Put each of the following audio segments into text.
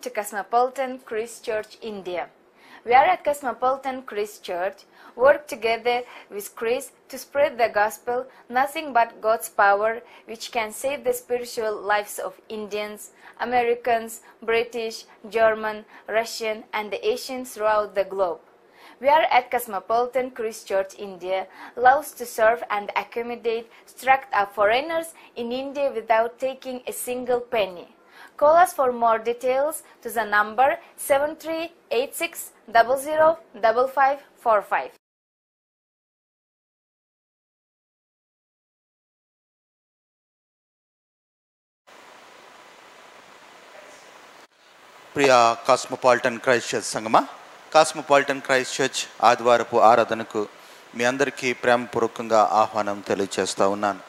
to Cosmopolitan Christchurch, India. We are at Cosmopolitan Christchurch, work together with Chris to spread the gospel, nothing but God's power, which can save the spiritual lives of Indians, Americans, British, German, Russian, and the Asians throughout the globe. We are at Cosmopolitan Christchurch, India, loves to serve and accommodate struck of foreigners in India without taking a single penny. Call us for more details to the number 7386005545. Priya cosmopolitan Christ church సంగమా, cosmopolitan Christ church ఆదివారపు ఆరాధనకు మీ అందరికీ ప్రేమపూర్వకంగా ఆహ్వానం తెలియజేస్తూ ఉన్నాను.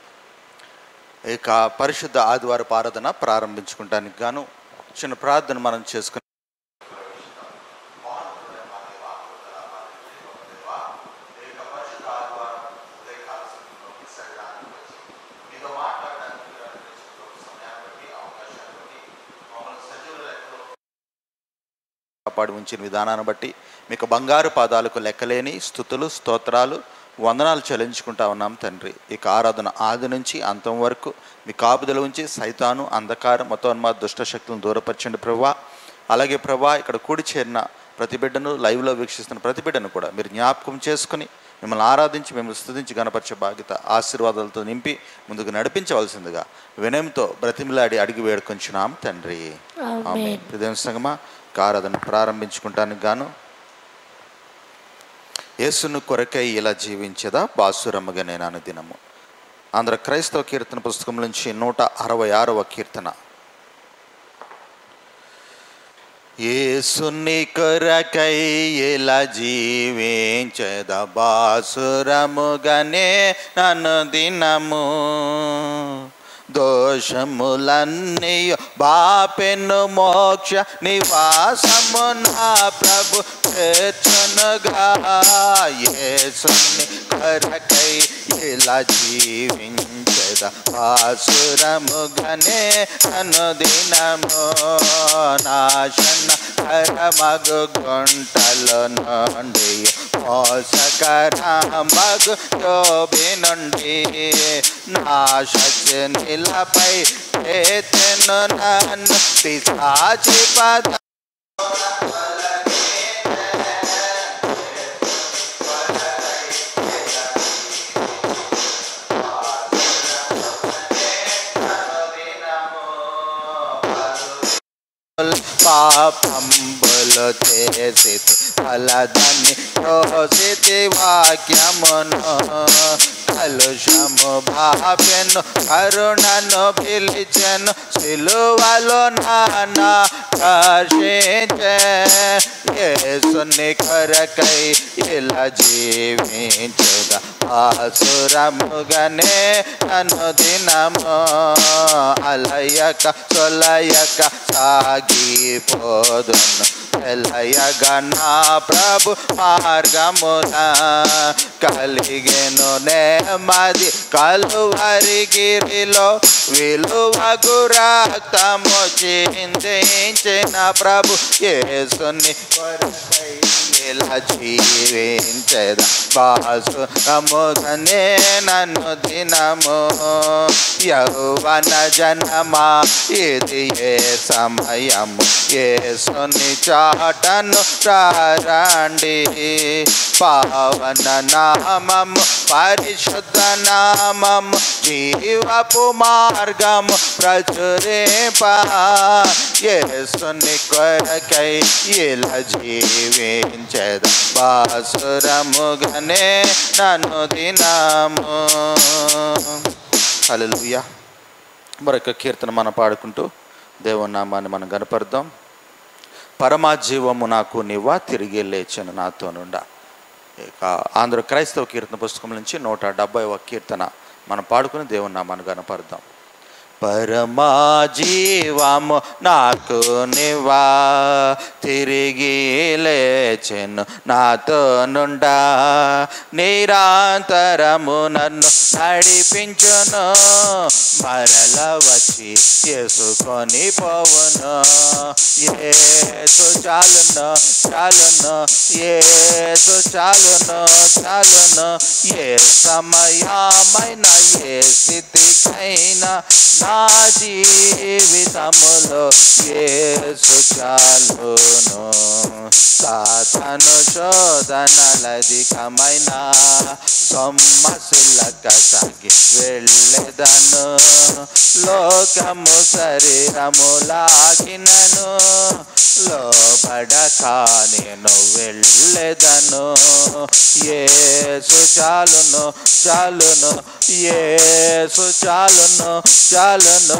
ఇక పరిశుద్ధ ఆదివారపు ఆరాధన ప్రారంభించుకోవడానికి గాను చిన్న ప్రార్థన మనం చేసుకుని కాపాడి ఉంచిన విధానాన్ని బట్టి మీకు బంగారు పాదాలకు లెక్కలేని స్తుతులు, స్తోత్రాలు, వందనాలు చెల్లించుకుంటా ఉన్నాం తండ్రి. ఇక ఆరాధన ఆది నుంచి అంతం వరకు మీ కాపుదల ఉంచి సైతాను, అంధకారం, మతోన్మాద దుష్ట శక్తులను దూరపరచండి ప్రభువా. అలాగే ప్రభువా, ఇక్కడ కూడి చేరిన ప్రతి బిడ్డను, లైవ్లో వీక్షిస్తున్న ప్రతి బిడ్డను కూడా మీరు జ్ఞాపకం చేసుకుని మిమ్మల్ని ఆరాధించి, మిమ్మల్ని స్తుతించి గణపరిచే బాధ్యత ఆశీర్వాదాలతో నింపి ముందుకు నడిపించవలసిందిగా వినయంతో బ్రతిమిలాడి అడిగి వేడుకొంచున్నాం తండ్రి. ఆమేన్. హృదయం సంగమా, ఆరాధన ప్రారంభించుకుంటానికి గాను యేసును కొరకై ఇలా జీవించేదా బాసురమ్మగా నేను అనుదినము. ఆంధ్ర క్రైస్తవ కీర్తన పుస్తకం నుంచి 166వ కీర్తన. యేసుని కొరకై ఇలా జీవించేదా బాసురముగా నేను దినము. దోషములన్నీ బాపెను మోక్ష నివాసము నా ప్రభు చేర్చునుగా. యేసుని కొరకై ఇలా జీవించెద బాసురముగనే అనుదినము. నాశన కరమగు గుంటలో నుండి మోసకరమగు యోబి నుండి నాశనిలపై చేతను నన్ను పిశాచి పద పాపంబులు చేసి ఫలదాన్ని తోసితి వాక్యమును. కలుషము భాపెను కరుణను పిలిచెను సిలువలో నానా కర్షించే. యేసుని కొరకై ఇలా జీవించెద బాసురముగనే అనుదినము. అలయక సొలయక సాగిపోదును వెలయగా నా ప్రభు మార్గమున. కలిగెను నెమ్మది కలువరి గిరిలో విలువగు రక్తము చిందించిన ప్రభు. యేసుని కొరకై ఇలా జీవించెద బాసురముగనే నన్ను దినము. యౌవన జనమా ఇది ఏ సమయము, యేసుని చాటను రారండి. పావన నామము పరిశుద్ధ నామము జీవపు మార్గము ప్రచురింప. యేసుని కొరకై ఇలా జీవించెద బాసురముగనే నన్ను దినము. హల్లెలూయా. మరొక కీర్తన మనం పాడుకుంటూ దేవుని నామాన్ని మనం గణపరుద్దాం. పరమాజీవము నాకు నీవా తిరిగి లేచెను నాతో నుండా. ఇక ఆంధ్ర క్రైస్తవ కీర్తన పుస్తకం నుంచి 170వ కీర్తన మనం పాడుకుని దేవుని నామాన్ని గణపరుద్దాం. పరమా జీవము నాకు నివా, తిరిగి లేచెను నాతో నుండా, నిరంతరము నన్ను నడిపించును, మరల వచ్చి యేసుకొని పోవును. యేసు చాలును చాలును, యేసు చాలును చాలును, ఏ సమయమైన ఏ స్థితికైనా నా జీవితములో యేసు చాలును. సాతాను శోధనలధికమైన సొమ్మసులక సాగి వెళ్ళెదను, లోకము శరీరములాగినను లోబడక నేను వెళ్ళెదను. యేసు చాలును చాలును, యేసు చాలును చాలును,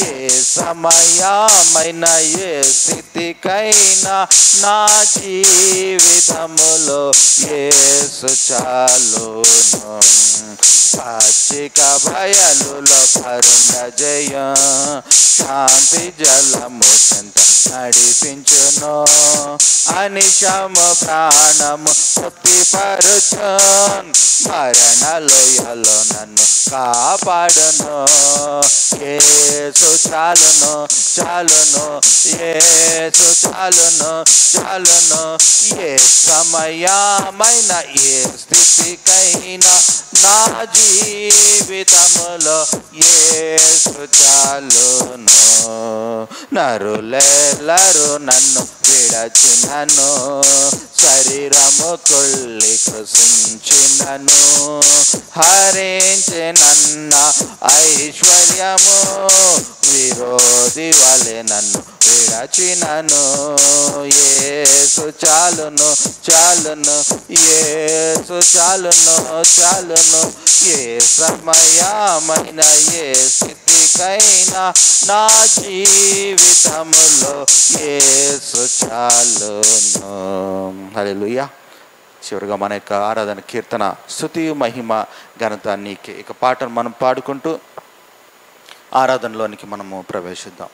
ఏ సమయమైన ఏ స్థితికైనా నా జీవితములో యేసు చాలును. పచ్చిక బయలులో పరుండ జయ, శాంతి జలము చెంత నడిపించును, అనిశము ప్రాణము తృప్తిపరుచున్, మరణలోయలో నన్ను కాపాడును. యేసు చాలును చాలును, యేసు చాలును చాలును, ఏ సమయమైన ఏ స్థితికైనా నా జీవితములో యేసు చాలును. నరులెల్లరు నన్ను విడచినను, శరీరము కుళ్ళి కృషించినను, హరించినన్న ఐశ్వర్యము విరోధి వలె నన్ను విడచినను. యేసు చాలును చాలును, యేసు చాలును చాలును, ఏ సమయమైన ఏ స్థితికైనా నా జీవితములో యేసు చాలును. హల్లెలూయా. చివరిగా మన యొక్క ఆరాధన కీర్తన స్తుతి మహిమ ఘనత నీకే. ఇక పాటను మనం పాడుకుంటూ ఆరాధనలోనికి మనము ప్రవేశిద్దాం.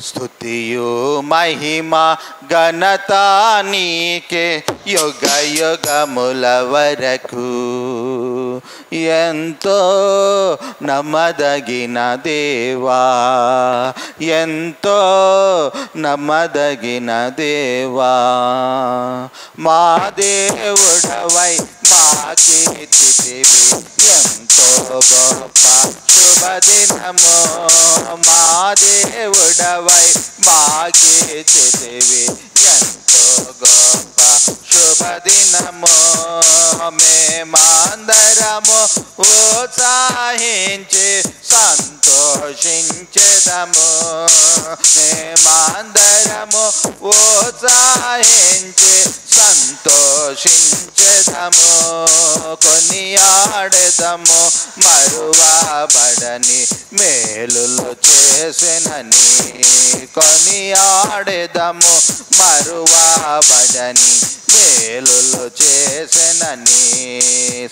స్తుతియు మహిమ ఘనత నీకే యుగ యుగముల వరకు, ఎంతో నమ్మదగిన దేవా, ఎంతో నమ్మదగిన దేవా, మా దేవుడవై మాకిచ్చితివి ఎంతో గొప్ప శుభదినము, మా దేవుడవై మాకిచ్చితివి ఎంతో గొప్ప శుభదినము, మేమందరము ఉత్సాహించి సంతోషించెదము, మేమందరము ఉత్సాహించి సంతోషించెదము, కొనియాడెదము మరువబడని మేలులు చేసినని, కొనియాడెదము మరువబడని మేలులు చేసినని,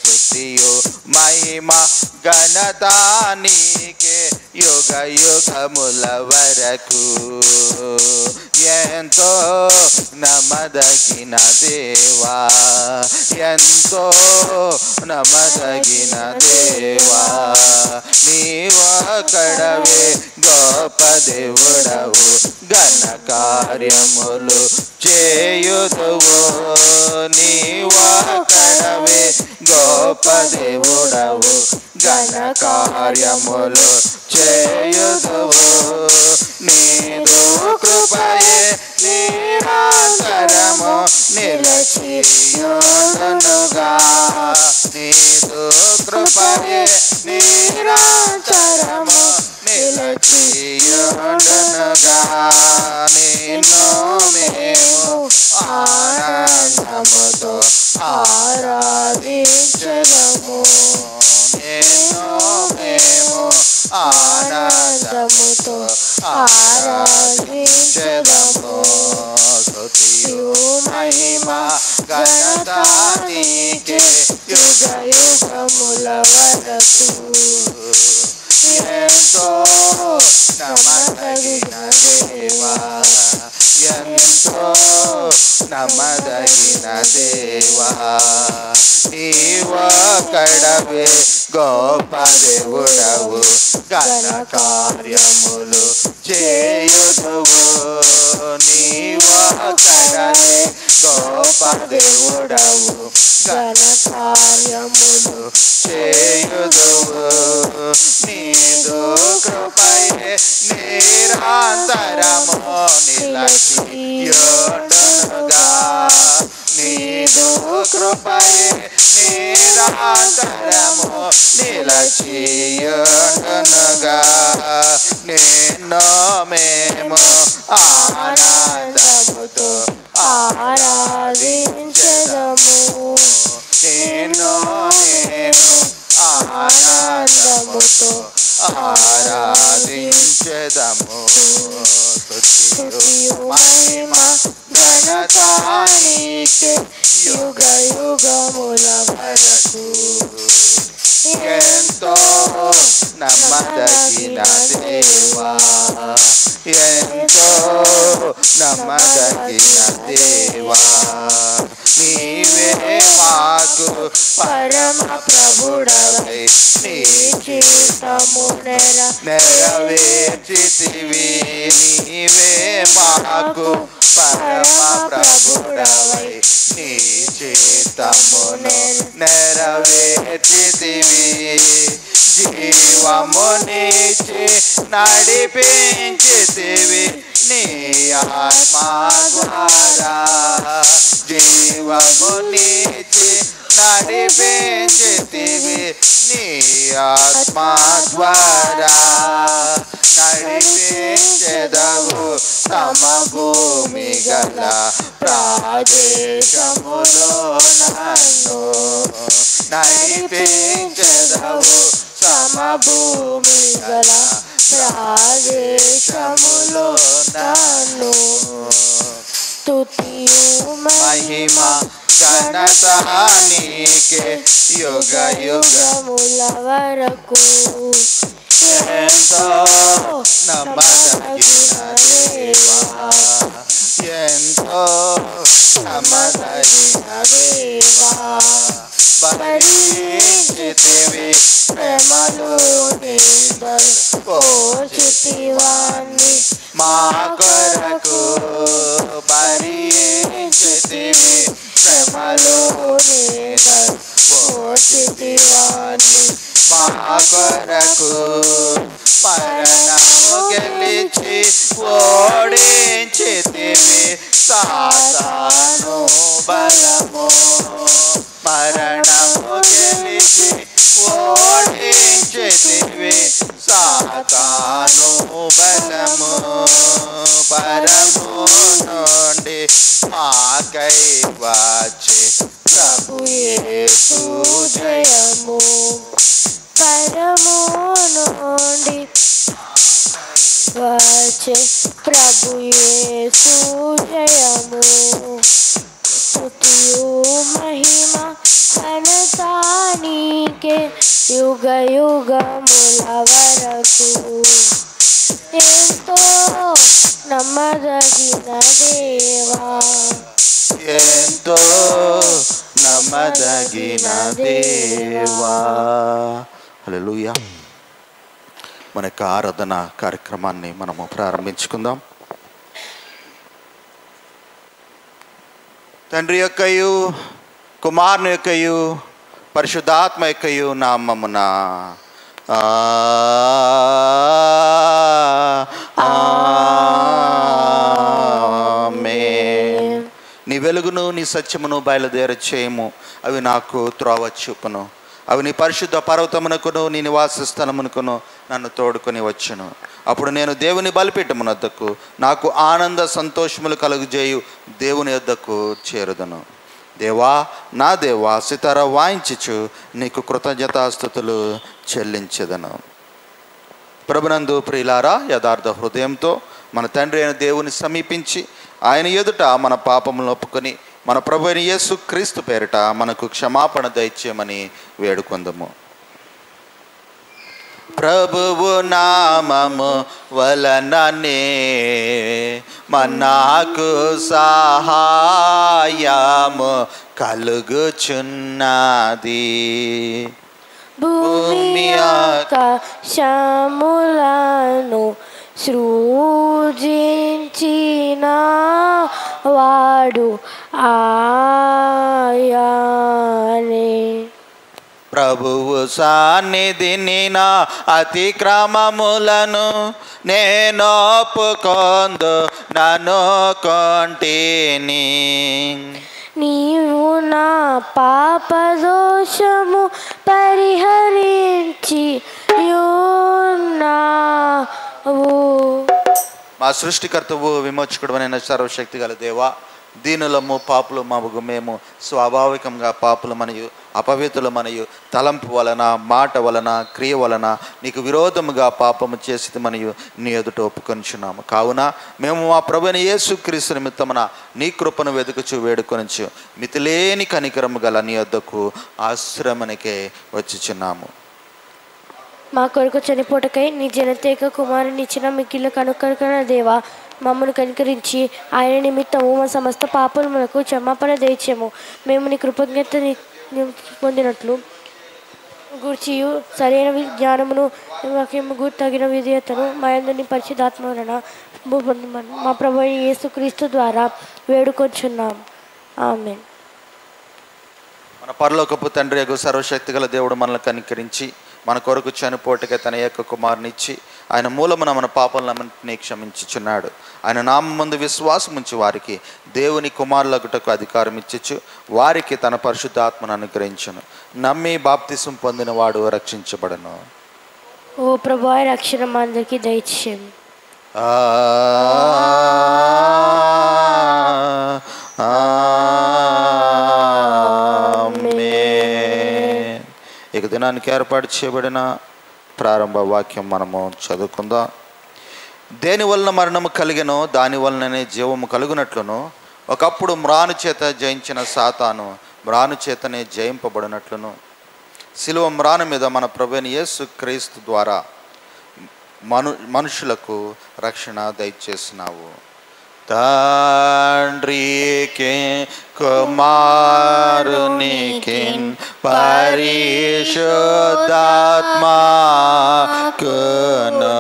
స్తుతియు మహిమ ఘనత నీకే యుగ యుగముల వరకు, ఎంతో నమ్మదగిన దేవా, ఎంతో నమ్మదగిన దేవా, నీవొక్కడవే గొప్ప దేవుడవు, ఘన కార్యములు చేయుదువు, నీవొక్కడవే గొప్ప దేవుడవు, ఘన కార్యములు చేయుదువు, నీదు కృపయే నిరంతరము నిలచియుండునుగా, నీదు కృపయే నిరంతరము నిలచియుండునుగా, నిన్ను మేము ఆనందముతో ఆరాధించెదము, నిన్ను మేము ఆనందముతో ఆరాధించెదము, స్తుతియు మహిమ ఘనత నీకే యుగ యుగముల వరకు, ఎంతో నమ్మదగిన దేవా, ఎంతో నమ్మదగిన దేవా, నీవొక్కడవే గొప్ప దేవుడవు, ఘన కార్యములు చేయుదువు. నీవొక్కడవే గొప్ప దేవుడవు, ఘన కార్యములు చేయుదువు. నీదు కృపయే నిరంతరము నిలచియుండునుగా, నీదు కృపయే నిరంతరము నిలచియుండునుగా. నిన్ను మేము ఆనందముతో ఆరాధించెదము, నిన్ను నేను ఆనందముతో ఆరాధించెదము. స్తుతియు మహిమ ఘనత నీకే యుగ యుగముల వరకు. ఎంతో నమ్మదగిన దేవా, ఎంతో నమ్మదగిన దేవా, నీవే మాకు పరమ ప్రభుడవై నీ చిత్తము నెరవేర్చితివి. నీవే మాకు పరమ ప్రభుడవై నీ చిత్తమును నెరవేర్చితివి. జీవమునిచ్చి నడిపించితివి నీ ఆత్మ ద్వారా, జీవమునిచ్చి నడిపించితివి నీ ఆత్మ ద్వారా. నడిపించెదవు తమ భూమి గల ప్రదేశములో నన్ను, నడిపించెదవు తమ భూమి గల ప్రదేశములో నన్ను. స్తుతియు మహిమ ఘనత నీకే యుగ యుగముల వరకు. ఎంతో నమ్మదగిన దేవా, ఎంతో నమ్మదగిన దేవా, భరించితివి ప్రేమలు నిందలు పోషితివాన్ని మా కొరకు. భరించితివి ప్రేమలు నిందలు పోషితివాన్ని మా కొరకు. మరణము గెలిచి ఓడించితివి సాతాను బలము, మరణము గెలిచి ఓడించితివి సాతాను బలము. పరము నుండి మాకై వచ్చే ప్రభు యేసు జయము, పరము నుండి వచ్చే ప్రభు యేసు జయము. స్తుతియు మహిమ ఘనత నీకే యుగ యుగముల వరకు. ఎంతో నమ్మదగిన దేవా, ఎంతో నమ్మదగిన దేవా. హల్లెలూయా. మన యొక్క ఆరాధన కార్యక్రమాన్ని మనము ప్రారంభించుకుందాం. తండ్రి యొక్కయు కుమారుని యొక్కయు పరిశుద్ధాత్మ యొక్కయు నామమున ఆమేన్. నీ వెలుగును నీ సత్యమును బయలుదేర చేయము, అవి నాకు త్రోవ చూపును. అవి నీ పరిశుద్ధ పర్వతమునకును నీ నివాస స్థలమునకును నన్ను తోడుకొని వచ్చును. అప్పుడు నేను దేవుని బలిపీఠమునొద్దకు నాకు ఆనంద సంతోషములు కలుగజేయు దేవుని యొద్దకు చేరుదను. దేవా నా దేవా, సితార వాయించుచు నీకు కృతజ్ఞతాస్తుతులు చెల్లించెదను. ప్రభునందు ప్రియులారా, యథార్థ హృదయంతో మన తండ్రి అయిన దేవుని సమీపించి ఆయన ఎదుట మన పాపములను ఒప్పుకొని మన ప్రభు అయిన యేసు క్రీస్తు పేరిట మనకు క్షమాపణ దయచేయమని వేడుకొందము. ప్రభువు నామము వలననే మనకు సహాయము కలుగుచున్నది. భూమి ఆకాశములను సృజించిన వాడు ఆయనే. ప్రభువు సన్నిధిని నా అతిక్రమములను నేను ఒప్పుకొందు నన్ను కొంటిని. నీవు నా పాపదోషము పరిహరించి ఉన్నావు. మా సృష్టికర్తవు విమోచకుడమైన సర్వశక్తి గల దేవా, దీనులము పాపులు మగు మేము స్వాభావికంగా పాపులు మరియు అపవిత్రులు మరియు తలంపు వలన మాట వలన క్రియ వలన నీకు విరోధముగా పాపము చేసి మరియు నీ ఎదుట ఒప్పుకొనిచున్నాము. కావున మేము మా ప్రభుని యేసుక్రీస్తు నిమిత్తమున నీ కృపను వెతుకుచు వేడుకొనిచు మితిలేని కనికరము గల నీ వద్దకు ఆశ్రమనికే వచ్చుచున్నాము. మా కొరకు చనిపోటకై నీ జనతేక కుమారుని ఇచ్చిన మిక్కిల కనుకరణ దేవా, మమ్మను కనికరించి ఆయన నిమిత్తము మా సమస్త పాపములకు క్షమాపణ దయచేము. మేము నీ కృతజ్ఞత పొందినట్లు గూర్చియు సరైన జ్ఞానమును వాక్యముకు తగిన విధేయతను మా యందు పరిశుద్ధాత్మ వలన మా ప్రభువైన యేసుక్రీస్తు ద్వారా వేడుకొంచున్నాం. ఆమేన్. మన పరలోకపు తండ్రి యొక్క సర్వశక్తి గల దేవుడు మనల్ని కనికరించి మన కొరకు చనిపోటకే తన యొక్క కుమారుని ఇచ్చి ఆయన మూలమున మన పాపలన్నింటినీ క్షమించుచున్నాడు. ఆయన నామమందు విశ్వాసం ఉంచి వారికి దేవుని కుమారులగుటకు అధికారం ఇచ్చుచు వారికి తన పరిశుద్ధాత్మను అనుగ్రహించును. నమ్మి బాప్తిసం పొందిన వాడు రక్షించబడను. ఓ ప్రభువా, రక్షణ మా అందరికీ దయచేయండి. ఇక దినానికి ఏర్పాటు చేయబడిన ప్రారంభ వాక్యం మనము చదువుకుందాం. దేని వలన మరణము కలిగెనో దాని వలననే జీవము కలుగునట్లును, ఒకప్పుడు మ్రాను చేత జయించిన సాతాను మ్రాను చేతనే జయింపబడినట్లును శిలువ మ్రాను మీద మన ప్రభువైన యేసుక్రీస్తు ద్వారా మనుషులకు రక్షణ దయచేసినావు. తండ్రికి కుమారునికి పరిశుద్ధాత్మకును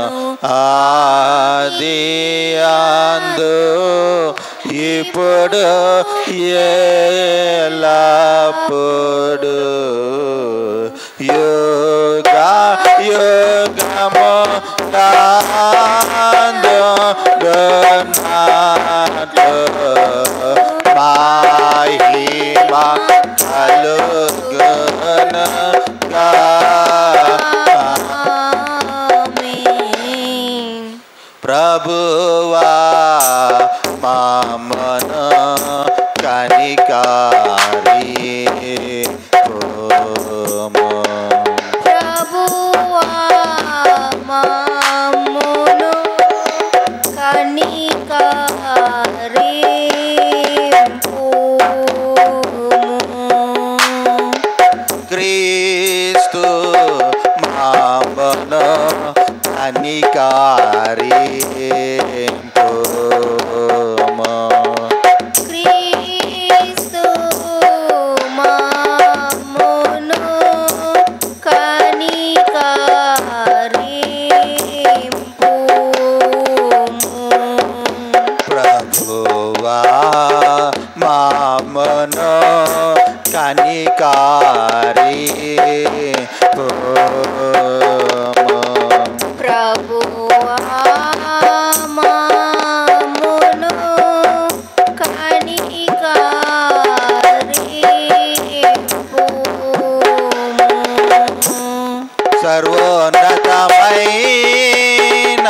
ఆదియందు ఇప్పుడు ఎల్లప్పుడు యుగ యుగము మహిమ కలుగునుగా. ప్రభువా మమ్మను కనికరించుము. ప్రభువా మమ్మను కనికరించుము. క్రీస్తు మమ్మను కనికరించుము. క్రీస్తు మమ్మను కనికరించుము. ప్రభువా మమ్మను కనికరించుము. ప్రభువా మమ్మను కనికరించుము. సర్వోన్నతమైన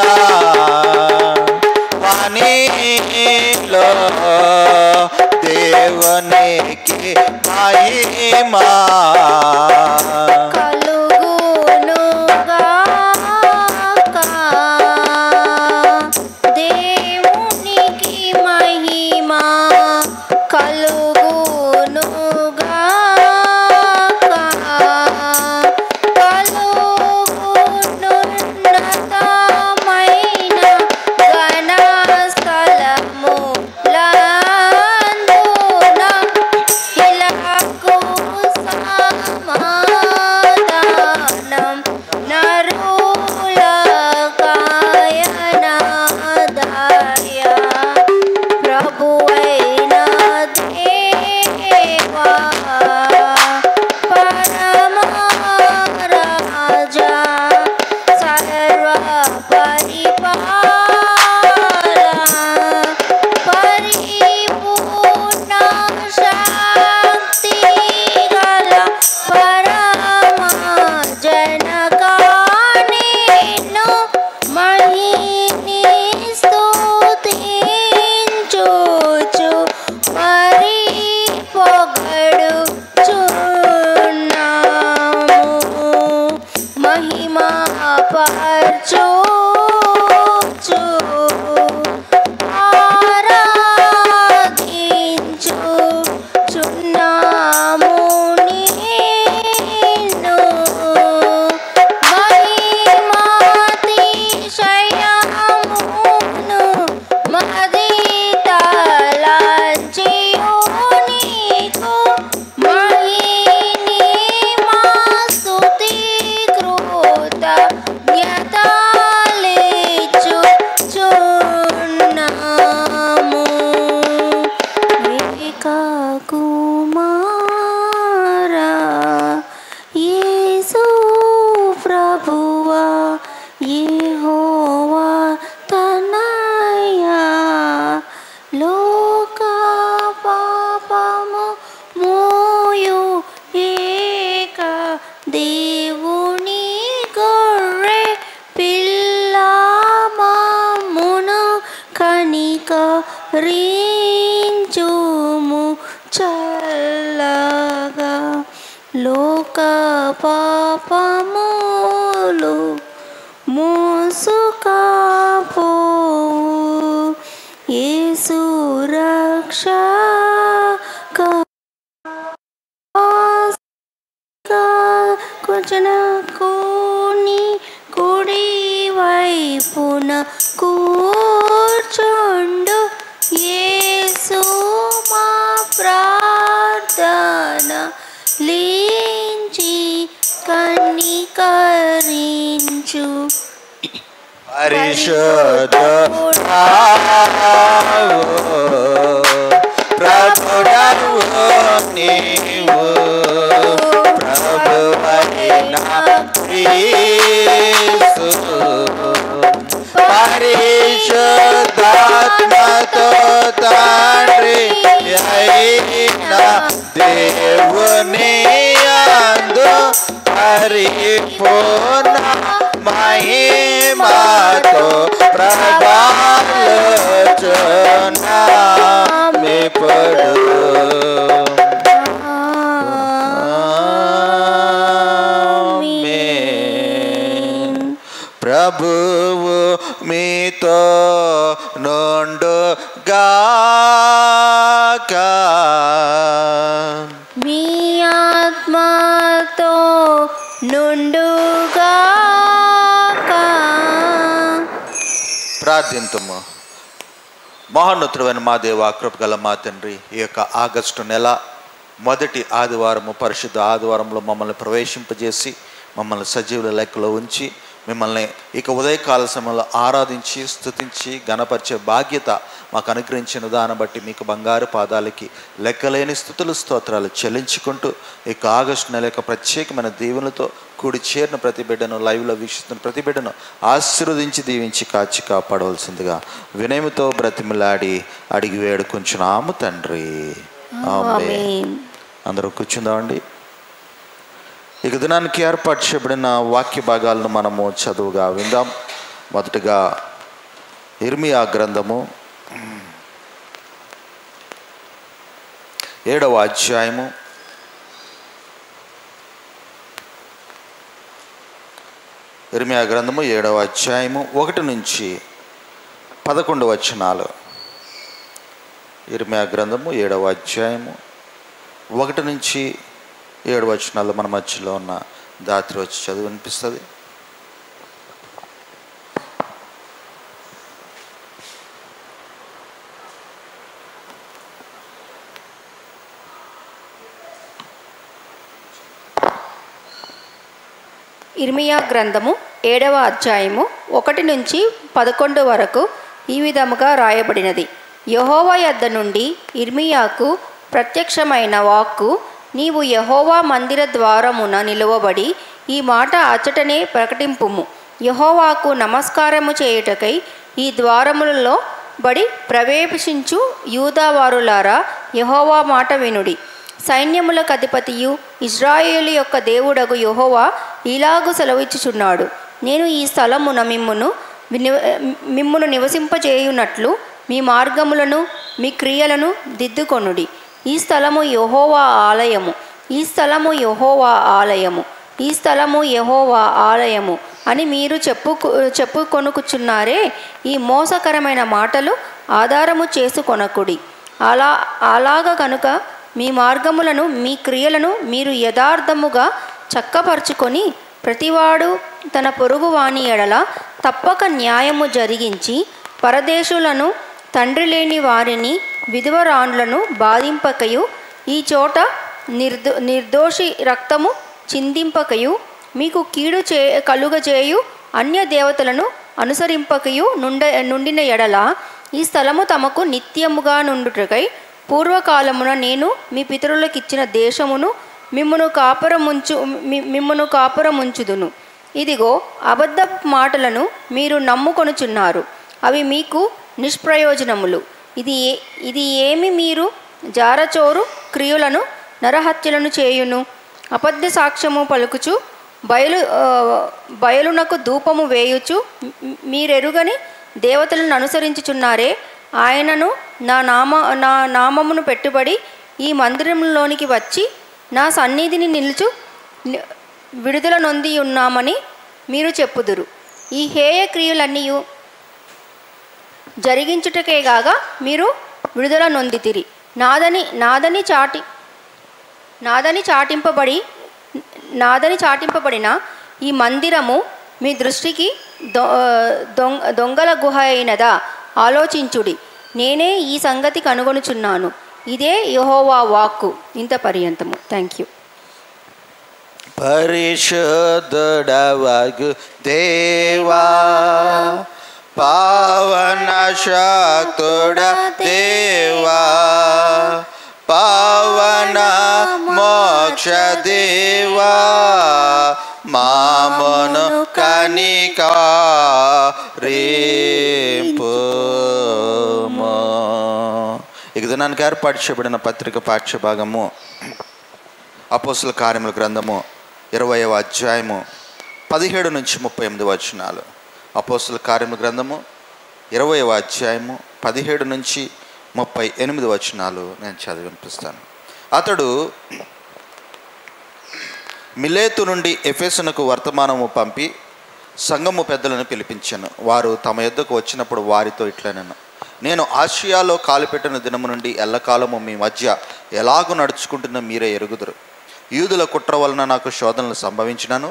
వాణిలో దేవునికి మహిమా కలుగునుగాక. దేవునికి మహిమ కలుగునుగాక. కలుగునుగాక. కుమారా యేసు ప్రభువా యెహోవా తనయా లోక పాపము మోయు ఏక దేవుని గొర్రె పిల్ల మమ్మును కనికరించుము చల్లగా లోక పాపములు మోసుకపోవు యేసు రక్షక కుచనకుని కుడి వైపున కూర్చుండు యేసు మా ప్రార్థన లించి కనికరించు పరిశుద్ధ ప్రభుడవు నీవు ప్రభువైన యేసు పరిశుద్ధాత్మతో తండ్రి అయిన దేవుని యందు పరిపూర్ణ మహిమతో ప్రభావించున్నామిప్పుడు ప్రభువు మీతో నుండుగాక మీ ఆత్మతో నుండుగాక. ప్రార్థింతుము. మహోన్నతుడైన మా దేవ, కృపగల మా తండ్రి, ఈ యొక్క ఆగస్టు నెల మొదటి ఆదివారము పరిశుద్ధ ఆదివారంలో మమ్మల్ని ప్రవేశింపజేసి మమ్మల్ని సజీవుల లెక్కలో ఉంచి మిమ్మల్ని ఇక ఉదయకాల సమయంలో ఆరాధించి స్తుతించి గణపరిచే బాధ్యత మాకు అనుగ్రహించిన దాన్ని బట్టి మీకు బంగారు పాదాలకి లెక్కలేని స్తుతులు స్తోత్రాలు చెల్లించుకుంటూ ఇక ఆగస్టు నెల యొక్క ప్రత్యేకమైన దీవెనలతో కూడి చేరిన ప్రతి బిడ్డను లైవ్లో వీక్షిస్తున్న ప్రతి బిడ్డను ఆశీర్వదించి దీవించి కాచి కాపాడవలసిందిగా వినయముతో బ్రతిమిలాడి అడిగి వేడుకుంటున్నాము తండ్రి. ఆమేన్. అందరూ కూర్చుందామండి. ఇక దినానికి ఏర్పాటు చేయబడిన వాక్య భాగాలను మనము చదువుగా విందాం. మొదటగా ఇర్మియా గ్రంథము 7వ అధ్యాయము 7వ అధ్యాయము 1 నుంచి 11 వచనాలు. ఇర్మియా గ్రంథము 7వ అధ్యాయము 1 నుంచి 7 వచనాలు మన మధ్యలో ఉన్న దాత్రి వచ్చి చదువు అనిపిస్తుంది. ఇర్మియా గ్రంథము 7వ అధ్యాయము 1 నుంచి 11 వరకు ఈ విధముగా రాయబడినది. యెహోవా యొద్ద నుండి ఇర్మియాకు ప్రత్యక్షమైన వాక్కు, నీవు యెహోవా మందిర ద్వారమున నిలువబడి ఈ మాట అచ్చటనే ప్రకటింపుము. యెహోవాకు నమస్కారము చేయుటకై ఈ ద్వారములలో బడి ప్రవేశించు యూదావారులారా, యెహోవా మాట వినుడి. సైన్యములకు అధిపతియు ఇశ్రాయేలు యొక్క దేవుడగు యెహోవా ఇలాగు సెలవిచ్చుచున్నాడు, నేను ఈ స్థలమున మిమ్మును నివసింపజేయునట్లు మీ మార్గములను మీ క్రియలను దిద్దుకొనుడి. ఈ స్థలము యెహోవా ఆలయము, ఈ స్థలము యెహోవా ఆలయము, ఈ స్థలము యెహోవా ఆలయము అని మీరు చెప్పుకొనుకుచున్నారే. ఈ మోసకరమైన మాటలు ఆధారము చేసుకొనకుడి. అలాగ కనుక మీ మార్గములను మీ క్రియలను మీరు యథార్థముగా చక్కపరుచుకొని ప్రతివాడు తన పొరుగు వాని ఎడల తప్పక న్యాయము జరిగించి పరదేశులను తండ్రి లేని వారిని విధవరాండ్లను బాధింపకయు ఈ చోట నిర్దోషి రక్తము చిందింపకయు మీకు కీడు కలుగజేయు అన్య దేవతలను అనుసరింపకయు నుండిన ఎడల ఈ స్థలము తమకు నిత్యముగా నుండుటకై పూర్వకాలమున నేను మీ పితరులకిచ్చిన దేశమును మిమ్మును కాపురముంచుదును. ఇదిగో అబద్ధ మాటలను మీరు నమ్ముకొనుచున్నారు, అవి మీకు నిష్ప్రయోజనములు. ఇది ఏమి మీరు జారచోరు క్రియలను నరహత్యలను చేయును, అబద్ధ సాక్ష్యము పలుకుచు బయలునకు ధూపము వేయుచు మీరెరుగని దేవతలను అనుసరించుచున్నారే. ఆయనను నా నామమును పెట్టుబడి ఈ మందిరంలోనికి వచ్చి నా సన్నిధిని నిలుచు విడుదల నొంది ఉన్నామని మీరు చెప్పుదురు. ఈ హేయ క్రియలన్నీ జరిగించుటకేగాక మీరు విడుదల నొందితిరి. నాదని చాటింపబడిన ఈ మందిరము మీ దృష్టికి దొంగల గుహ అయినదా? ఆలోచించుడి. నేనే ఈ సంగతి కనుగొనుచున్నాను. ఇదే యెహోవా వాక్కు. ఇంత పర్యంతము. Thank you. పరిశుద్ధుడవగు దేవా, పావన శక్తుడ దేవా, పావన మోక్ష దేవా, మామను కనికరింపుము. ఇక దినానికి ఏర్పాటు చేయబడిన పత్రిక పాఠ్యభాగము అపోస్తుల కార్యముల గ్రంథము 20వ అధ్యాయము 17 నుంచి 38 వచనాలు. అపోస్తుల కార్యముల గ్రంథము 20వ అధ్యాయము 17 నుంచి 38 వచనాలు నేను చదివి వినిపిస్తాను. అతడు మిలేతు నుండి ఎఫెసునకు వర్తమానము పంపి సంఘము పెద్దలను పిలిపించాను. వారు తమ యొద్దకు వచ్చినప్పుడు వారితో ఇట్లనెను, నేను ఆసియాలో కాలుపెట్టిన దినము నుండి ఎల్లకాలము మీ మధ్య ఎలాగూ నడుచుకుంటున్న మీరే ఎరుగుదురు. యూదుల కుట్ర వలన నాకు శోధనలు సంభవించినను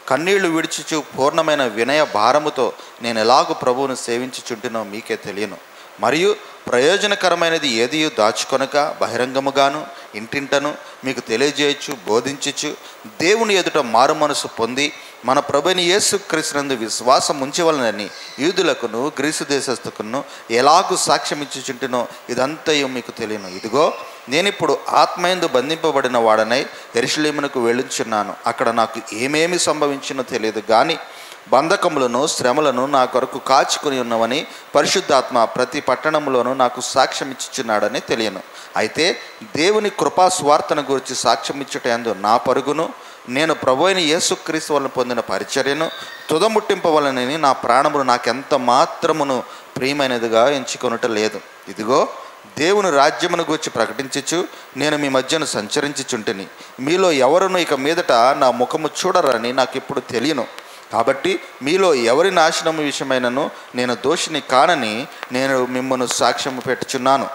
కన్నీళ్లు విడిచుచు పూర్ణమైన వినయ భారముతో నేను ఎలాగూ ప్రభువును సేవించుచుంటునో మీకే తెలియను. మరియు ప్రయోజనకరమైనది ఏదియూ దాచుకొనక బహిరంగముగాను ఇంటింటను మీకు తెలియజేయచ్చు బోధించచ్చు దేవుని ఎదుట మారు మనసు పొంది మన ప్రభుని యేసు క్రీస్తునందు విశ్వాసం ఉంచవలనని యూదులకును గ్రీసు దేశస్థుకును ఎలాగూ సాక్ష్యం ఇచ్చుచుంటునో ఇదంతయు మీకు తెలియను. ఇదిగో నేనిప్పుడు ఆత్మయందు బంధింపబడిన వాడనై యెరూషలేమునకు వెళ్ళుచున్నాను. అక్కడ నాకు ఏమేమి సంభవించినో తెలియదు కానీ బంధకములను శ్రమలను నా కొరకు కాచుకొని ఉన్నవని పరిశుద్ధాత్మ ప్రతి పట్టణంలోనూ నాకు సాక్ష్యం ఇచ్చుచున్నాడని తెలియను. అయితే దేవుని కృపా స్వార్థను గురించి సాక్ష్యం ఇచ్చుట యందు నా పరుగును నేను ప్రభువైన యేసుక్రీస్తు వలన పొందిన పరిచర్యను తుదముట్టింపవలనని నా ప్రాణమును నాకెంత మాత్రమును ప్రియమైనదిగా ఎంచుకొనుట లేదు. ఇదిగో దేవుని రాజ్యమును గూర్చి ప్రకటించుచు నేను మీ మధ్యను సంచరించుచుంటిని. మీలో ఎవరును ఇక మీదట నా ముఖము చూడరని నాకు ఇప్పుడు తెలియను. కాబట్టి మీలో ఎవరి నాశనము విషయమైనను నేను దోషిని కానని నేను మిమ్మల్ని సాక్ష్యము పెట్టుచున్నాను.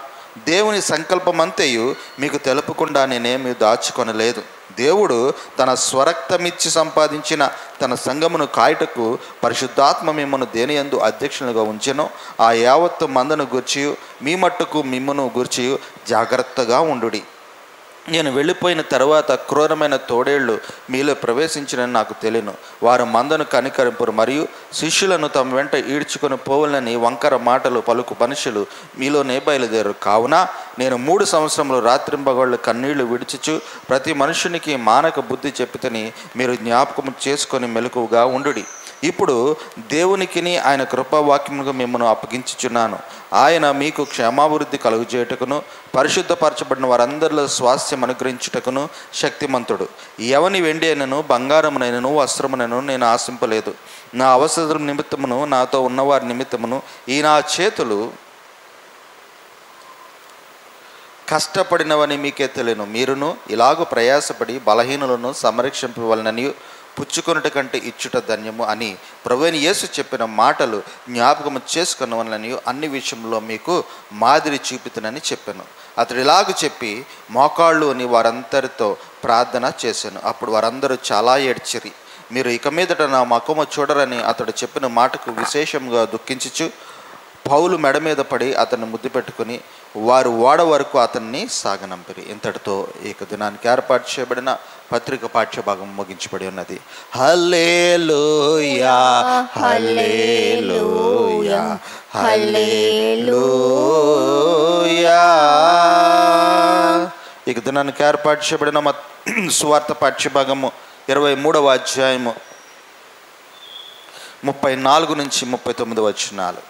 దేవుని సంకల్పమంతయు మీకు తెలుపకుండా నేనేమీ దాచుకొనలేదు. దేవుడు తన స్వరక్తమిచ్చి సంపాదించిన తన సంఘమును కాయుటకు పరిశుద్ధాత్మ మిమ్మను దేనియందు అధ్యక్షులుగా ఉంచెను. ఆ యావత్తు మందను గూర్చి మీ మట్టుకు మిమ్మను గూర్చి జాగ్రత్తగా ఉండుడి. నేను వెళ్ళిపోయిన తర్వాత క్రూరమైన తోడేళ్లు మీలో ప్రవేశించినని నాకు తెలియను. వారు మందను కనికరింపురు మరియు శిష్యులను తమ వెంట ఈడ్చుకొని పోవాలని వంకర మాటలు పలుకు మనుషులు మీలోనే బయలుదేరు. కావున నేను 3 సంవత్సరములు రాత్రింబగళ్ళు కన్నీళ్లు విడిచుచు ప్రతి మనుషునికి మానక బుద్ధి చెప్పుతని మీరు జ్ఞాపకం చేసుకొని మెలకువగా ఉండుడి. ఇప్పుడు దేవునికిని ఆయన కృపావాక్యముగా మిమ్మల్ని అప్పగించుచున్నాను. ఆయన మీకు క్షేమాభివృద్ధి కలుగజేయుటకును పరిశుద్ధపరచబడిన వారందరిలో స్వాస్థ్యం అనుగ్రహించుటకును శక్తిమంతుడు. ఎవని వెండి అయినను బంగారమునైనను వస్త్రమునైనను నేను ఆశింపలేదు. నా అవసరం నిమిత్తమును నాతో ఉన్నవారి నిమిత్తమును ఈ నా చేతులు కష్టపడినవని మీకే తెలియను. మీరును ఇలాగూ ప్రయాసపడి బలహీనులను సంరక్షింపవలనని పుచ్చుకొనుట కంటే ఇచ్చుట ధన్యము అని ప్రభువైన యేసు చెప్పిన మాటలు జ్ఞాపకము చేసుకున్నవలని అన్ని విషయంలో మీకు మాదిరి చూపుతానని చెప్పాను. అతడు ఇలాగ చెప్పి మోకాళ్ళు అని వారందరితో ప్రార్థన చేశాను. అప్పుడు వారందరూ చాలా ఏడ్చిరి. మీరు ఇక మీదట నా ముఖము చూడరని అతడు చెప్పిన మాటకు విశేషంగా దుఃఖించుచు పౌలు మెడ మీద పడి అతన్ని ముద్దు పెట్టుకుని వారు ఓడ వరకు అతన్ని సాగనంపిరి. ఇంతటితో ఈ దినానికి ఏర్పాటు చేయబడిన పత్రిక పాఠ్యభాగం ముగించబడి ఉన్నది. హల్లెలూయా హల్లెలూయా హల్లెలూయా. ఈ దినానికి ఏర్పాటు చేయబడిన సువార్త పాఠ్యభాగము 23వ అధ్యాయము 34 నుంచి 39 వచనాలు.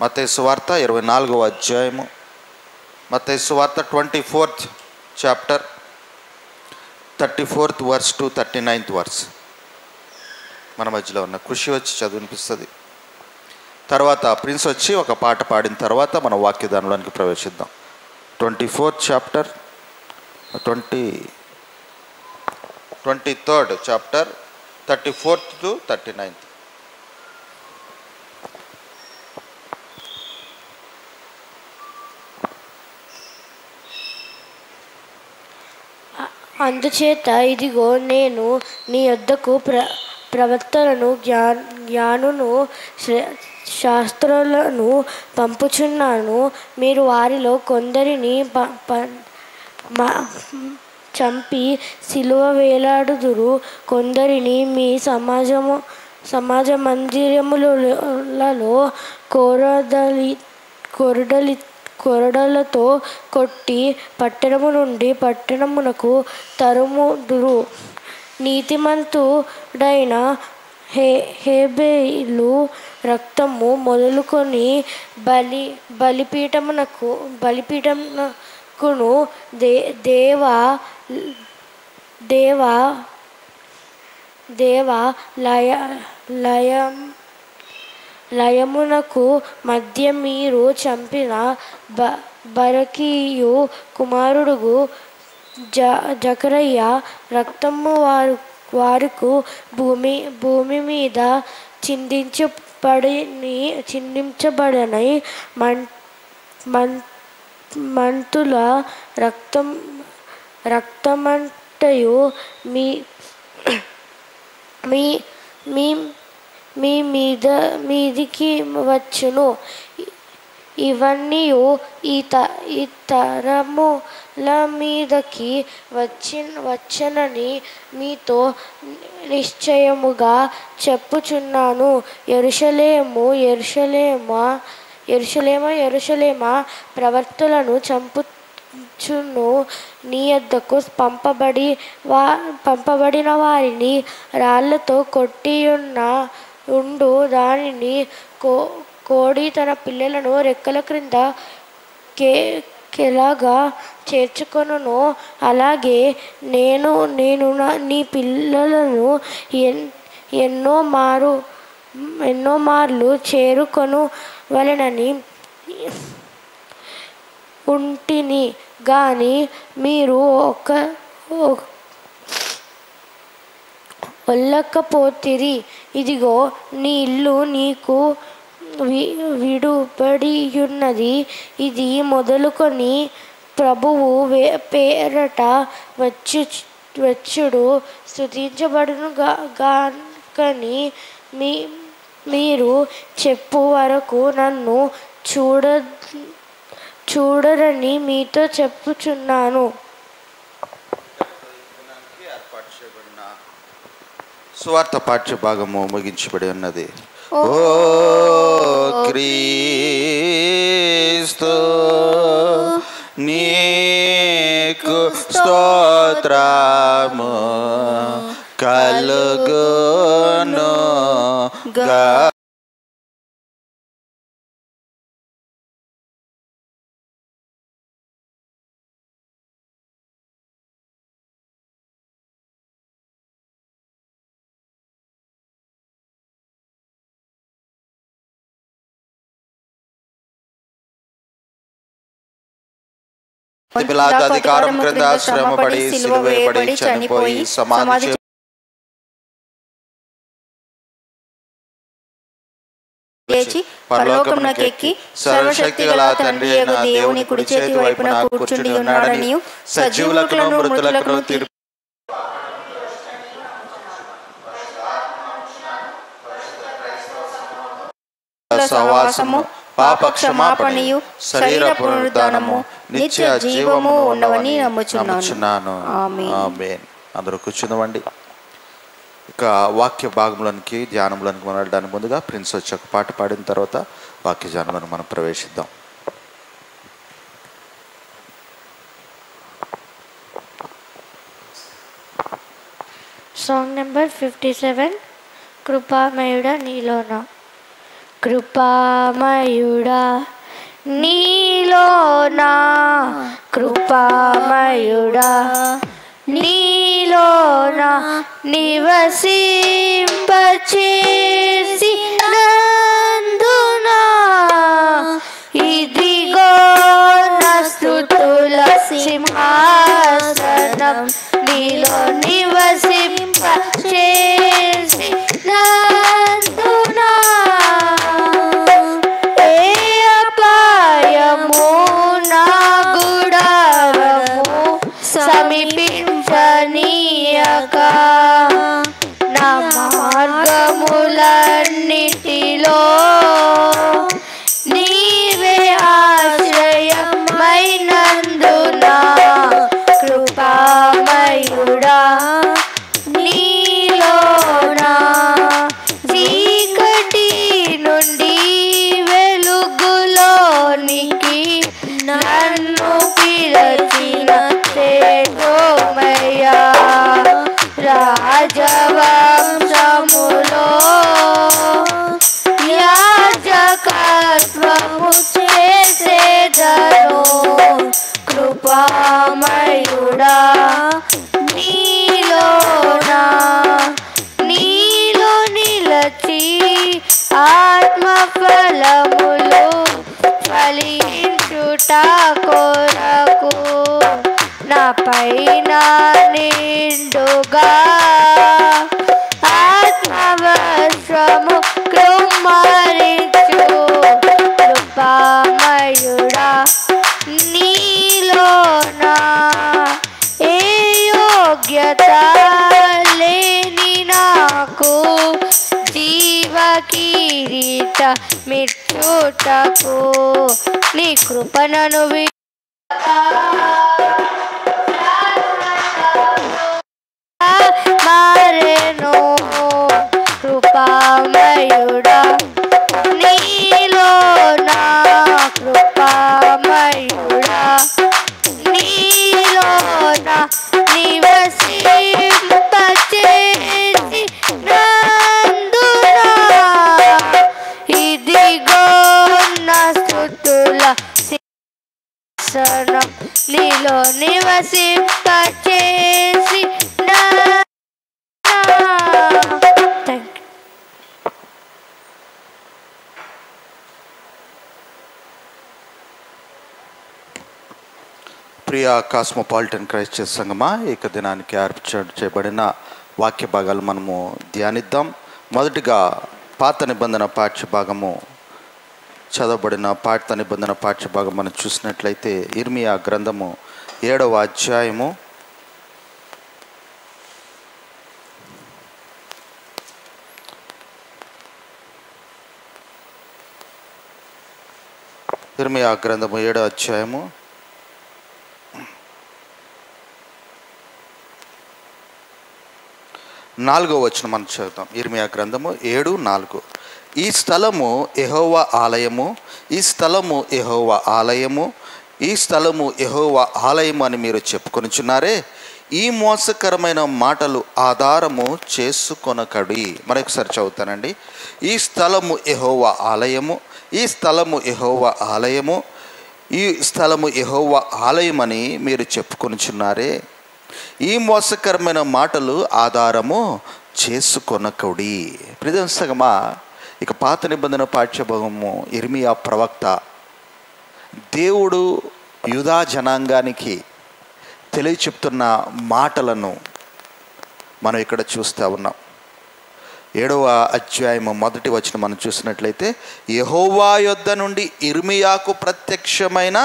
మత్తయి సువార్త 24వ అధ్యాయము, మత్తయి సువార్త 24th chapter 34th verse to 39th verse. మన మధ్యలో ఉన్న కృషి వచ్చి చదివినిపిస్తుంది. తర్వాత ప్రిన్స్ వచ్చి ఒక పాట పాడిన తర్వాత మన వాక్యదానంలోనికి ప్రవేశిద్దాం. 24th chapter 23rd chapter 34th to 39th. అందుచేత ఇదిగో నేను నీ యొద్దకు ప్రవక్తలను జ్ఞానును శాస్త్రులను పంపుచున్నాను. మీరు వారిలో కొందరిని చంపి సిలువ వేలాడుదురు, కొందరిని మీ సమాజ మందిరములలో కొరడలతో కొట్టి పట్టణము నుండి పట్టణమునకు తరుముదురు. నీతిమంతుడైన హేబేలు రక్తము మొదలుకొని బలిపీఠమునకును లయమునకు మధ్య మీరు చంపిన బరకీయు కుమారుడు జకరయ్య రక్తము వారికి భూమి మీద చిందించబడని మంతుల రక్తమంటయు మీ మీదికి వచ్చును. ఇవన్నీ ఈ తరముల మీదకి వచ్చనని మీతో నిశ్చయముగా చెప్పుచున్నాను. యెరూషలేమా ప్రవక్తలను చంపుచును. నీ యొద్దకు పంపబడిన వారిని రాళ్లతో కొట్టియుండు. దానిని కోడి తన పిల్లలను రెక్కల క్రింద ఎలాగా చేర్చుకొనునో అలాగే నేను నీ పిల్లలను ఎన్నో మార్లు చేరుకొను వలెనని ఉంటిని గాని మీరు ఒల్లకపోతిరి. ఇదిగో నీ ఇల్లు నీకు విడుబడియున్నది. ఇది మొదలుకొని ప్రభువు పేరట వచ్చుడు స్తుతించబడును గాకని మీరు చెప్పు వరకు నన్ను చూడరని మీతో చెప్పుచున్నాను. సువార్త పాఠ్య భాగము ముగించబడి ఉన్నది. ఓ క్రీస్తు నీకు స్తోత్రము కలుగును గా. అధికారం క్రింద శ్రమపడి సిలువ వేయబడి చనిపోయి సమాధి లేచి పరలోకమునకెక్కి సర్వశక్తి గల తండ్రి అయిన దేవుని కుడి చేతి వైపున కూర్చుని ఉన్నాడని సజీవులకును మృతులకును తీర్పు సహవాసము పాప క్షమాపణయు శరీర పునరుద్ధానము నిత్య జీవము ఉన్నవని నమ్ముచున్నాను. ఆమేన్. అందరూ కూర్చుందామండి. ఇక వాక్య భాగంలోనికి ధ్యానంలోనికి వెళ్ళడానికి ముందుగా ప్రిన్స్ వచ్చి ఒక పాట పాడిన తర్వాత వాక్య ధ్యానంలోకి మనం ప్రవేశిద్దాం. సాంగ్ నెంబర్ 57 కృపామయుడా నీలోన. కృపామయుడా నీలోనా, కృపామయుడా నీలోనా నివసింపచేసినందునా ఇదిగో నా స్తుతుల సింహాసనం నీలో నివసింపచేసినందునా ఏ అపాయము నా గుడారము సమీపించనీయక నా మార్గములన్నిటిలో నీవే ఆశ్రయమైనందునా కృపామయుడా నీలోనా చీకటి నుండి వెలుగులోనికి నన్ను పిలిచిన తేజోమయ్యా రాజవంశములో యాజకత్వము చేసేదను కృపామయుడా నీలోనా నీలో నిలచి ఆత్మఫలములు ఫలించుట కొరకు నా పైన నిండుగా ఆత్మవర్షము కృమ్మరించు కృపామయుడా నీలోనా ఏ యోగ్యత లేని నాకు జీవ కిరీట మిచ్చుటకు నీ కృపణను మారెను కృపామయుడా నీలోనా కృపామయుడా నీలోనా నివసింపచేసినందునా ఇదిగో నా స్తుతుల సింహాసనం నీలో నివసింపచేసి ప్రియ కాస్మోపాలిటన్ క్రైస్ట్ చర్చ్ సంఘమా, ఏక దినానికి చేయబడిన వాక్య భాగాలు మనము ధ్యానిద్దాం. మొదటిగా పాత నిబంధన పాఠ్యభాగము చదవబడిన పాత నిబంధన పాఠ్యభాగం మనం చూసినట్లయితే ఇర్మియా గ్రంథము 7వ అధ్యాయము ఇర్మియా గ్రంథము 7వ అధ్యాయము 4వ వచనం మనం చదువుతాం. ఇర్మియా గ్రంథము 7:4. ఈ స్థలము యెహోవా ఆలయము, ఈ స్థలము యెహోవా ఆలయము, ఈ స్థలము యెహోవా ఆలయము అని మీరు చెప్పుకొనుచున్నారే, ఈ మోసకరమైన మాటలు ఆధారము చేసుకొనకడి. మరొకసారి చదువుతానండి. ఈ స్థలము యెహోవా ఆలయము, ఈ స్థలము యెహోవా ఆలయము, ఈ స్థలము యెహోవా ఆలయమని మీరు చెప్పుకొనుచున్నారే, ఈ మోసకరమైన మాటలు ఆధారము చేసుకొనకడి. ప్రియసంగమా, ఇక పాత నిబంధన పాఠ్యభాగము ఇర్మియా ప్రవక్త దేవుడు యూదా జనాంగానికి తెలియచెప్తున్న మాటలను మనం ఇక్కడ చూస్తూ ఉన్నాం. 7వ అధ్యాయము 1వ వచనం మనం చూసినట్లయితే, యెహోవా యొద్ద నుండి ఇర్మియాకు ప్రత్యక్షమైన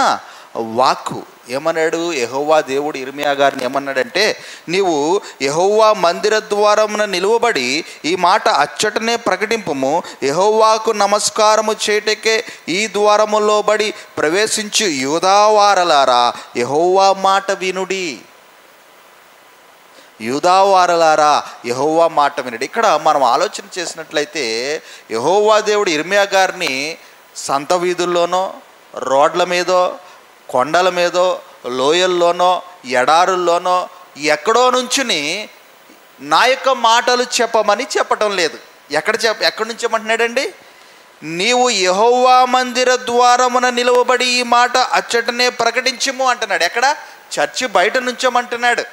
వాక్కు. ఏమన్నాడు యెహోవా దేవుడు ఇర్మియా గారిని ఏమన్నాడంటే, నీవు యెహోవా మందిర ద్వారమున నిలువబడి ఈ మాట అచ్చటనే ప్రకటింపుము, యెహోవాకు నమస్కారము చేటకే ఈ ద్వారములో బడి ప్రవేశించు యూదావారలారా యెహోవా మాట వినుడి. యూదావారలారా యెహోవా మాట వినుడి. ఇక్కడ మనం ఆలోచన చేసినట్లయితే యెహోవా దేవుడు ఇర్మియా గారిని సంత వీధుల్లోనో, రోడ్ల మీదో, కొండల మీదో, లోయల్లోనో, ఎడారుల్లోనో ఎక్కడో నుంచుని నా యొక్క మాటలు చెప్పమని చెప్పటం లేదు. ఎక్కడి నుంచి చెప్పమంటున్నాడండి? నీవు యెహోవా మందిర ద్వారమున నిలువబడి ఈ మాట అచ్చటనే ప్రకటించుము అంటున్నాడు. ఎక్కడ? చర్చి బయట నుంచోమంటున్నాడు.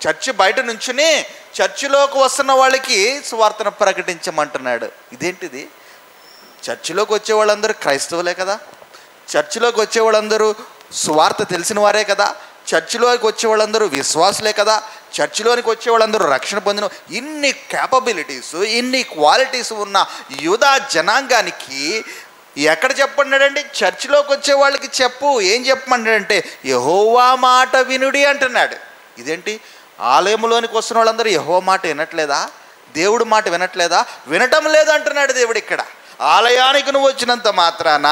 చర్చి బయట నుంచుని చర్చిలోకి వస్తున్న వాళ్ళకి సువార్తను ప్రకటించమంటున్నాడు. ఇదేంటిది? చర్చిలోకి వచ్చే వాళ్ళందరూ క్రైస్తవులే కదా, చర్చిలోకి వచ్చే వాళ్ళందరూ సువార్త తెలిసిన వారే కదా, చర్చిలోకి వచ్చే వాళ్ళందరూ విశ్వాసులే కదా, చర్చిలోనికి వచ్చే వాళ్ళందరూ రక్షణ పొందిన, ఇన్ని క్యాపబిలిటీస్, ఇన్ని క్వాలిటీస్ ఉన్న యూదా జనాంగానికి ఎక్కడ చెప్పన్నాడండి? చర్చిలోకి వచ్చే వాళ్ళకి చెప్పు. ఏం చెప్పమన్నాడంటే యెహోవా మాట వినుడి అంటున్నాడు. ఇదేంటి? ఆలయంలోనికి వస్తున్న వాళ్ళందరూ యెహోవా మాట వినట్లేదా? దేవుడు మాట వినట్లేదా? వినటం లేదు అంటున్నాడు దేవుడు ఇక్కడ. ఆలయానికి నువ్వు వచ్చినంత మాత్రాన,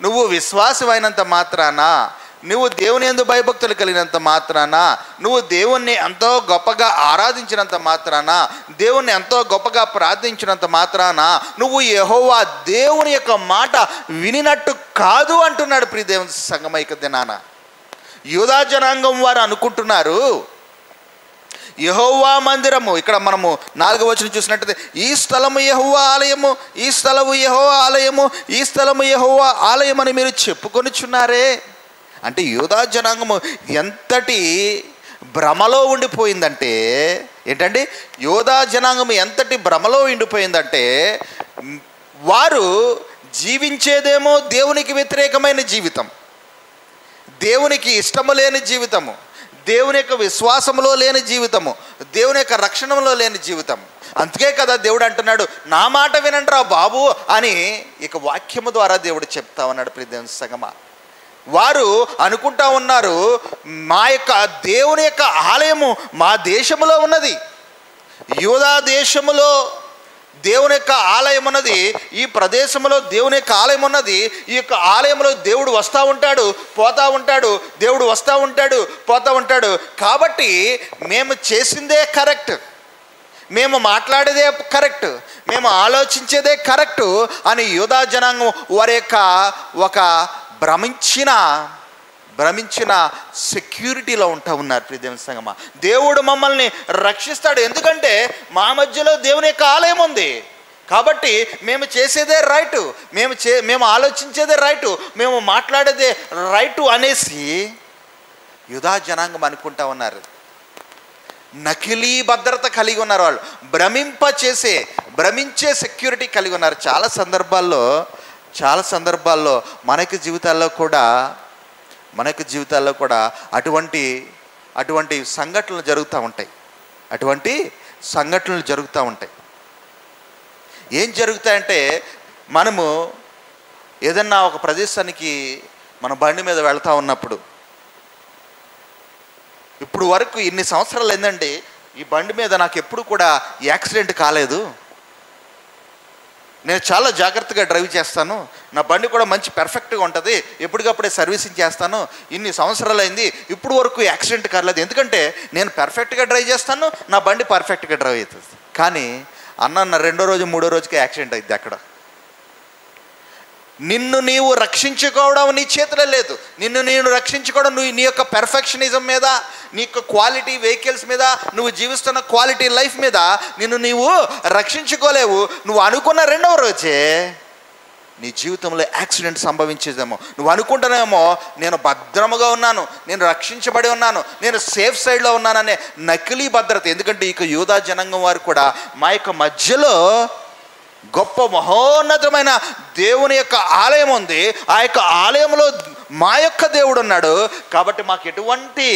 నువ్వు విశ్వాసమైనంత మాత్రాన, నువ్వు దేవుని యందు భయభక్తులు కలిగినంత మాత్రాన, నువ్వు దేవుణ్ణి ఎంతో గొప్పగా ఆరాధించినంత మాత్రాన, దేవుణ్ణి ఎంతో గొప్పగా ప్రార్థించినంత మాత్రాన నువ్వు యెహోవా దేవుని యొక్క మాట వినినట్టు కాదు అంటున్నాడు. ప్రియ దేవుని సంగమైక దినాన యూదా జనాంగం వారు అనుకుంటున్నారు యెహోవా మందిరము, ఇక్కడ మనము 4వ వచనం చూసినట్టయితే ఈ స్థలము యెహోవా ఆలయము, ఈ స్థలము యెహోవా ఆలయము, ఈ స్థలము యెహోవా ఆలయం అని మీరు చెప్పుకొనిచున్నారే. అంటే యూదా జనాంగము ఎంతటి భ్రమలో ఉండిపోయిందంటే, ఏంటండి యూదా జనాంగము ఎంతటి భ్రమలో ఉండిపోయిందంటే, వారు జీవించేదేమో దేవునికి వ్యతిరేకమైన జీవితం, దేవునికి ఇష్టము లేని జీవితము, దేవుని యొక్క విశ్వాసంలో లేని జీవితము, దేవుని యొక్క రక్షణలో లేని జీవితం. అందుకే కదా దేవుడు అంటున్నాడు నా మాట వినండిరా బాబు అని ఇక వాక్యము ద్వారా దేవుడు చెప్తా ఉన్నాడు. ప్రియ దేవుని సంగమా, వారు అనుకుంటా ఉన్నారు మా యొక్క దేవుని యొక్క ఆలయము మా దేశములో ఉన్నది, యూదా దేశములో దేవుని యొక్క ఆలయం ఉన్నది, ఈ ప్రదేశంలో దేవుని యొక్క ఆలయం ఉన్నది, ఈ యొక్క ఆలయంలో దేవుడు వస్తూ ఉంటాడు పోతూ ఉంటాడు, దేవుడు వస్తూ ఉంటాడు పోతూ ఉంటాడు, కాబట్టి మేము చేసిందే కరెక్ట్, మేము మాట్లాడేదే కరెక్ట్, మేము ఆలోచించేదే కరెక్టు అని యూదా జనాంగం వారి యొక్క ఒక భ్రమించిన సెక్యూరిటీలో ఉంటా ఉన్నారు. ప్రియ దేవుని సంగమా, దేవుడు మమ్మల్ని రక్షిస్తాడు ఎందుకంటే మా మధ్యలో దేవుని యొక్క ఆలయం ఉంది, కాబట్టి మేము చేసేదే రైటు, మేము ఆలోచించేదే రైటు, మేము మాట్లాడేదే రైటు అనేసి యూదా జనాంగం అనుకుంటా ఉన్నారు. నకిలీ భద్రత కలిగి ఉన్నారు, వాళ్ళు భ్రమించే సెక్యూరిటీ కలిగి ఉన్నారు. చాలా సందర్భాల్లో మన జీవితాల్లో కూడా అటువంటి సంఘటనలు జరుగుతూ ఉంటాయి. ఏం జరుగుతాయంటే, మనము ఏదన్నా ఒక ప్రదేశానికి మన బండి మీద వెళ్తూ ఉన్నప్పుడు, ఇప్పుడు వరకు ఇన్ని సంవత్సరాలు ఏందండి ఈ బండి మీద నాకు ఎప్పుడు కూడా యాక్సిడెంట్ కాలేదు, నేను చాలా జాగ్రత్తగా డ్రైవ్ చేస్తాను, నా బండి కూడా మంచి పర్ఫెక్ట్గా ఉంటుంది, ఎప్పటికప్పుడే సర్వీసింగ్ చేస్తాను, ఇన్ని సంవత్సరాలు అయింది ఇప్పుడు వరకు యాక్సిడెంట్ కాలేదు, ఎందుకంటే నేను పర్ఫెక్ట్గా డ్రైవ్ చేస్తాను, నా బండి పర్ఫెక్ట్గా డ్రైవ్ అవుతుంది. కానీ అన్న 2వ రోజు 3వ రోజుకే యాక్సిడెంట్ అయింది. అక్కడ నిన్ను నీవు రక్షించుకోవడం నీ చేతిలో లేదు. నిన్ను నేను రక్షించుకోవడం నీ యొక్క పెర్ఫెక్షనిజం మీద, నీ యొక్క క్వాలిటీ వెహికల్స్ మీద, నువ్వు జీవిస్తున్న క్వాలిటీ లైఫ్ మీద నిన్ను నీవు రక్షించుకోలేవు. నువ్వు అనుకున్న 2వ రోజే నీ జీవితంలో యాక్సిడెంట్ సంభవించేదేమో. నువ్వు అనుకుంటానేమో నేను భద్రముగా ఉన్నాను, నేను రక్షించబడి ఉన్నాను, నేను సేఫ్ సైడ్లో ఉన్నాననే నకిలీ భద్రత. ఎందుకంటే ఇక యూదా జనాంగం వారు కూడా మా యొక్క మధ్యలో గొప్ప మహోన్నతమైన దేవుని యొక్క ఆలయం ఉంది, ఆ యొక్క ఆలయంలో మా యొక్క దేవుడు ఉన్నాడు, కాబట్టి మాకు ఎటువంటి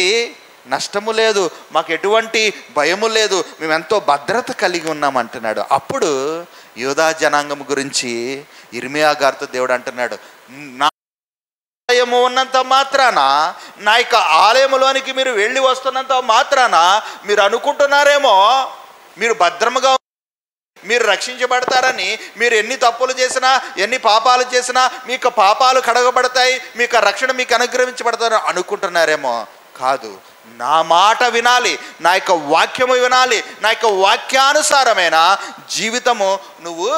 నష్టము లేదు, మాకు ఎటువంటి భయము లేదు, మేము ఎంతో భద్రత కలిగి ఉన్నామంటున్నాడు. అప్పుడు యూదా జనాంగం గురించి ఇర్మియా గారితో దేవుడు అంటున్నాడు, నా ఆలయము ఉన్నంత మాత్రాన, నా యొక్క ఆలయంలోనికి మీరు వెళ్ళి వస్తున్నంత మాత్రాన మీరు అనుకుంటున్నారేమో మీరు భద్రముగా, మీరు రక్షించబడతారని. మీరు ఎన్ని తప్పులు చేసినా, ఎన్ని పాపాలు చేసినా మీ యొక్క పాపాలు కడగబడతాయి, మీ యొక్క రక్షణ మీకు అనుగ్రహించబడతారని అనుకుంటున్నారేమో. కాదు, నా మాట వినాలి, నా యొక్క వాక్యము వినాలి, నా యొక్క వాక్యానుసారమైన జీవితము నువ్వు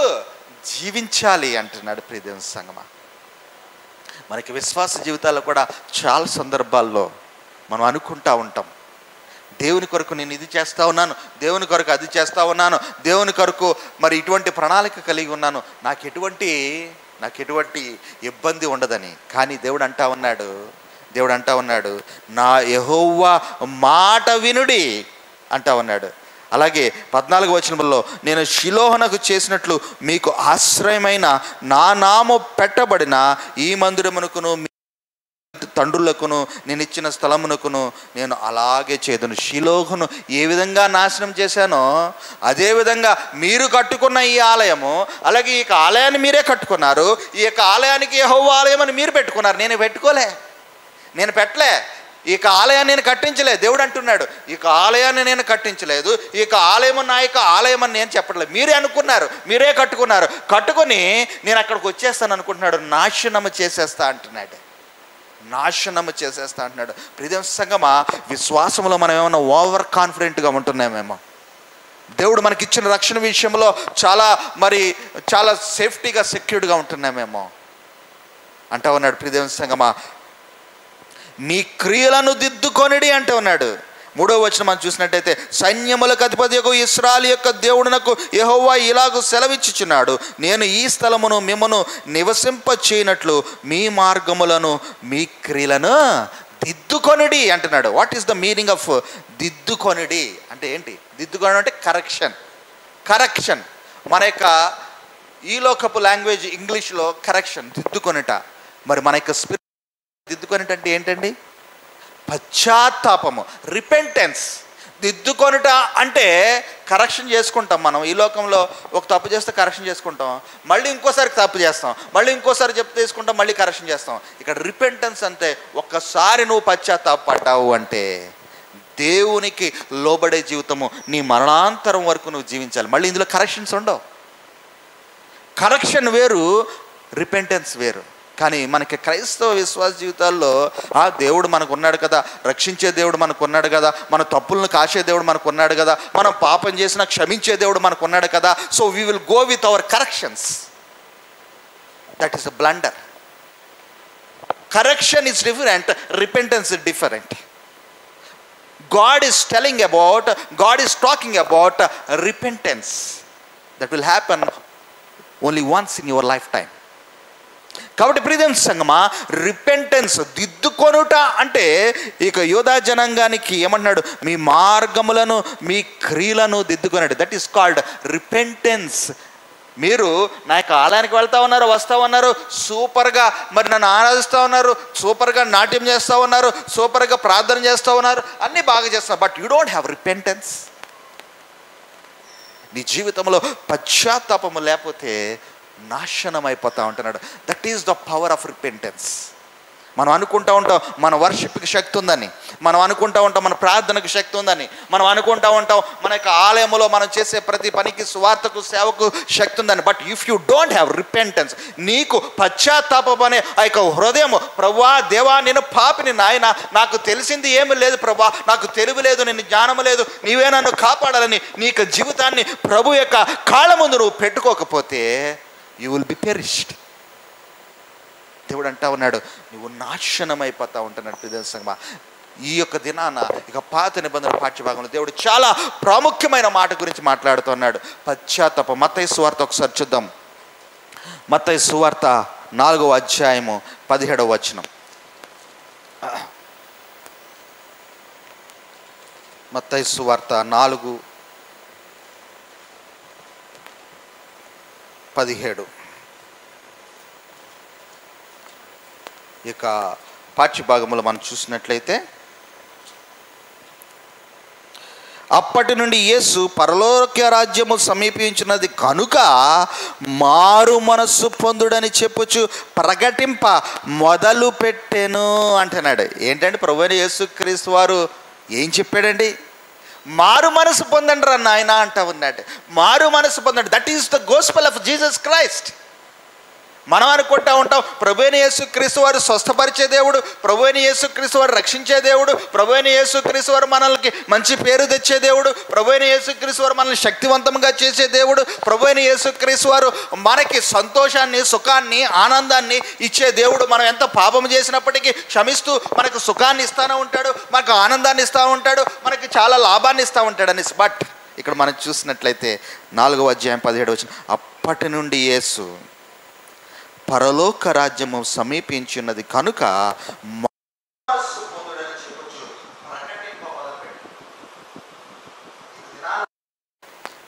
జీవించాలి అంటున్నాడు ప్రియ దేవుని సంగమా. మనకి విశ్వాస జీవితాల్లో కూడా చాలా సందర్భాల్లో మనం అనుకుంటా ఉంటాం, దేవుని కొరకు నేను ఇది చేస్తూ ఉన్నాను, దేవుని కొరకు అది చేస్తూ ఉన్నాను, దేవుని కొరకు మరి ఇటువంటి ప్రణాళిక కలిగి ఉన్నాను, నాకు ఎటువంటి ఇబ్బంది ఉండదని. కానీ దేవుడు అంటా ఉన్నాడు నా యెహోవా మాట వినుడి అంటా ఉన్నాడు. అలాగే 14వ వచనంలో నేను షిలోహునకు చేసినట్లు మీకు ఆశ్రయమైన నా నామము పెట్టబడిన ఈ మందిరమునకును తండ్రులకును నేను ఇచ్చిన స్థలమునకును నేను అలాగే చేదును. షిలోహును ఏ విధంగా నాశనం చేశానో అదేవిధంగా మీరు కట్టుకున్న ఈ ఆలయము, అలాగే ఈ ఆలయాన్ని మీరే కట్టుకున్నారు, ఈ యొక్క ఆలయానికి యెహోవా ఆలయం అని మీరు పెట్టుకున్నారు. నేను పెట్టలే. ఈ యొక్క ఆలయాన్ని నేను కట్టించలేదు. దేవుడు అంటున్నాడు ఈ యొక్క ఆలయాన్ని నేను కట్టించలేదు, ఈ యొక్క ఆలయము నా యొక్క ఆలయం అని నేను చెప్పట్లేదు. మీరే అనుకున్నారు, మీరే కట్టుకొని నేను అక్కడికి వచ్చేస్తాను అనుకుంటున్నాడు. నాశనము చేసేస్తా అంటున్నాడు. ప్రియ సంగమా, విశ్వాసంలో మనం ఏమైనా ఓవర్ కాన్ఫిడెంట్గా ఉంటున్నామేమో. దేవుడు మనకిచ్చిన రక్షణ విషయంలో చాలా సేఫ్టీగా, సెక్యూర్డ్గా ఉంటున్నామేమో అంటా ఉన్నాడు. ప్రియ సంగమా, మీ క్రియలను దిద్దుకొనిడి అంటూ ఉన్నాడు. 3వ వచనం మనం చూసినట్టయితే సైన్యములకు అధిపతియగు ఇశ్రాయేలు యొక్క దేవుడునకు యెహోవా ఇలాగు సెలవిచ్చుచున్నాడు, నేను ఈ స్థలమును మిమ్మను నివసింప చేయనట్లు మీ మార్గములను మీ క్రియలను దిద్దుకొనిడి అంటున్నాడు. What is the meaning of దిద్దుకొనిడి అంటే ఏంటి? దిద్దుకొనడం అంటే కరెక్షన్. మన యొక్క ఈ లోకపు లాంగ్వేజ్ ఇంగ్లీష్లో కరెక్షన్, దిద్దుకొనిట. మరి మన యొక్క స్పిరిట్ దిద్దుకొనిట అంటే ఏంటండి? పశ్చాత్తాపము, రిపెంటెన్స్. దిద్దుకొనుట అంటే కరెక్షన్ చేసుకుంటాం. మనం ఈ లోకంలో ఒక తప్పు చేస్తే కరెక్షన్ చేసుకుంటాం, మళ్ళీ ఇంకోసారి తప్పు చేస్తాం, మళ్ళీ ఇంకోసారి తీసుకుంటాం, మళ్ళీ కరెక్షన్ చేస్తాం. ఇక్కడ రిపెంటెన్స్ అంటే ఒక్కసారి నువ్వు పశ్చాత్తాపడ్డావు అంటే దేవునికి లోబడే జీవితము నీ మరణాంతరం వరకు నువ్వు జీవించాలి. మళ్ళీ ఇందులో కరెక్షన్స్ ఉండవు. కరెక్షన్ వేరు, రిపెంటెన్స్ వేరు. కానీ మనకి క్రైస్తవ విశ్వాస జీవితాల్లో దేవుడు మనకు ఉన్నాడు కదా, రక్షించే దేవుడు మనకు ఉన్నాడు కదా, మన తప్పులను కాసే దేవుడు మనకు ఉన్నాడు కదా, మనం పాపం చేసినా క్షమించే దేవుడు మనకు ఉన్నాడు కదా. So we will go with our corrections. That is a blunder. Correction is different, repentance is different. God is talking about repentance that will happen only once in your lifetime. కాబట్టి ప్రియమైన సంగమా, రిపెంటెన్స్, దిద్దుకొనుట అంటే ఇక యోధా జనాంగానికి ఏమంటున్నాడు? మీ మార్గములను మీ క్రియలను దిద్దుకొనడు. That is called repentance. మీరు నా యొక్క ఆలయానికి వెళ్తా ఉన్నారు, వస్తూ ఉన్నారు, సూపర్గా మరి నన్ను ఆరాధిస్తూ ఉన్నారు, సూపర్గా నాట్యం చేస్తూ ఉన్నారు, సూపర్గా ప్రార్థన చేస్తూ ఉన్నారు, అన్నీ బాగా చేస్తున్నారు. But you don't have repentance. నీ జీవితంలో పశ్చాత్తాపము లేకపోతే నాశనం అయిపోతా ఉంటున్నాడు. That is the power of repentance. మనం అనుకుంటూ ఉంటాం మన వర్షిప్కి శక్తి ఉందని, మనం అనుకుంటూ ఉంటాం మన ప్రార్థనకు శక్తి ఉందని, మనం అనుకుంటూ ఉంటాం మన యొక్క ఆలయంలో మనం చేసే ప్రతి పనికి, సువార్తకు, సేవకు శక్తి ఉందని. But if you don't have repentance, నీకు పశ్చాత్తాపం అనే ఆ యొక్క హృదయం, ప్రభువా దేవా నేను పాపిని నాయన, నాకు తెలిసింది ఏమీ లేదు ప్రభువా, నాకు తెలివి లేదు, నేను జ్ఞానము లేదు, నీవే నన్ను కాపాడాలని నీ యొక్క జీవితాన్ని ప్రభు యొక్క కాళ్ళ ముందు నువ్వు పెట్టుకోకపోతే యూ విల్ బి పెరిష్డ్. దేవుడు అంటా ఉన్నాడు నువ్వు నాశనం అయిపోతా ఉంటున్నాడు. ప్రియసంగమా, ఈ యొక్క దినాన ఇక పాత నిబంధన పాఠ్యభాగంలో దేవుడు చాలా ప్రాముఖ్యమైన మాట గురించి మాట్లాడుతున్నాడు, పశ్చాత్తాపం. మత్తయి సువార్త ఒకసారి చూద్దాం. మత్తయి సువార్త 4వ అధ్యాయము 17వ వచనం. మత్తయి సువార్త 4:17. ఇక పాఠ్యభాగంలో మనం చూసినట్లయితే అప్పటి నుండి యేసు పరలోక రాజ్యము సమీపించినది కనుక మారు మనస్సు పొందుడని చెప్పుచు ప్రకటింప మొదలు పెట్టెను అంటున్నాడు. ఏంటంటే ప్రభువైన యేసుక్రీస్తు వారు ఏం చెప్పాడండి? మారు మనసు పొందండి రా నాయన అంటా ఉన్నాడు. మారు మనసు పొందండి. That is the gospel of Jesus Christ. మనం అనుకుంటా ఉంటాం ప్రభువైన యేసుక్రీస్తు వారు స్వస్థపరిచే దేవుడు, ప్రభువైన యేసుక్రీస్తు వారు రక్షించే దేవుడు, ప్రభువైన యేసుక్రీస్తు వారు మనల్ని మంచి పేరు తెచ్చే దేవుడు, ప్రభువైన యేసుక్రీస్తు వారు మనల్ని శక్తివంతంగా చేసే దేవుడు, ప్రభువైన యేసుక్రీస్తు వారు మనకి సంతోషాన్ని, సుఖాన్ని, ఆనందాన్ని ఇచ్చే దేవుడు. మనం ఎంత పాపం చేసినప్పటికీ క్షమిస్తూ మనకు సుఖాన్ని ఇస్తూనే ఉంటాడు, మనకు ఆనందాన్ని ఇస్తూ ఉంటాడు, మనకి చాలా లాభాన్ని ఇస్తూ ఉంటాడు అనేసి. బట్ ఇక్కడ మనం చూసినట్లయితే 4వ అధ్యాయం 17వ వచనం, అప్పటి నుండి యేసు పరలోక రాజ్యము సమీపించున్నది కనుక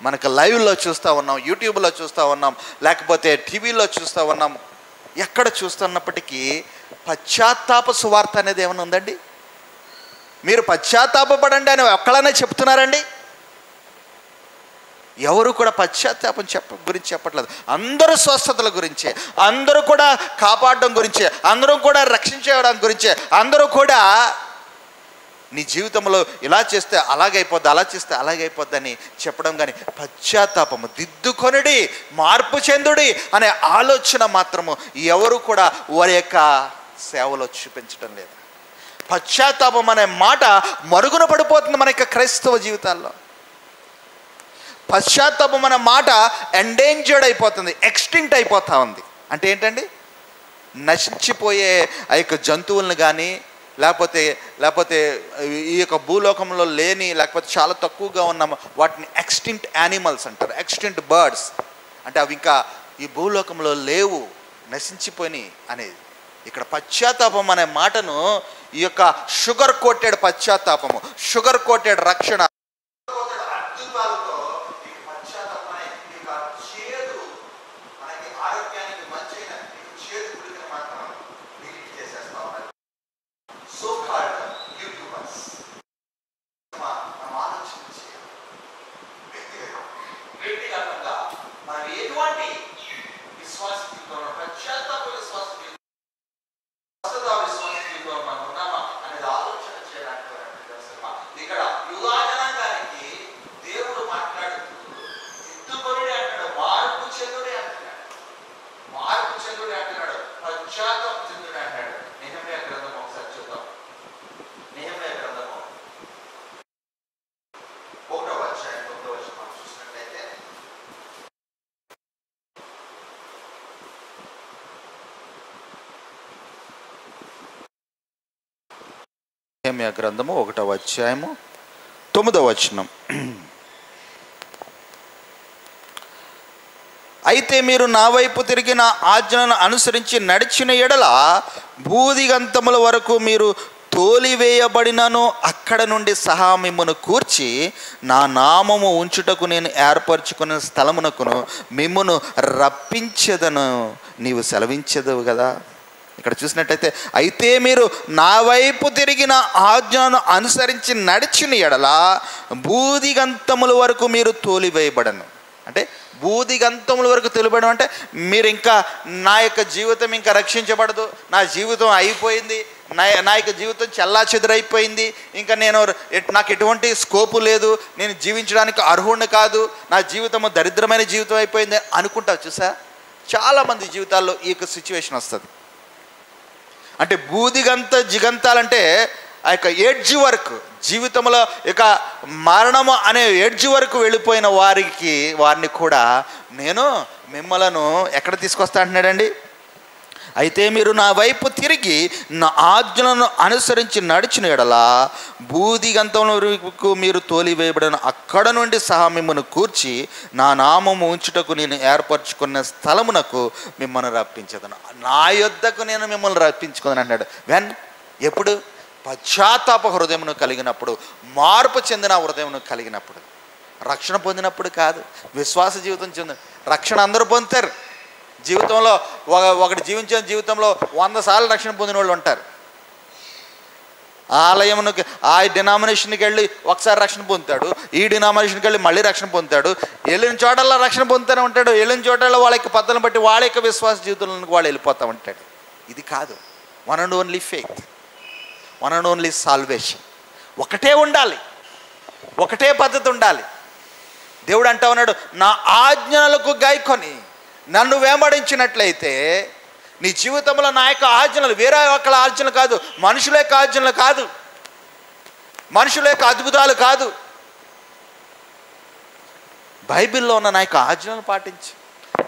మనకు లైవ్లో చూస్తూ ఉన్నాం, యూట్యూబ్లో చూస్తూ ఉన్నాం, లేకపోతే టీవీలో చూస్తూ ఉన్నాం. ఎక్కడ చూస్తున్నప్పటికీ పశ్చాత్తాప సువార్త అనేది ఏమైనా ఉందండి? మీరు పశ్చాత్తాపపడండి అని ఒక్కళ్ళనే చెప్తున్నారండి? ఎవరు కూడా పశ్చాత్తాపం గురించి చెప్పట్లేదు. అందరూ స్వస్థతల గురించే, అందరూ కూడా కాపాడడం గురించే, అందరూ కూడా రక్షించడం గురించే, అందరూ కూడా నీ జీవితంలో ఇలా చేస్తే అలాగైపోద్ది, అలా చేస్తే అలాగైపోద్ది అని చెప్పడం. కానీ పశ్చాత్తాపము, దిద్దుకొనుడి, మార్పు చెందుడి అనే ఆలోచన మాత్రము ఎవరు కూడా వారి యొక్క సేవలో చూపించడం లేదు. పశ్చాత్తాపం అనే మాట మరుగున పడిపోతుంది మన యొక్క క్రైస్తవ జీవితాల్లో. పశ్చాత్తాపం అనే మాట ఎండేంజర్డ్ అయిపోతుంది, ఎక్స్టింక్ట్ అయిపోతూ ఉంది. అంటే ఏంటండి? నశించిపోయే ఆ యొక్క జంతువులను కానీ, లేకపోతే ఈ యొక్క భూలోకంలో లేని, లేకపోతే చాలా తక్కువగా ఉన్న వాటిని ఎక్స్టింక్ట్ యానిమల్స్ అంటారు, ఎక్స్టింక్ట్ బర్డ్స్. అంటే అవి ఇంకా ఈ భూలోకంలో లేవు, నశించిపోయినాయి అనేది. ఇక్కడ పశ్చాత్తాపం అనే మాటను ఈ యొక్క షుగర్ కోటెడ్ పశ్చాత్తాపము, షుగర్ కోటెడ్ రక్షణ, నెహెమ్యా గ్రంథము 1వ అధ్యాయము 9వ వచనం. అయితే మీరు నా వైపు తిరిగి నా ఆజ్ఞలను అనుసరించి నడిచిన ఎడల భూదిగంతముల వరకు మీరు తోలివేయబడినను అక్కడ నుండి సహా మిమ్మును కూర్చి నా నామము ఉంచుటకు నేను ఏర్పరచుకున్న స్థలమునకును మిమ్మును రప్పించెదను నీవు సెలవించెదవు కదా. ఇక్కడ చూసినట్టయితే అయితే మీరు నా వైపు తిరిగిన ఆజ్ఞను అనుసరించి నడిచిన ఎడల భూదిగంతముల వరకు మీరు తోలివేయబడను. అంటే భూదిగంతముల వరకు తోలివేయడం అంటే మీరు ఇంకా నా యొక్క జీవితం ఇంకా రక్షించబడదు, నా జీవితం అయిపోయింది, నా యొక్క జీవితం చెల్లా చెదురైపోయింది, ఇంకా నాకు ఎటువంటి స్కోపు లేదు, నేను జీవించడానికి అర్హుడిని కాదు, నా జీవితము దరిద్రమైన జీవితం అయిపోయింది అనుకుంటావు. చూసా, చాలామంది జీవితాల్లో ఈ యొక్క సిచ్యువేషన్ వస్తుంది. అంటే జిగంతాలంటే ఆ యొక్క ఎడ్జ్ వరకు, జీవితంలో ఇక మరణము అనే ఎడ్జ్ వరకు వెళ్ళిపోయిన వారిని కూడా నేను మిమ్మలను ఎక్కడ తీసుకొస్తా అంటున్నాడండి? అయితే మీరు నా వైపు తిరిగి నా ఆజ్ఞలను అనుసరించి నడిచిన ఎడల భూదిగంతంలో వరకు మీరు తోలివేయబడిన అక్కడ నుండి సహా మిమ్మల్ని కూర్చి నా నామము ఉంచుటకు నేను ఏర్పరచుకున్న స్థలమునకు మిమ్మల్ని రప్పించదను. నా యొద్దకు నేను మిమ్మల్ని రప్పించుకుందని అన్నాడు. ఎప్పుడు? పశ్చాత్తాప హృదయమును కలిగినప్పుడు, మార్పు చెందిన హృదయమును కలిగినప్పుడు, రక్షణ పొందినప్పుడు కాదు. విశ్వాస జీవితం రక్షణ అందరూ పొందుతారు. జీవితంలో ఒకటి జీవించిన జీవితంలో 100 సార్లు రక్షణ పొందిన వాళ్ళు ఉంటారు. ఆలయమునికి ఆ డినామినేషన్కి వెళ్ళి ఒకసారి రక్షణ పొందుతాడు, ఈ డినామినేషన్కి వెళ్ళి మళ్ళీ రక్షణ పొందుతాడు, వెళ్ళిన చోటల్లో రక్షణ పొందుతూనే ఉంటాడు, వెళ్ళిన చోటల్లో వాళ్ళ యొక్క పద్ధతులను బట్టి వాళ్ళ యొక్క విశ్వాస జీవితంలోకి వాళ్ళు వెళ్ళిపోతూ ఉంటాడు. ఇది కాదు. One and only faith, one and only salvation. ఒకటే ఉండాలి, ఒకటే పద్ధతి ఉండాలి. దేవుడు అంటా ఉన్నాడు, నా ఆజ్ఞలకు గాయకొని నన్ను వెంబడించినట్లయితే నీ జీవితంలో నా యొక్క ఆజ్ఞలు, వేరే ఒకళ్ళ ఆజ్ఞలు కాదు, మనుషుల యొక్క ఆజ్ఞలు కాదు, మనుషుల యొక్క అద్భుతాలు కాదు, బైబిల్లో ఉన్న నా యొక్క ఆజ్ఞలను పాటించు,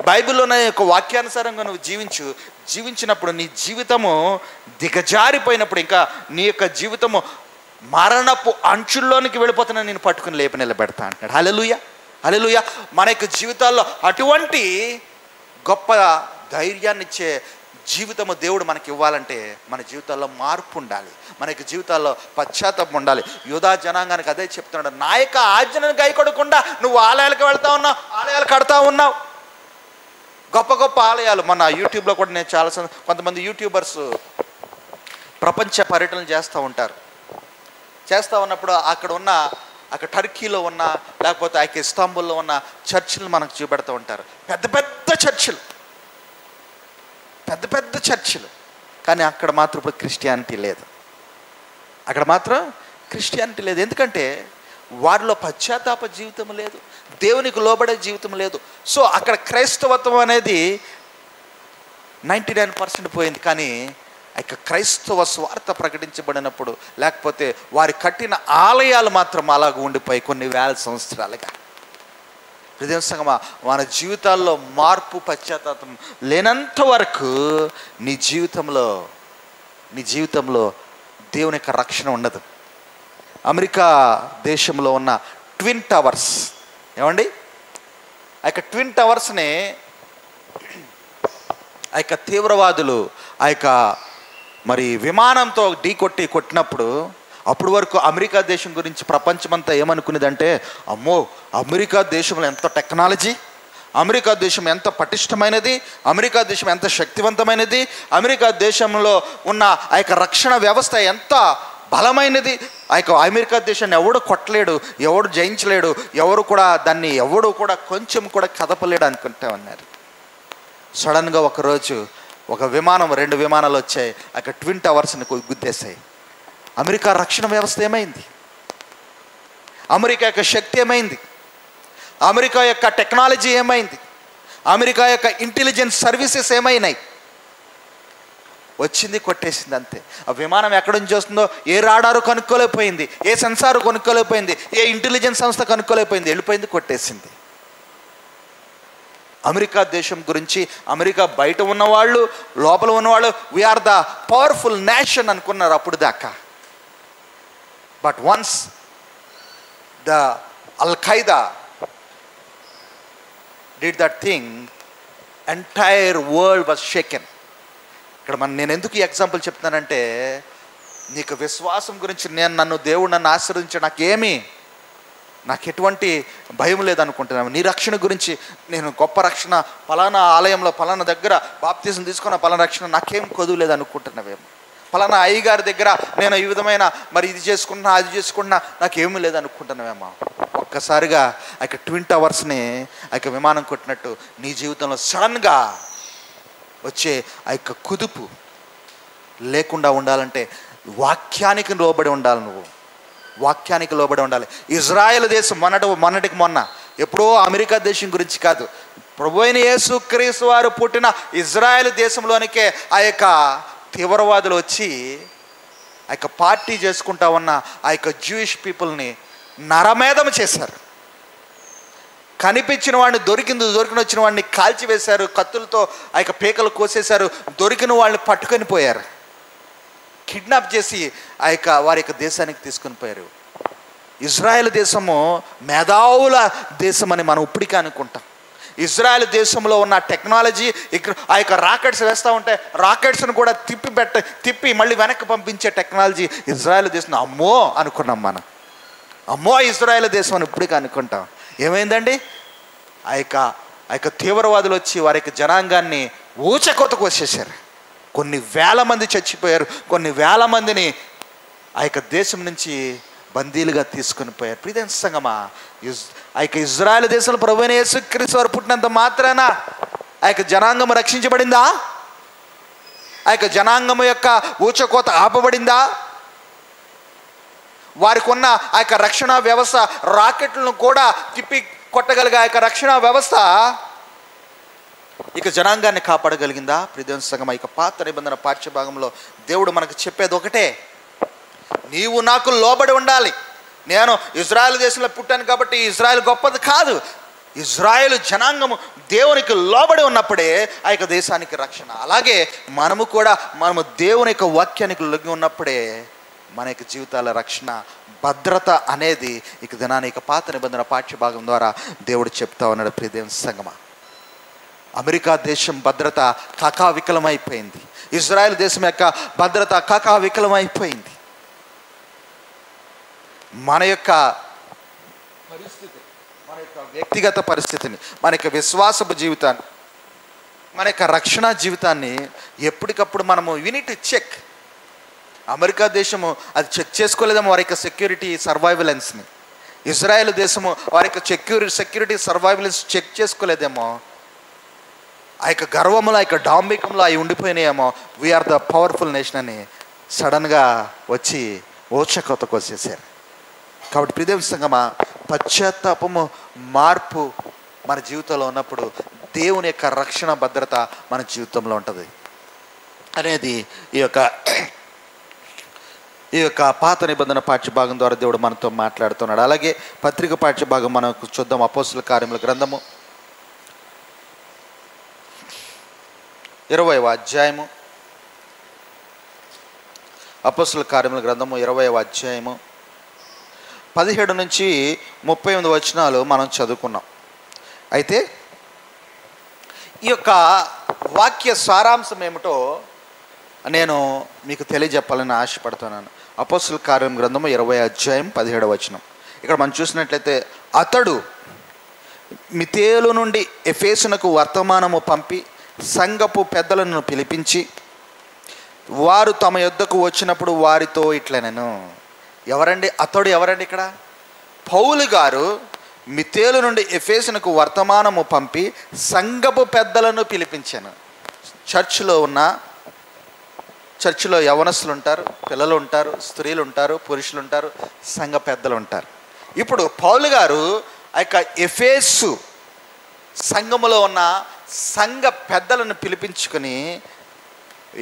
బైబిల్లో నా యొక్క వాక్యానుసారంగా నువ్వు జీవించినప్పుడు నీ జీవితము దిగజారిపోయినప్పుడు, ఇంకా నీ యొక్క జీవితము మరణపు అంచుల్లోనికి వెళ్ళిపోతున్నా నేను పట్టుకుని లేపి నిలబెడతా అంటాడు. హల్లెలూయా, హల్లెలూయా. మన యొక్క జీవితాల్లో అటువంటి గొప్ప ధైర్యాన్ని ఇచ్చే జీవితము దేవుడు మనకి ఇవ్వాలంటే మన జీవితాల్లో మార్పు ఉండాలి, మన యొక్క జీవితాల్లో పశ్చాత్తాపం ఉండాలి. యూదా జనాంగానికి అదే చెప్తున్నాడు, నా యొక్క ఆజ్ఞను గైకొడకుండా నువ్వు ఆలయాలకు వెళ్తా ఉన్నావు, ఆలయాలు కడతా ఉన్నావు, గొప్ప గొప్ప ఆలయాలు. మన యూట్యూబ్లో కూడా నేను కొంతమంది యూట్యూబర్స్ ప్రపంచ పర్యటనలు చేస్తూ ఉంటారు. చేస్తూ ఉన్నప్పుడు అక్కడ టర్కీలో ఉన్న, లేకపోతే ఇస్తాంబుల్లో ఉన్న చర్చిలు మనకు చూపెడుతూ ఉంటారు. పెద్ద పెద్ద చర్చిలు, పెద్ద పెద్ద చర్చిలు. కానీ అక్కడ మాత్రం ఇప్పుడు క్రిస్టియానిటీ లేదు, అక్కడ మాత్రం క్రిస్టియానిటీ లేదు. ఎందుకంటే వారిలో పశ్చాత్తాప జీవితం లేదు, దేవునికి లోబడే జీవితం లేదు. సో అక్కడ క్రైస్తవత్వం అనేది 99% పోయింది. కానీ క్రైస్తవ స్వార్థ ప్రకటించబడినప్పుడు, లేకపోతే వారి కట్టిన ఆలయాలు మాత్రం అలాగ ఉండిపోయి కొన్ని వేల సంవత్సరాలుగా. హృదయ సంగమా, మన జీవితాల్లో మార్పు పశ్చాత్తాపం లేనంత వరకు నీ జీవితంలో దేవుని యొక్క రక్షణ ఉండదు. అమెరికా దేశంలో ఉన్న ట్విన్ టవర్స్, ఏమండి, ట్విన్ టవర్స్ని తీవ్రవాదులు మరి విమానంతో కొట్టినప్పుడు, అప్పటి వరకు అమెరికా దేశం గురించి ప్రపంచమంతా ఏమనుకునేదంటే, అమ్మో అమెరికా దేశంలో ఎంత టెక్నాలజీ, అమెరికా దేశం ఎంత పటిష్టమైనది, అమెరికా దేశం ఎంత శక్తివంతమైనది, అమెరికా దేశంలో ఉన్న రక్షణ వ్యవస్థ ఎంత బలమైనది, అమెరికా దేశాన్ని ఎవడు కొట్టలేడు, ఎవడు జయించలేడు, ఎవడు కూడా కొంచెం కూడా కదపలేడు అనుకుంటా ఉన్నారు. సడన్గా ఒకరోజు ఒక విమానం, 2 విమానాలు వచ్చాయి, ట్విన్ టవర్స్ని గుద్దేశాయి. అమెరికా రక్షణ వ్యవస్థ ఏమైంది? అమెరికా యొక్క శక్తి ఏమైంది? అమెరికా యొక్క టెక్నాలజీ ఏమైంది? అమెరికా యొక్క ఇంటెలిజెన్స్ సర్వీసెస్ ఏమైనాయి? వచ్చింది, కొట్టేసింది, అంతే. ఆ విమానం ఎక్కడి నుంచి వస్తుందో ఏ రాడారు కనుక్కోలేకపోయింది, ఏ సెన్సారు కనుక్కోలేకపోయింది, ఏ ఇంటెలిజెన్స్ సంస్థ కనుక్కోలేకపోయింది, వెళ్ళిపోయింది, కొట్టేసింది. అమెరికా దేశం గురించి అమెరికా బయట ఉన్నవాళ్ళు, లోపల ఉన్నవాళ్ళు, వీఆర్ ద పవర్ఫుల్ నేషన్ అనుకున్నారు అప్పుడు దాకా. But once the Al-Qaeda did that thing, entire world was shaken. ఇక్కడ నేను ఎందుకు ఈ ఎగ్జాంపుల్ చెప్తున్నానంటే, నీకు విశ్వాసం గురించి నన్ను దేవుడు ఆశీర్వదించాడు, నాకు ఎటువంటి భయం లేదనుకుంటున్నాను. నీ రక్షణ గురించి నేను గొప్ప రక్షణ, పలానా ఆలయంలో పలానా దగ్గర బాప్తిజం తీసుకున్న పలానా రక్షణ నాకేం కొదువు లేదనుకుంటున్నావేమో, పలానా అయ్యగారి దగ్గర నేను ఈ విధమైన మరి ఇది చేసుకుంటున్నా అది చేసుకుంటున్నా నాకేమీ లేదనుకుంటున్నావేమో. ఒక్కసారిగా ట్విన్ టవర్స్ని విమానం కొట్టినట్టు నీ జీవితంలో సడన్గా వచ్చే కుదుపు లేకుండా ఉండాలంటే వాక్యానికి లోబడి ఉండాలి. నువ్వు వాక్యానికి లోబడి ఉండాలి. ఇజ్రాయెల్ దేశం మొన్నటికి మొన్న, ఎప్పుడో అమెరికా దేశం గురించి కాదు, ప్రభువైన యేసుక్రీస్తు వారు పుట్టిన ఇజ్రాయెల్ దేశంలోనికే తీవ్రవాదులు వచ్చి పార్టీ చేసుకుంటా ఉన్న జూయిష్ పీపుల్ని నరమేధం చేశారు. కనిపించిన వాడిని దొరికిన వచ్చిన వాడిని కాల్చివేశారు, కత్తులతో పీకలు కోసేశారు, దొరికిన వాళ్ళని పట్టుకొని పోయారు, కిడ్నాప్ చేసి వారి యొక్క దేశానికి తీసుకొని పోయారు. ఇజ్రాయెల్ దేశము మేధావుల దేశం అని మనం ఇప్పటికే అనుకుంటాం. ఇజ్రాయెల్ దేశంలో ఉన్న టెక్నాలజీ, రాకెట్స్ వేస్తూ ఉంటే రాకెట్స్ను కూడా తిప్పి మళ్ళీ వెనక్కి పంపించే టెక్నాలజీ ఇజ్రాయెల్ దేశం. అమ్మో అనుకున్నాం మనం, అమ్మో ఇజ్రాయెల్ దేశం అని ఇప్పటికే అనుకుంటాం. ఏమైందండి? తీవ్రవాదులు వచ్చి వారి యొక్క జనాంగాన్ని ఊచకోతకు వచ్చేసారు. కొన్ని వేల మంది చచ్చిపోయారు, కొన్ని వేల మందిని ఆ యొక్క దేశం నుంచి బందీలుగా తీసుకొని పోయారు. ప్రియమైన సంగమా, ఆ యొక్క ఇజ్రాయెల్ దేశంలో ప్రభువైన యేసుక్రీస్తు వారు పుట్టినంత మాత్రాన ఆ యొక్క జనాంగం రక్షించబడిందా? ఆ యొక్క జనాంగం యొక్క ఊచకోత ఆపబడిందా? వారికి ఉన్న ఆ యొక్క రక్షణ వ్యవస్థ, రాకెట్లను కూడా తిప్పి కొట్టగలిగే ఆ యొక్క రక్షణ వ్యవస్థ ఇక జనాంగాన్ని కాపాడగలిగిందా? ప్రియమైన సంగమా, ఇక పాత నిబంధన పాఠ్యభాగంలో దేవుడు మనకు చెప్పేది ఒకటే, నీవు నాకు లోబడి ఉండాలి. నేను ఇజ్రాయెల్ దేశంలో పుట్టాను కాబట్టి ఇజ్రాయెల్ గొప్పది కాదు. ఇజ్రాయెల్ జనాంగము దేవునికి లోబడి ఉన్నప్పుడే ఆ యొక్క దేశానికి రక్షణ. అలాగే మనము దేవుని యొక్క వాక్యానికి లొంగి ఉన్నప్పుడే మన యొక్క జీవితాల రక్షణ, భద్రత అనేది ఇక దినాన్ని ఇక పాత నిబంధన పాఠ్యభాగం ద్వారా దేవుడు చెప్తా ఉన్నాడు. ప్రియదేవుని సంగమా, అమెరికా దేశం భద్రత కకావికలమైపోయింది. ఇజ్రాయెల్ దేశం యొక్క భద్రత కకావికలమైపోయింది. మన యొక్క పరిస్థితి, మన యొక్క వ్యక్తిగత పరిస్థితిని, మన యొక్క విశ్వాసపు జీవితాన్ని, మన యొక్క రక్షణ జీవితాన్ని ఎప్పటికప్పుడు మనము యూనిట్ చెక్. అమెరికా దేశము అది చెక్ చేసుకోలేదేమో వారి యొక్క సెక్యూరిటీ సర్వైవలెన్స్ని. ఇజ్రాయెల్ దేశము వారి యొక్క సెక్యూరిటీ సర్వైవలెన్స్ చెక్ చేసుకోలేదేమో. ఆ యొక్క గర్వంలో, ఆ యొక్క డాంబికంలో అవి ఉండిపోయినాయేమో. వీఆర్ ద పవర్ఫుల్ నేషన్ అని సడన్గా వచ్చి ఓచకోతకు వచ్చేసారు. కాబట్టి ప్రియదేవుని సంగమా, పశ్చాత్తాపము, మార్పు మన జీవితంలో ఉన్నప్పుడు దేవుని యొక్క రక్షణ భద్రత మన జీవితంలో ఉంటుంది అనేది ఈ యొక్క పాత నిబంధన పాఠ్యభాగం ద్వారా దేవుడు మనతో మాట్లాడుతున్నాడు. అలాగే పత్రిక పాఠ్యభాగం మనకు చూద్దాం. అపోస్తుల కార్యముల గ్రంథము 20వ అధ్యాయము. అపోస్తుల కార్యముల గ్రంథము 20వ అధ్యాయము 17 నుంచి 38 వచనాలు మనం చదువుకున్నాం. అయితే ఈ యొక్క వాక్య సారాంశం ఏమిటో నేను మీకు తెలియజెప్పాలని ఆశపడుతున్నాను. అపోస్తుల కార్యం గ్రంథము 20వ అధ్యాయం 17వ వచనం. ఇక్కడ మనం చూసినట్లయితే, అతడు మితేలు నుండి ఎఫెసునకు వర్తమానము పంపి సంఘపు పెద్దలను పిలిపించి, వారు తమ యొద్దకు వచ్చినప్పుడు వారితో ఇట్లనెను. ఎవరండి అతడు? ఎవరండి ఇక్కడ? పౌలు గారు మితేలు నుండి ఎఫెసునకు వర్తమానము పంపి సంఘపు పెద్దలను పిలిపించాను. చర్చిలో యవనస్తులు ఉంటారు, పిల్లలు ఉంటారు, స్త్రీలు ఉంటారు, పురుషులు ఉంటారు, సంఘ పెద్దలు ఉంటారు. ఇప్పుడు పౌలు గారు ఆ యొక్క ఎఫెసు సంఘములో ఉన్న సంఘ పెద్దలను పిలిపించుకొని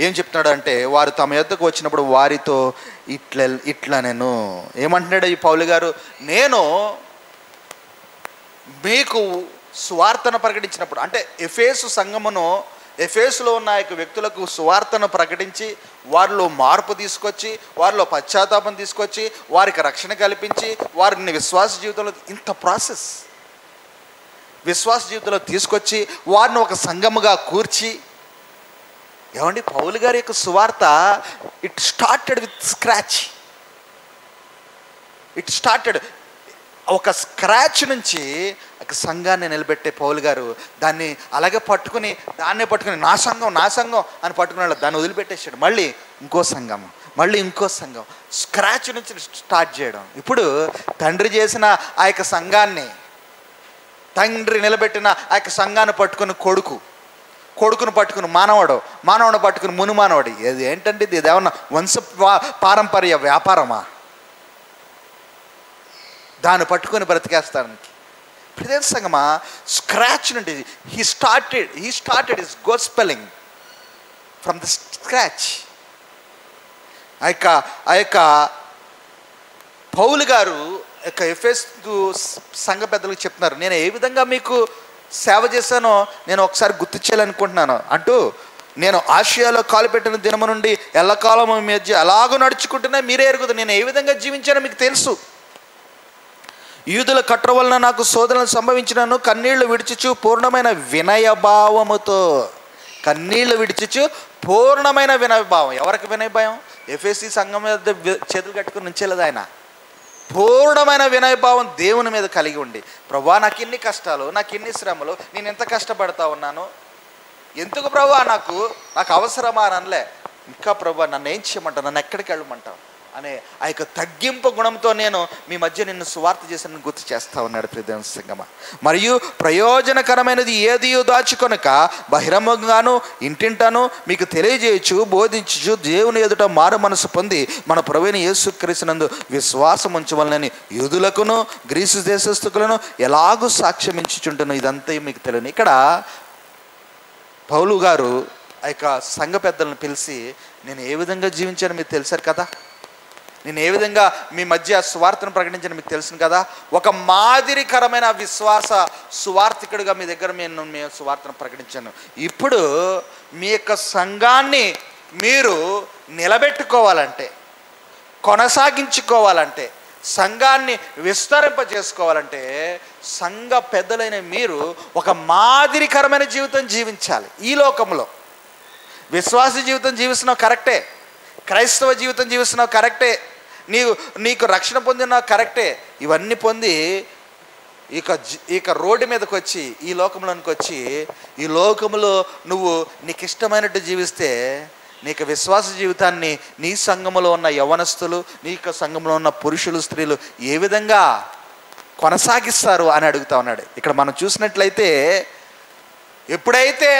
ఏం చెప్తున్నాడు అంటే, వారు తమ యొద్దకు వచ్చినప్పుడు వారితో ఇట్లా నేను ఏమంటున్నాడు ఈ పౌలు గారు, నేను మీకు సువార్తను ప్రకటించినప్పుడు, అంటే ఎఫెసు సంఘమును, ఎఫెసులో ఉన్న యొక్క వ్యక్తులకు సువార్తను ప్రకటించి వారిలో మార్పు తీసుకొచ్చి, వారిలో పశ్చాత్తాపం తీసుకొచ్చి, వారికి రక్షణ కల్పించి, వారిని విశ్వాస జీవితంలో ఇంత ప్రాసెస్ విశ్వాస జీవితంలో తీసుకొచ్చి వారిని ఒక సంఘముగా కూర్చి, ఏమండి పౌలు గారి యొక్క సువార్త ఇట్ స్టార్టెడ్ విత్ స్క్రాచ్. ఒక స్క్రాచ్ నుంచి ఒక సంఘాన్ని నిలబెట్టే పౌలు గారు దాన్ని అలాగే పట్టుకుని నా సంఘం అని పట్టుకున్నాడు. దాన్ని వదిలిపెట్టేసాడు. మళ్ళీ ఇంకో సంఘం స్క్రాచ్ నుంచి స్టార్ట్ చేయడం. ఇప్పుడు తండ్రి చేసిన ఆ యొక్క సంఘాన్ని, తండ్రి నిలబెట్టిన ఆ యొక్క సంఘాన్ని పట్టుకుని కొడుకును పట్టుకుని మానవుడు పట్టుకుని మునుమానవుడు. ఇది ఏంటంటే ఇది ఏమన్నా వంశ పారంపర్య వ్యాపారమా? దాన్ని పట్టుకొని బ్రతికేస్తానికి. ప్రదేశ సంగమా, స్క్రాచ్ నుండి he started his gospelling from the scratch. ఆ యొక్క పౌలు గారు యొక్క ఎఫెసు సంఘ పెద్దలకు చెప్తున్నారు, నేను ఏ విధంగా మీకు సేవ చేశానో నేను ఒకసారి గుర్తు చేయాలనుకుంటున్నాను అంటూ, నేను ఆసియాలో కాలు పెట్టిన దినము నుండి ఎల్లకాలము మధ్య ఎలాగో నడుచుకుంటున్నా మీరే ఎరుగుతారు. నేను ఏ విధంగా జీవించానో మీకు తెలుసు. యూదుల కట్ర వలన నాకు శోధనలు సంభవించినను కన్నీళ్లు విడిచిచు పూర్ణమైన వినయభావముతో. పూర్ణమైన వినయభావం. ఎవరికి వినయభావం? ఎఫెసీ సంఘం మీద చేతులు కట్టుకుని ఉంచేలేదు ఆయన. పూర్ణమైన వినయభావం దేవుని మీద కలిగి ఉండి, ప్రభువా నాకు ఇన్ని కష్టాలు, నాకు ఇన్ని శ్రమలు, నేను ఎంత కష్టపడతా ఉన్నాను, ఎందుకు ప్రభువా నాకు అవసరమా అని అనలే. ఇంకా ప్రభువా నన్ను ఏం చేయమంటావు, నన్ను ఎక్కడికి వెళ్ళమంటావు, అనే ఆ యొక్క తగ్గింపు గుణంతో నేను మీ మధ్య నిన్ను సువార్త చేసిన గుర్తు చేస్తా ఉన్నాడు ప్రియమైన సంగమా. మరియు ప్రయోజనకరమైనది ఏది దాచుకొనక బహిరంగంగాను ఇంటింటాను మీకు తెలియజేయచ్చు, బోధించు, దేవుని ఎదుట మారు మనసు పొంది మన ప్రభువైన యేసుక్రీస్తునందు విశ్వాసం ఉంచవలనని యూదులకును గ్రీసు దేశస్థులను ఎలాగూ సాక్ష్యం ఇచ్చుచుంటును. ఇదంతా మీకు తెలియని. ఇక్కడ పౌలు గారు ఆ యొక్క సంఘ పెద్దలను పిలిచి నేను ఏ విధంగా జీవించానో మీకు తెలుసారు కదా, నేను ఏ విధంగా మీ మధ్య సువార్తను ప్రకటించాను మీకు తెలుసు కదా, ఒక మాదిరికరమైన విశ్వాస సువార్థికుడిగా మీ దగ్గర నేను సువార్తను ప్రకటించాను. ఇప్పుడు మీ యొక్క సంఘాన్ని మీరు నిలబెట్టుకోవాలంటే, కొనసాగించుకోవాలంటే, సంఘాన్ని విస్తరింపజేసుకోవాలంటే సంఘ పెద్దలైన మీరు ఒక మాదిరికరమైన జీవితం జీవించాలి. ఈ లోకంలో విశ్వాస జీవితం జీవిస్తున్నావు కరెక్టే, క్రైస్తవ జీవితం జీవిస్తున్నావు కరెక్టే, నీకు రక్షణ పొందినావు కరెక్టే. ఇవన్నీ పొంది ఇక రోడ్డు మీదకి వచ్చి ఈ లోకంలోనికి వచ్చి ఈ లోకంలో నువ్వు నీకు ఇష్టమైనట్టు జీవిస్తే నీకు విశ్వాస జీవితాన్ని నీ సంఘములో ఉన్న యవ్వనస్తులు, నీ సంఘంలో ఉన్న పురుషులు, స్త్రీలు ఏ విధంగా కొనసాగిస్తారు అని అడుగుతా ఉన్నాడు. ఇక్కడ మనం చూసినట్లయితే ఎప్పుడైతే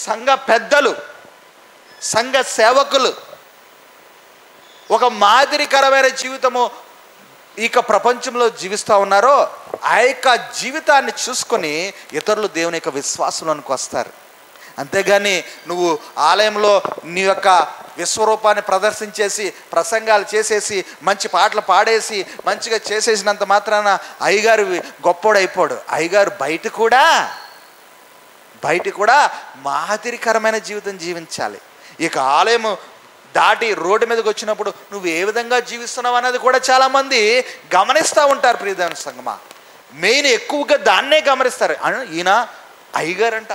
సంఘ పెద్దలు, సంఘ సేవకులు ఒక మాదిరికరమైన జీవితము ఇక ప్రపంచంలో జీవిస్తూ ఉన్నారో ఆ యొక్క జీవితాన్ని చూసుకొని ఇతరులు దేవుని యొక్క విశ్వాసంలోనికి వస్తారు. అంతేగాని నువ్వు ఆలయంలో నీ యొక్క విశ్వరూపాన్ని ప్రదర్శించేసి ప్రసంగాలు చేసేసి మంచి పాటలు పాడేసి మంచిగా చేసేసినంత మాత్రాన అయ్యగారు గొప్పోడైపోడు. అయ్యగారు బయట కూడా మాదిరికరమైన జీవితం జీవించాలి. ఇక ఆలయము దాటి రోడ్డు మీదకి వచ్చినప్పుడు నువ్వు ఏ విధంగా జీవిస్తున్నావు అనేది కూడా చాలామంది గమనిస్తూ ఉంటారు. ప్రియమైన సంగమా, మెయిన్ ఎక్కువగా దాన్నే గమనిస్తారు. ఈయన అయ్యగారంట,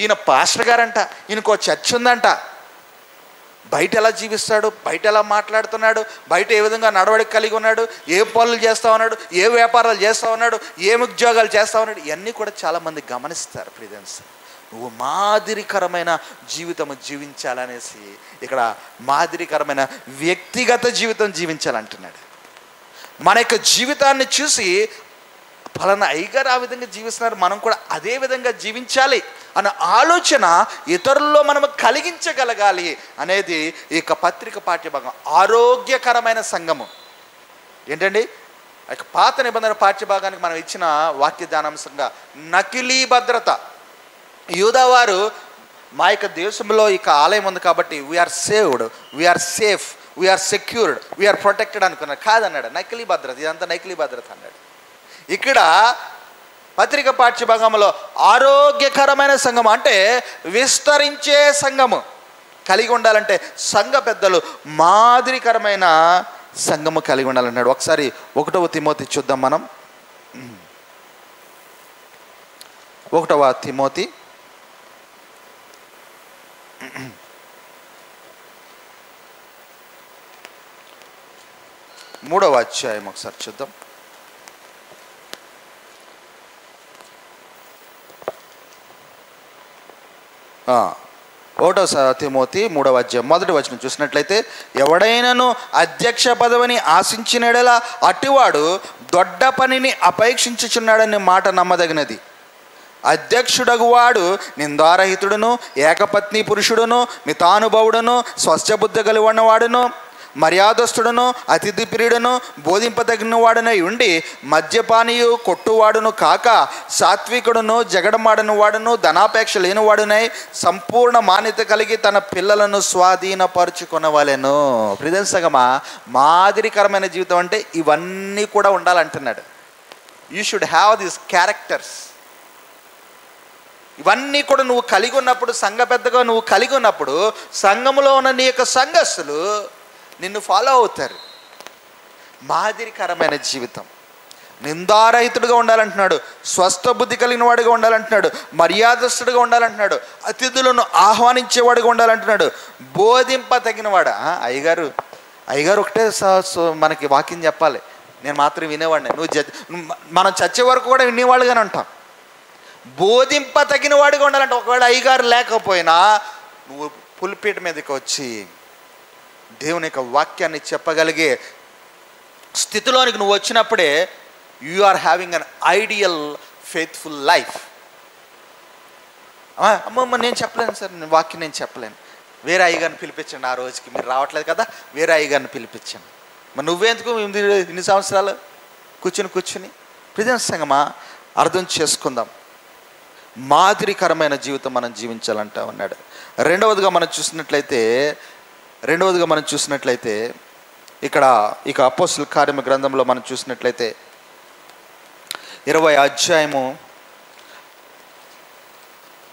ఈయన పాస్టర్ గారంట, ఈయనకో చర్చ్ ఉందంట, బయట ఎలా జీవిస్తాడు, బయట ఎలా మాట్లాడుతున్నాడు, బయట ఏ విధంగా నడవడిక కలిగి ఉన్నాడు, ఏ పనులు చేస్తూ ఉన్నాడు, ఏ వ్యాపారాలు చేస్తూ ఉన్నాడు, ఏ ఉద్యోగాలు చేస్తూ ఉన్నాడు, ఇవన్నీ కూడా చాలామంది గమనిస్తారు. ప్రియన్స్, నువ్వు మాదిరికరమైన జీవితము జీవించాలనేసి ఇక్కడ మాదిరికరమైన వ్యక్తిగత జీవితం జీవించాలంటున్నాడు. మన యొక్క జీవితాన్ని చూసి ఫలానా అయ్యగారు ఆ విధంగా జీవిస్తున్నారు, మనం కూడా అదే విధంగా జీవించాలి అన్న ఆలోచన ఇతరుల్లో మనం కలిగించగలగాలి అనేది ఈ యొక్క పత్రిక పాఠ్యభాగం. ఆరోగ్యకరమైన సంఘము ఏంటండి? పాత నిబంధన పాఠ్యభాగానికి మనం ఇచ్చిన వాక్య ధ్యానాంశంగా నకిలీ భద్రత. యూదావారు మా యొక్క దేశంలో ఇక ఆలయం ఉంది కాబట్టి we are saved, we are safe, we are secured, we are protected అనుకున్నారు. కాదన్నాడు, నకిలీ భద్రత, ఇదంతా నకిలీ భద్రత అన్నాడు. ఇక్కడ పత్రిక పాఠ్యభాగంలో ఆరోగ్యకరమైన సంఘం అంటే విస్తరించే సంఘము కలిగి ఉండాలంటే సంఘ పెద్దలు మాదిరికరమైన సంఘము కలిగి ఉండాలన్నాడు. ఒకసారి 1వ తిమోతి చూద్దాం మనం. 1వ తిమోతి 3వ అధ్యాయం ఒకసారి చూద్దాం. 1వ తిమోతి 3వ అధ్యాయం 1వ వచనం చూసినట్లయితే, ఎవడైనాను అధ్యక్ష పదవిని ఆశించిన యెడల అట్టివాడు దొడ్డ పనిని అపేక్షించుచున్నాడనే మాట నమ్మదగినది. అధ్యక్షుడగువాడు నిందారహితుడును, ఏకపత్ని పురుషుడును, మితానుభవుడును, స్వస్థబుద్ధి కలిగినవాడును, మర్యాదస్తుడును, అతిథి ప్రియుడును, బోధింపదగిన వాడునై ఉండి మద్యపానీయు కొట్టువాడును కాక సాత్వికుడును, జగడమాడని వాడును, ధనాపేక్ష లేనివాడునై సంపూర్ణ మాన్యత కలిగి తన పిల్లలను స్వాధీనపరుచుకొనవలెను. ప్రియసంగమా, మాదిరికరమైన జీవితం అంటే ఇవన్నీ కూడా ఉండాలంటున్నాడు. You should have these characters. ఇవన్నీ కూడా నువ్వు కలిగి ఉన్నప్పుడు, సంఘ పెద్దగా నువ్వు కలిగి ఉన్నప్పుడు సంఘములో ఉన్న నీ యొక్క సంఘస్థులు నిన్ను ఫాలో అవుతారు. మాదిరికరమైన జీవితం, నిందారహితుడుగా ఉండాలంటున్నాడు, స్వస్థ బుద్ధి కలిగిన వాడిగా ఉండాలంటున్నాడు, మర్యాదస్తుడిగా ఉండాలంటున్నాడు, అతిథులను ఆహ్వానించేవాడిగా ఉండాలంటున్నాడు, బోధింపదగినవాడు. అయ్యగారు ఒకటే మనకి వాక్యం చెప్పాలి, నేను మాత్రం వినేవాడిని, మనం చచ్చే వరకు కూడా వినేవాళ్ళుగానే ఉంటాం. బోధింపదగిన వాడిగా ఉండాలంటే ఒకవేళ అయ్యగారు లేకపోయినా నువ్వు పుల్పీట మీదకి వచ్చి దేవుని యొక్క వాక్యాన్ని చెప్పగలిగే స్థితిలోనికి నువ్వు వచ్చినప్పుడే you are having an ideal faithful life. అమ్మమ్మ నేను చెప్పలేను సార్, నేను వాక్యం నేను చెప్పలేను, వేరే అయ్యగారిని పిలిపించండి, ఆ రోజుకి మీరు రావట్లేదు కదా వేరే అయ్యగారిని పిలిపించండి. మరి నువ్వెందుకు ఇన్ని సంవత్సరాలు కూర్చుని ప్రియమైన సంగమా అర్థం చేసుకుందాం. మాదిరికరమైన జీవితం మనం జీవించాలంటా ఉన్నాడు. రెండవదిగా మనం చూసినట్లయితే ఇక్కడ ఇక అపోస్తుల కార్యమ గ్రంథంలో మనం చూసినట్లయితే 20వ అధ్యాయం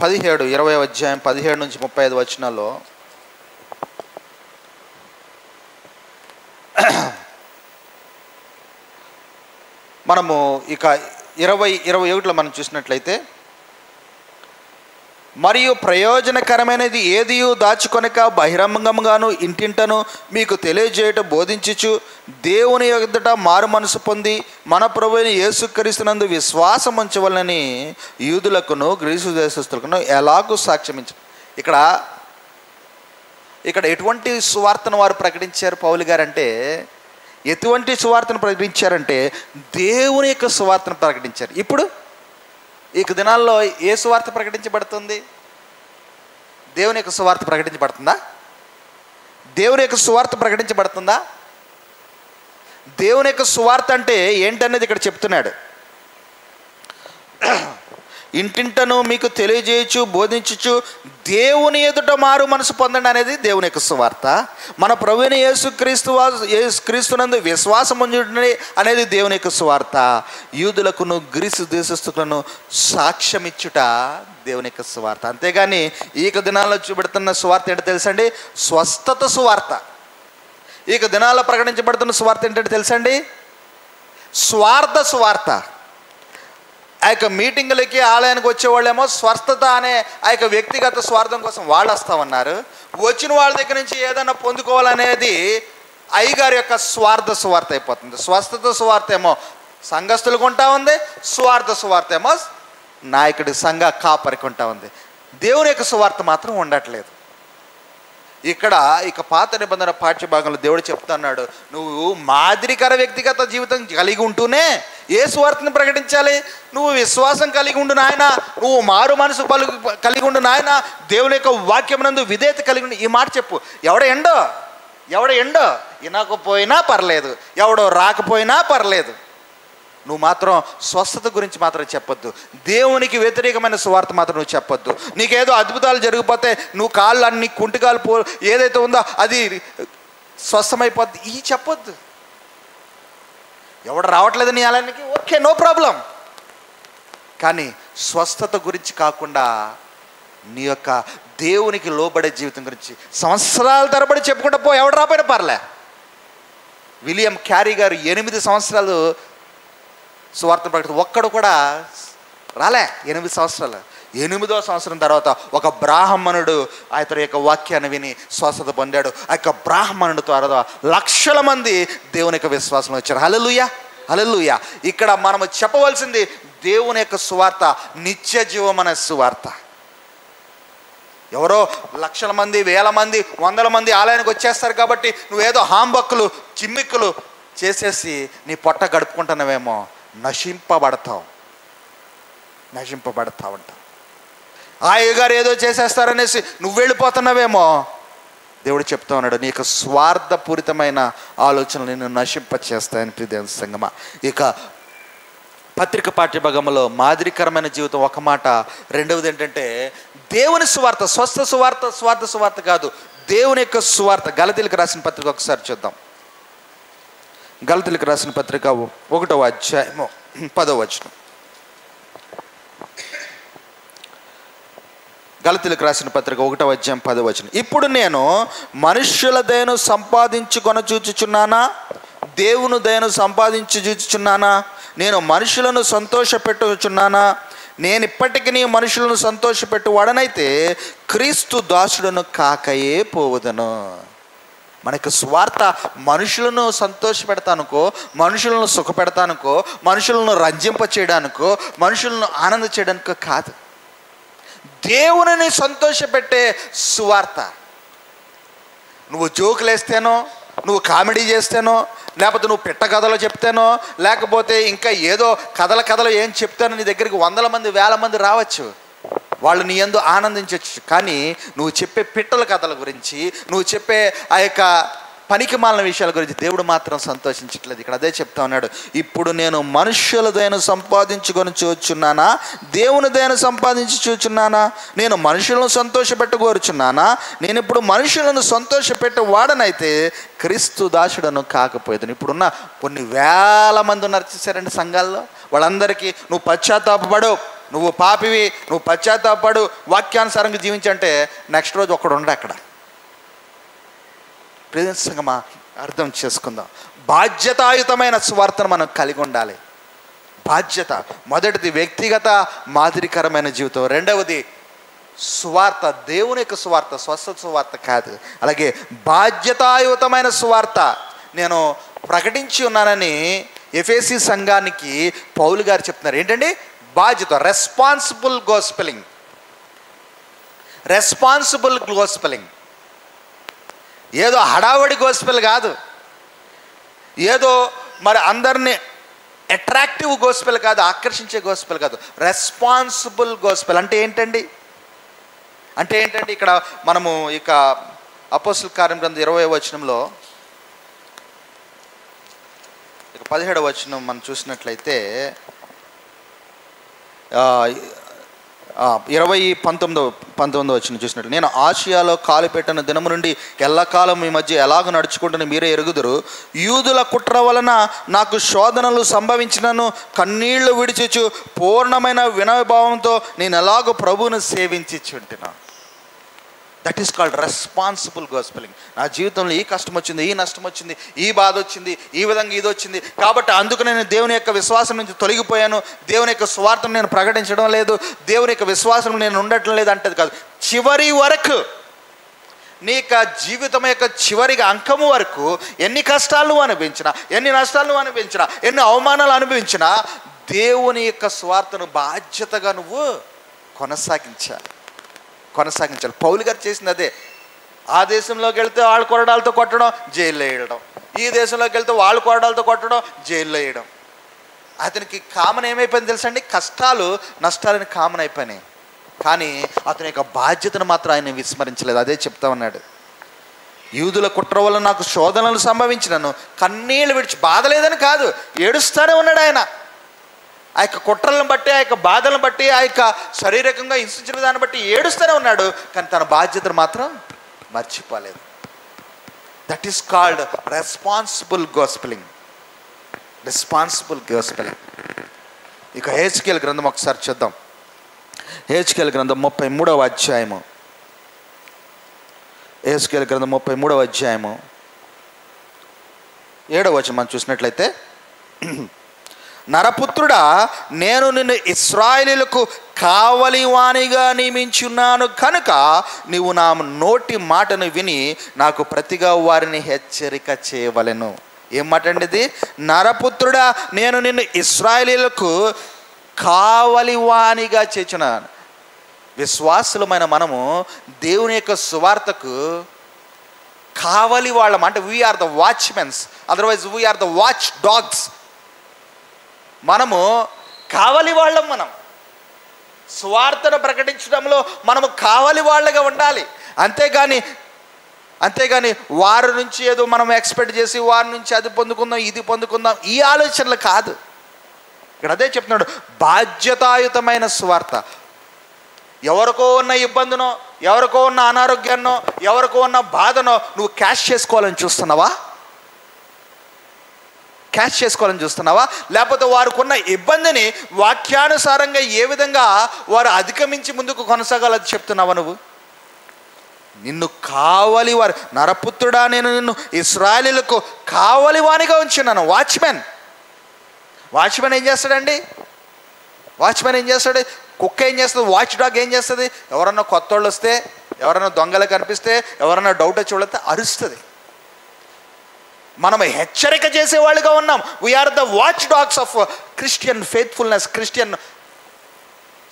17 నుంచి 35 వచనాల్లో మనము ఇక 21లో మనం చూసినట్లయితే, మరియు ప్రయోజనకరమైనది ఏదియు దాచుకొనక బహిరంగంగాను ఇంటింటను మీకు తెలియజేయట బోధించుచు దేవుని ఎదుట మారు మనసు పొంది మన ప్రభువైన యేసుక్రీస్తునందు విశ్వాసం ఉంచవలనని యూదులకును గ్రీసు దేశస్తులకును ఎలాగూ సాక్ష్యమించు. ఇక్కడ ఎటువంటి సువార్తను వారు ప్రకటించారు పౌలు గారంటే, ఎటువంటి సువార్తను ప్రకటించారంటే దేవుని యొక్క సువార్తను ప్రకటించారు. ఇప్పుడు ఈ దినాల్లో ఏ సువార్త ప్రకటించబడుతుంది? దేవుని యొక్క సువార్త ప్రకటించబడుతుందా? దేవుని యొక్క సువార్త ప్రకటించబడుతుందా? దేవుని యొక్క సువార్త అంటే ఏంటనేది ఇక్కడ చెప్తున్నాడు. ఇంటింటను మీకు తెలియజేయచ్చు బోధించచ్చు దేవుని ఎదుట మారు మనసు పొందండి అనేది దేవుని యొక్క సువార్త. మన ప్రభువైన యేసుక్రీస్తునందు విశ్వాసం ఉంచుటనే అనేది దేవుని యొక్క సువార్త. యూదులకును గ్రీసు దేశస్థులను సాక్ష్యం ఇచ్చుట దేవుని యొక్క సువార్త. అంతేగాని ఈ దినాల్లో చూపెడుతున్న సువార్త ఏంటో తెలుసండి? స్వస్థత సువార్త. ఈ దినాల్లో ప్రకటించబడుతున్న సువార్త ఏంటంటే తెలుసండి? స్వార్థ సువార్త. ఆ యొక్క మీటింగులకి ఆలయానికి వచ్చేవాళ్ళేమో స్వస్థత అనే ఆ యొక్క వ్యక్తిగత స్వార్థం కోసం వాళ్ళు వస్తామన్నారు. వచ్చిన వాళ్ళ దగ్గర నుంచి ఏదైనా పొందుకోవాలనేది అయ్యగారి యొక్క స్వార్థ సువార్త అయిపోతుంది. స్వస్థత సువార్త ఏమో సంఘస్థులకు ఉంటా ఉంది, స్వార్థ సువార్త ఏమో నాయకుడి సంఘ కాపరికి ఉంటా ఉంది. దేవుని యొక్క సువార్త మాత్రం ఉండట్లేదు. ఇక్కడ ఇక పాత నిబంధన పాఠ్యభాగంలో దేవుడు చెప్తున్నాడు, నువ్వు మాదిరికర వ్యక్తిగత జీవితం కలిగి ఉంటూనే ఏ సువార్తను ప్రకటించాలి? నువ్వు విశ్వాసం కలిగి ఉండు నాయన, నువ్వు మారు మనసు కలిగి ఉండు నాయన, దేవుని యొక్క వాక్యమునందు విధేయత కలిగి ఉండు. ఈ మాట చెప్పు. ఎవడ ఎండో వినకపోయినా పర్లేదు, ఎవడో రాకపోయినా పర్లేదు, నువ్వు మాత్రం స్వస్థత గురించి మాత్రం చెప్పొద్దు. దేవునికి వ్యతిరేకమైన సువార్త మాత్రం నువ్వు చెప్పొద్దు. నీకేదో అద్భుతాలు జరిగిపోతే నువ్వు కాళ్ళు అన్ని కుంటికాలు ఏదైతే ఉందో అది స్వస్థమైపోద్ది, ఇవి చెప్పొద్దు. ఎవడు రావట్లేదు నీ ఆలయానికి, ఓకే, నో ప్రాబ్లం. కానీ స్వస్థత గురించి కాకుండా నీ యొక్క దేవునికి లోబడే జీవితం గురించి సంవత్సరాల తరబడి చెప్పుకుంటా పో, ఎవడు రాపోయినా పర్లే. విలియం క్యారీ గారు 8 సంవత్సరాలు సువార్త ప్రకటన, ఒక్కడు కూడా రాలే. 8 సంవత్సరాలు. 8వ సంవత్సరం తర్వాత ఒక బ్రాహ్మణుడు అతని యొక్క వాక్యాన్ని విని స్వస్థత పొందాడు. ఆ యొక్క బ్రాహ్మణుడు ద్వారా లక్షల మంది దేవుని యొక్క విశ్వాసం వచ్చారు. హల్లెలూయా, హల్లెలూయా. ఇక్కడ మనము చెప్పవలసింది దేవుని యొక్క సువార్త నిత్య జీవమనే సువార్త. ఎవరో లక్షల మంది, వేల మంది, వందల మంది ఆలయానికి వచ్చేస్తారు కాబట్టి నువ్వేదో హాంబక్కులు చిమ్మిక్కులు చేసేసి నీ పొట్ట గడుపుకుంటున్నావేమో, నశింపబడతావంట. అయ్యగారు ఏదో చేసేస్తారనేసి నువ్వు వెళ్ళిపోతున్నావేమో, దేవుడు చెప్తా ఉన్నాడు నీ యొక్క స్వార్థపూరితమైన ఆలోచనలు నిన్ను నశింప చేస్తాయని. ప్రియమైన సంగమా, ఇక పత్రిక పాఠ్యభాగంలో మాదిరికరమైన జీవితం ఒక మాట. రెండవది ఏంటంటే దేవుని సువార్త, స్వార్థ సువార్త కాదు, దేవుని యొక్క సువార్త. గలతీయులకు రాసిన పత్రిక ఒకసారి చూద్దాం. గలతీయులకు రాసిన పత్రిక 1వ అధ్యాయము 10వ వచనం. గలతీయులకు రాసిన పత్రిక 1వ అధ్యాయం 10వ వచనం. ఇప్పుడు నేను మనుష్యుల దయను సంపాదించుకొని చూచుచున్నానా, దేవుని దయను సంపాదించి చూచుచున్నానా? నేను మనుషులను సంతోషపెట్టుచున్నానా? నేను ఇప్పటికీ నీ మనుషులను సంతోషపెట్టువాడనైతే క్రీస్తు దాసుడును కాకయే పోవదను. మనకు స్వార్థ మనుషులను సంతోషపెడతానుకో, మనుషులను సుఖపెడతానుకో, మనుషులను రంజింప చేయడానికో, మనుషులను ఆనంద చేయడానికో కాదు. దేవునిని సంతోషపెట్టే సువార్త. నువ్వు జోకులేస్తేనో, నువ్వు కామెడీ చేస్తేనో, లేకపోతే నువ్వు పిట్ట కథలు చెప్తేనో, లేకపోతే ఇంకా ఏదో కథలు ఏం చెప్తానో నీ దగ్గరికి 100 మంది 1000 మంది రావచ్చు. వాళ్ళు నీ యందు ఆనందించవచ్చు. కానీ నువ్వు చెప్పే పిట్టల కథల గురించి, నువ్వు చెప్పే ఆ యొక్క పనికి మాలిన విషయాల గురించి దేవుడు మాత్రం సంతోషించట్లేదు. ఇక్కడ అదే చెప్తా ఉన్నాడు, ఇప్పుడు నేను మనుష్యుల దయను సంపాదించుకొని చూచున్నానా, దేవుని దయను సంపాదించి చూచున్నానా? నేను మనుషులను సంతోషపెట్టుకోరుచున్నానా? నేను ఇప్పుడు మనుషులను సంతోషపెట్టే వాడనైతే క్రీస్తు దాసుడను కాకపోయేది. ఇప్పుడున్న కొన్ని 1000 మంది ఉన్నారు చూసారండి సంఘాల్లో. వాళ్ళందరికీ నువ్వు పశ్చాత్తాపపడు, నువ్వు పాపివి, నువ్వు పశ్చాత్తాపడు, వాక్యానుసారంగా జీవించంటే నెక్స్ట్ రోజు ఒకడు ఉండ అక్కడ. ప్రియసంగమా, అర్థం చేసుకుందాం. బాధ్యతాయుతమైన సువార్తను మనం కలిగి ఉండాలి. బాధ్యత మొదటిది వ్యక్తిగత మాదిరికరమైన జీవితం. రెండవది సువార్త, దేవుని యొక్క సువార్త, స్వస్థత సువార్త కాదు. అలాగే బాధ్యతాయుతమైన సువార్త నేను ప్రకటించి ఉన్నానని ఎఫెసీ సంఘానికి పౌలు గారు చెప్తున్నారు. ఏంటండి? బాధ్యత, రెస్పాన్సిబుల్ గోస్పెలింగ్. రెస్పాన్సిబుల్ గోస్పెలింగ్. ఏదో హడావడి గోస్పెల్ కాదు, ఏదో మరి అందరినీ అట్రాక్టివ్ గోస్పెల్ కాదు, ఆకర్షించే గోస్పెల్ కాదు. రెస్పాన్సిబుల్ గోస్పెల్ అంటే ఏంటండి? ఇక్కడ మనము ఇక అపోస్తలుల కార్యం గ్రంథం 20వ వచనంలో ఇక 17వ వచనం మనం చూసినట్లయితే 19వ వచనం చూసినట్లు, నేను ఆసియాలో కాలు పెట్టిన దినము నుండి ఎల్లకాలం మీ మధ్య ఎలాగ నడుచుకుంటున్న మీరే ఎరుగుదురు. యూదుల కుట్ర వలన నాకు శోధనలు సంభవించినను కన్నీళ్లు విడిచిచు పూర్ణమైన వినయభావంతో నేను ఎలాగో ప్రభువును సేవించుచుంటున్నా. That is called responsible gospelling. నా జీవితంలో ఈ కష్టం వచ్చింది, ఈ నష్టం వచ్చింది, ఈ బాధ వచ్చింది, ఈ విధంగా ఇది వచ్చింది, కాబట్టి అందుకు నేను దేవుని యొక్క విశ్వాసం నుంచి తొలగిపోయాను, దేవుని యొక్క స్వార్థను నేను ప్రకటించడం లేదు, దేవుని యొక్క విశ్వాసం నేను ఉండటం లేదు అంటే కాదు. చివరి వరకు, నీ యొక్క జీవితం యొక్క చివరిగా అంకము వరకు ఎన్ని కష్టాలు అనిపించినా, ఎన్ని నష్టాలు అనిపించినా, ఎన్ని అవమానాలు అనిపించినా దేవుని యొక్క స్వార్థను బాధ్యతగా నువ్వు కొనసాగించాలి. పౌలు గారు చేసింది అదే. ఆ దేశంలోకి వెళ్తే వాళ్ళు కొరడాలతో కొట్టడం, జైల్లో వేయడం. ఈ దేశంలోకి వెళ్తే వాళ్ళు కొరడాలతో కొట్టడం, జైల్లో వేయడం. అతనికి కామన్ ఏమైపోయింది తెలుసండి? కష్టాలు నష్టాలని కామన్ అయిపోయినాయి. కానీ అతని యొక్క బాధ్యతను మాత్రం ఆయన విస్మరించలేదు. అదే చెప్తా ఉన్నాడు, యూదుల కుట్ర వల్ల నాకు శోధనలు సంభవించినను కన్నీళ్ళు విడిచి, బాధ లేదని కాదు, ఏడుస్తూనే ఉన్నాడు ఆయన. ఆ యొక్క కుట్రలను బట్టి, ఆ యొక్క బాధలను బట్టి, ఆ యొక్క శారీరకంగా హింసించిన దాన్ని బట్టి ఏడుస్తూనే ఉన్నాడు. కానీ తన బాధ్యతను మాత్రం మర్చిపోలేదు. That is called responsible gospelling. ఇక హెజ్కేలు గ్రంథం ఒకసారి చూద్దాం. హెజ్కేలు గ్రంథం 33వ అధ్యాయము. హెజ్కేలు గ్రంథం 33వ అధ్యాయము 7వ వచనం మనం చూసినట్లయితే, నరపుత్రుడా, నేను నిన్ను ఇశ్రాయేలీయులకు కావలివానిగా నియమించున్నాను కనుక నీవు నా నోటి మాటను విని నాకు ప్రతిగా వారిని హెచ్చరిక చేయవలెను. ఏం మాట అండి ఇది? నరపుత్రుడా, నేను నిన్ను ఇశ్రాయేలీయులకు కావలివానిగా చేర్చున్నాను. విశ్వాసులమైన మనము దేవుని యొక్క సువార్తకు కావలి వాళ్ళం. అంటే we are the watchmens, otherwise we are the watch dogs. మనము కావలి వాళ్ళం. మనం స్వార్థను ప్రకటించడంలో మనము కావలి వాళ్ళగా ఉండాలి. అంతేగాని వారి నుంచి ఏదో మనం ఎక్స్పెక్ట్ చేసి వారి నుంచి అది పొందుకుందాం, ఇది పొందుకుందాం, ఈ ఆలోచనలు కాదు. ఇక్కడ అదే చెప్తున్నాడు, బాధ్యతాయుతమైన స్వార్థ. ఎవరికో ఉన్న ఇబ్బందినో, ఎవరికో ఉన్న అనారోగ్యాన్నో, ఎవరికో ఉన్న బాధనో నువ్వు క్యాష్ చేసుకోవాలని చూస్తున్నావా? లేకపోతే వారికి ఉన్న ఇబ్బందిని వాక్యానుసారంగా ఏ విధంగా వారు అధిగమించి ముందుకు కొనసాగాలని చెప్తున్నావా నువ్వు? నిన్ను కావలి వారు, నరపుత్రుడా, నేను నిన్ను ఇశ్రాయేలీయులకు కావలివానిగా ఉంచున్నాను. వాచ్మెన్ ఏం చేస్తాడండి? కుక్క ఏం చేస్తుంది? వాచ్ డాగ్ ఏం చేస్తుంది? ఎవరన్నా కొత్త వాళ్ళు వస్తే, ఎవరన్నా దొంగలు కనిపిస్తే, ఎవరన్నా డౌట్ వచ్చి వెళితే అరుస్తుంది. మనం హెచ్చరిక చేసేవాళ్ళుగా ఉన్నాం. We are the watch dogs of Christian faithfulness, Christian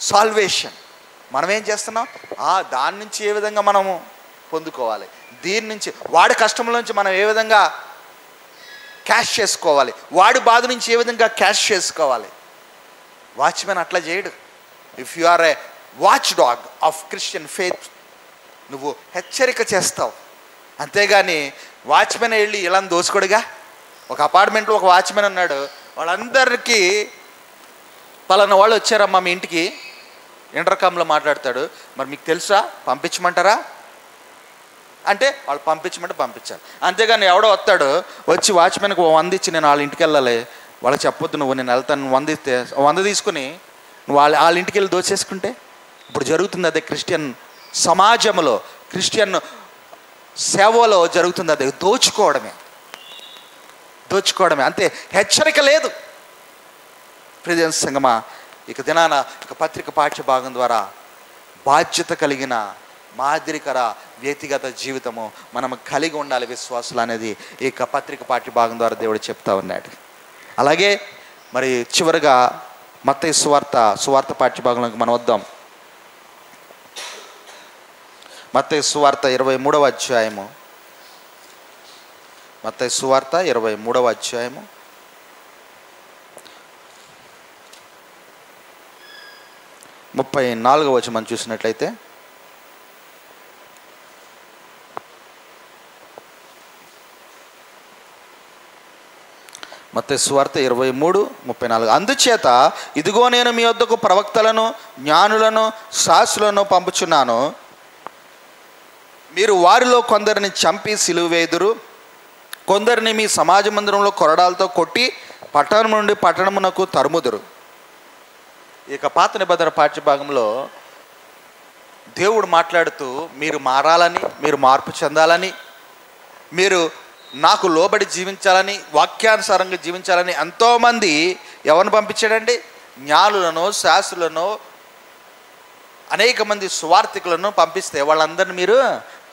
salvation. మనం ఏం చేస్తున్నాం? దాని నుంచి ఏ విధంగా మనము పొందుకోవాలి, దీని నుంచి వాడి కష్టంలో నుంచి మనం ఏ విధంగా క్యాష్ చేసుకోవాలి, వాడి బాధ నుంచి ఏ విధంగా క్యాష్ చేసుకోవాలి. వాచ్మెన్ అట్లా చేయడు. If you are a watch dog of Christian faith, నువ్వు హెచ్చరిక చేస్తావు. అంతేగాని వాచ్మెన్ వెళ్ళి ఇలా దోసుకోడుగా. ఒక అపార్ట్మెంట్లో ఒక వాచ్మెన్ ఉన్నాడు, వాళ్ళందరికీ పలానా వాళ్ళు వచ్చారమ్మా మీ ఇంటికి, ఇంటర్కామ్లో మాట్లాడతాడు, మరి మీకు తెలుసా పంపించమంటారా అంటే వాళ్ళు పంపించమంటే పంపించాలి. అంతేగాని ఎవడో వస్తాడు వచ్చి వాచ్మెన్కి 100 ఇచ్చి నేను వాళ్ళ ఇంటికి వెళ్ళాలి, వాళ్ళకి చెప్పొద్దు నువ్వు నేను వెళ్తాను 100 ఇస్తే 100 తీసుకుని నువ్వు వాళ్ళ ఇంటికి వెళ్ళి దోచేసుకుంటే. ఇప్పుడు జరుగుతుంది అదే క్రిస్టియన్ సమాజంలో, క్రిస్టియన్ సేవలో జరుగుతుంది అదే, దోచుకోవడమే అంతే, హెచ్చరిక లేదు. ప్రియమైన సంగమా, ఇక దినాన ఇక పత్రిక పాఠ్య భాగం ద్వారా బాధ్యత కలిగిన మాదిరికర వ్యక్తిగత జీవితము మనం కలిగి ఉండాలి విశ్వాసులు అనేది ఇక పత్రిక పాఠ్య భాగం ద్వారా దేవుడు చెప్తా ఉన్నాడు. అలాగే మరి చివరిగా మత్తయి సువార్త పాఠ్య భాగంలోకి మనం వద్దాం. మత్తయి సువార్త 23వ అధ్యాయము, మత్తయి సువార్త 23వ అధ్యాయము 34వ వచనం మనం చూసినట్లయితే, మత్తయి సువార్త 23:34, అందుచేత ఇదిగో నేను మీ వద్దకు ప్రవక్తలను, జ్ఞానులను, శాస్త్రులను పంపుచున్నాను. మీరు వారిలో కొందరిని చంపి సిలువ వేయుదురు, కొందరిని మీ సమాజ మందిరంలో కొరడాలతో కొట్టి పట్టణం నుండి పట్టణమునకు తరుముదురు. ఇక పాత నిబంధన పాఠ్యభాగంలో దేవుడు మాట్లాడుతూ మీరు మారాలని, మీరు మార్పు చెందాలని, మీరు నాకు లోబడి జీవించాలని, వాక్యానుసారంగా జీవించాలని ఎంతోమంది ఎవరిని పంపించాడండి? జ్ఞానులను, శాస్త్రులను, అనేక మంది సువార్థికులను పంపిస్తే వాళ్ళందరినీ మీరు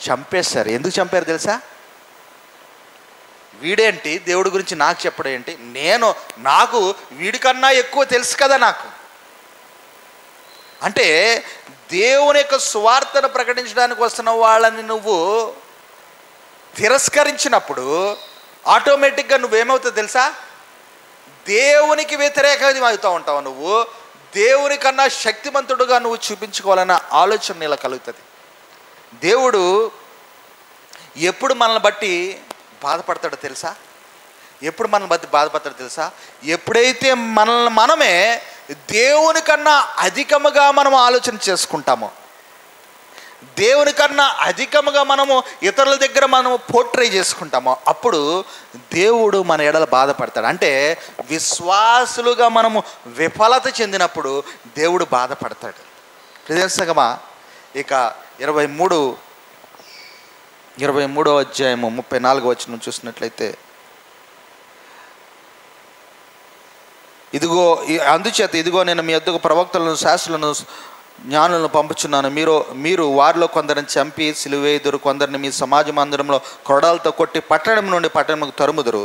చంపేశారు. ఎందుకు చంపారు తెలుసా? వీడేంటి దేవుడి గురించి నాకు చెప్పడం ఏంటి, నాకు వీడికన్నా ఎక్కువ తెలుసు కదా నాకు అంటే, దేవుని యొక్క సువార్తను ప్రకటించడానికి వస్తున్న వాళ్ళని నువ్వు తిరస్కరించినప్పుడు ఆటోమేటిక్గా నువ్వేమవుతావు తెలుసా? దేవునికి వ్యతిరేకంగా అవుతూ ఉంటావు. నువ్వు దేవుని కన్నా శక్తిమంతుడుగా నువ్వు చూపించుకోవాలన్న ఆలోచన నీలా కలుగుతుంది. దేవుడు ఎప్పుడు మనల్ని బట్టి బాధపడతాడో తెలుసా? ఎప్పుడైతే మనల్ని మనమే దేవుని కన్నా అధికముగా మనం ఆలోచన చేసుకుంటామో, దేవుని కన్నా అధికముగా మనము ఇతరుల దగ్గర మనము పోర్ట్రే చేసుకుంటామో, అప్పుడు దేవుడు మన ఎడల బాధపడతాడు. అంటే విశ్వాసులుగా మనము విఫలత చెందినప్పుడు దేవుడు బాధపడతాడు. ప్రదేశంగా ఇక 23వ అధ్యాయము 34వ వచనం చూసినట్లయితే, అందుచేత ఇదిగో నేను మీ వద్దకు ప్రవక్తలను, శాస్త్రులను, జ్ఞానులను పంపుచున్నాను. మీరు వారిలో కొందరిని చంపి సిలువేయుదురు, కొందరిని మీ సమాజ మందిరంలో కొరడాలతో కొట్టి పట్టణం నుండి పట్టణంకు తరుముదురు.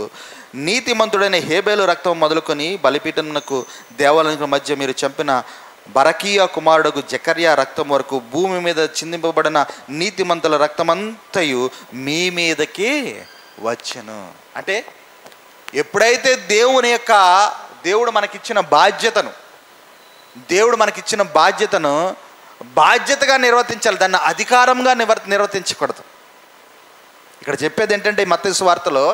నీతిమంతుడైన హేబేలు రక్తం మొదలుకొని బలిపీఠమునకు దేవాలయానికి మధ్య మీరు చంపిన బరకీయ కుమారుడు జకర్యా రక్తం వరకు భూమి మీద చిందింపబడిన నీతిమంతుల రక్తమంతయు మీ మీదకి వచ్చెను. అంటే ఎప్పుడైతే దేవుడు మనకిచ్చిన బాధ్యతను బాధ్యతగా నిర్వర్తించాలి, దాన్ని అధికారంగా నిర్వర్తించకూడదు. ఇక్కడ చెప్పేది ఏంటంటే, మత్తయి సువార్తలో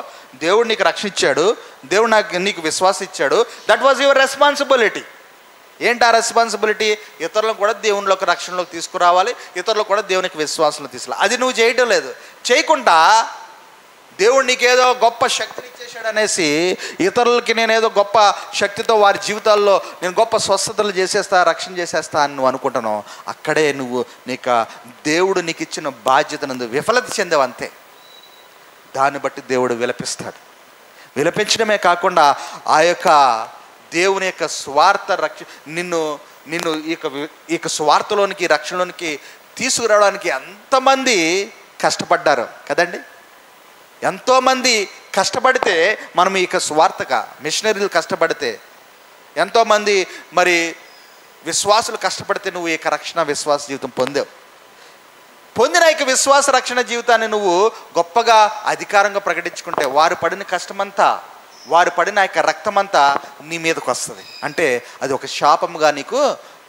దేవుడు నీకు రక్షణ ఇచ్చాడు, దేవుడు నీకు విశ్వాసం ఇచ్చాడు, దట్ వాజ్ యువర్ రెస్పాన్సిబిలిటీ. ఏంటి ఆ రెస్పాన్సిబిలిటీ? ఇతరులను కూడా దేవునిలోకి రక్షణలోకి తీసుకురావాలి, ఇతరులకు కూడా దేవునికి విశ్వాసంలో తీసుకురావాలి. అది నువ్వు చేయడం లేదు. చేయకుండా దేవుడు నీకేదో గొప్ప శక్తిని ఇచ్చేసాడు అనేసి ఇతరులకి నేనేదో గొప్ప శక్తితో వారి జీవితాల్లో నేను గొప్ప స్వస్థతలు చేసేస్తా, రక్షణ చేసేస్తా అని నువ్వు అనుకుంటున్నావు. అక్కడే నువ్వు దేవుడు నీకు ఇచ్చిన బాధ్యతను విఫలత చెందావు అంతే. దాన్ని బట్టి దేవుడు విలపించడమే కాకుండా ఆ యొక్క దేవుని యొక్క స్వార్థ నిన్ను ఈ స్వార్థలోనికి, రక్షణలోనికి తీసుకురావడానికి ఎంతమంది కష్టపడ్డారు కదండి. ఎంతోమంది కష్టపడితే మనం స్వార్థగా మిషనరీలు కష్టపడితే, ఎంతోమంది మరి విశ్వాసులు కష్టపడితే నువ్వు రక్షణ విశ్వాస జీవితం పొందావు. పొందిన యొక్క విశ్వాస రక్షణ జీవితాన్ని నువ్వు గొప్పగా అధికారంగా ప్రకటించుకుంటే వారు పడిన కష్టమంతా, వారు పడిన యొక్క రక్తమంతా నీ మీదకు వస్తుంది. అంటే అది ఒక శాపముగా నీకు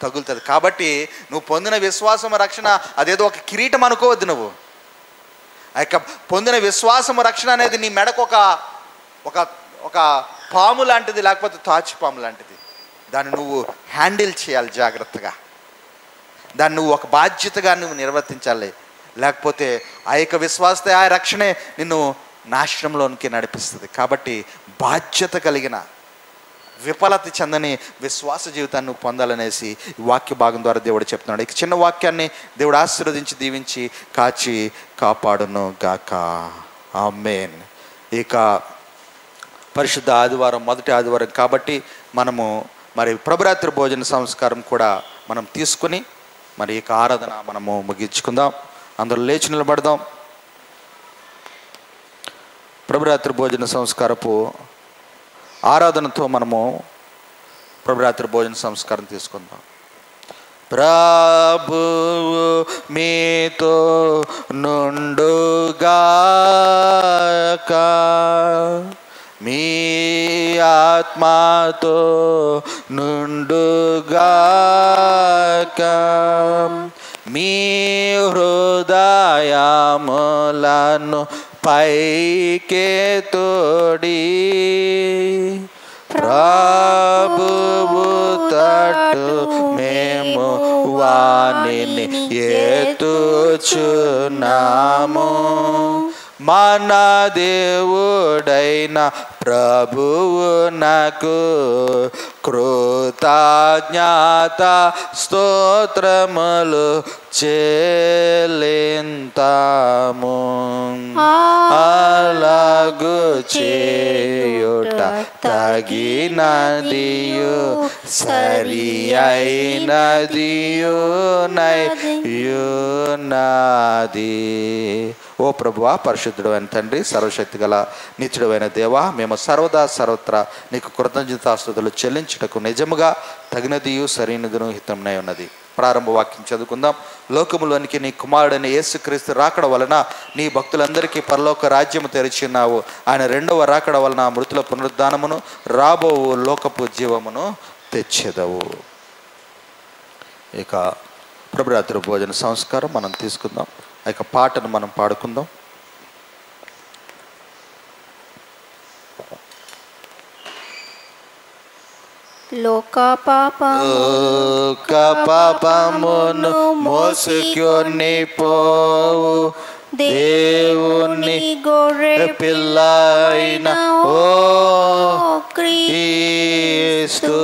తగులుతుంది. కాబట్టి నువ్వు పొందిన విశ్వాసము రక్షణ అదేదో ఒక కిరీటం అనుకోవద్దు. నువ్వు ఆ యొక్క పొందిన విశ్వాసము రక్షణ అనేది నీ మెడకు ఒక ఒక ఒక పాము లాంటిది, లేకపోతే తాచి పాము లాంటిది. దాన్ని నువ్వు హ్యాండిల్ చేయాలి జాగ్రత్తగా. దాన్ని నువ్వు ఒక బాధ్యతగా నువ్వు నిర్వర్తించాలి. లేకపోతే ఆ యొక్క విశ్వాసతే ఆ రక్షణే నిన్ను నాశనంలోనికి నడిపిస్తుంది. కాబట్టి బాధ్యత కలిగిన విఫలత చెందని విశ్వాస జీవితాన్ని నువ్వు పొందాలనేసి ఈ వాక్య భాగం ద్వారా దేవుడు చెప్తున్నాడు. ఇక చిన్న వాక్యాన్ని దేవుడు ఆశీర్వదించి దీవించి కాచి కాపాడును గాక. ఆమేన్. ఇక పరిశుద్ధ ఆదివారం, మొదటి ఆదివారం కాబట్టి మనము మరి ప్రభురాత్రి భోజన సంస్కారం కూడా మనం తీసుకుని మరి ఇక ఆరాధన మనము ముగించుకుందాం. అందరూ లేచి నిలబడదాం. ప్రభురాత్రి భోజన సంస్కారపు ఆరాధనతో మనము ప్రభురాత్రి భోజన సంస్కారం తీసుకుందాం. ప్రభువు మీతో నుండుగాక, మీ ఆత్మతో నుండుగాక, మీ హృదయములను పైకెత్తుడి, ప్రభువు తట్టు మేము వానిని ఎత్తుచున్నాము. మన దేవుడైన ప్రభువునకు కృతజ్ఞత స్తోత్రములు చెల్లింతాము. అలాగు చేయుట తగినదియు సరి అయినదియు నయ్యున్నది. ఓ ప్రభువా, పరిశుద్ధుడైన తండ్రి, సర్వశక్తి గల నిత్యుడైన దేవా, మేము సర్వదా సర్వత్రా నీకు కృతజ్ఞతాస్తుతులు చెల్లించుటకు నిజముగా తగినదియు సరైనదిను హితమునై ఉన్నది. ప్రారంభ వాక్యం చదువుకుందాం. లోకములోనికి నీ కుమారుడైన యేసుక్రీస్తు రాకడ వలన నీ భక్తులందరికీ పరలోక రాజ్యము తెరిచిన్నావు. ఆయన రెండవ రాకడ వలన మృతుల పునరుద్ధానమును రాబో లోకపు జీవమును తెచ్చెదవు. ఇక ప్రభురాత్రి భోజన సంస్కారం మనం తీసుకుందాం. ఆ యొక్క పాటను మనం పాడుకుందాం. లోక పాపమును మోసుకొని పోవు దేవుని గొర్రె పిల్లైన ఓ క్రీస్తు,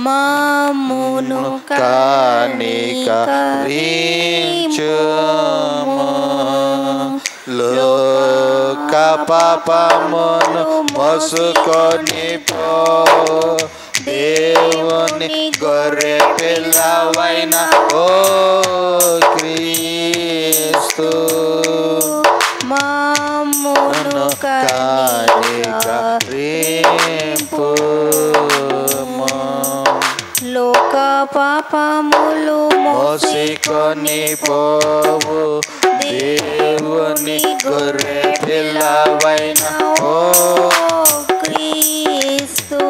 మమ్మును కనికరించుము. లోక పాపమును మోసుకొని పో దేవుని గొర్రె పిల్లవైన ఓ క్రీస్తు, మమ్మును కనికరింపుము. లోక పాపములు మోసుకొని పోవు దేవుని గొర్రె పిల్లవైన ఓ క్రీస్తు,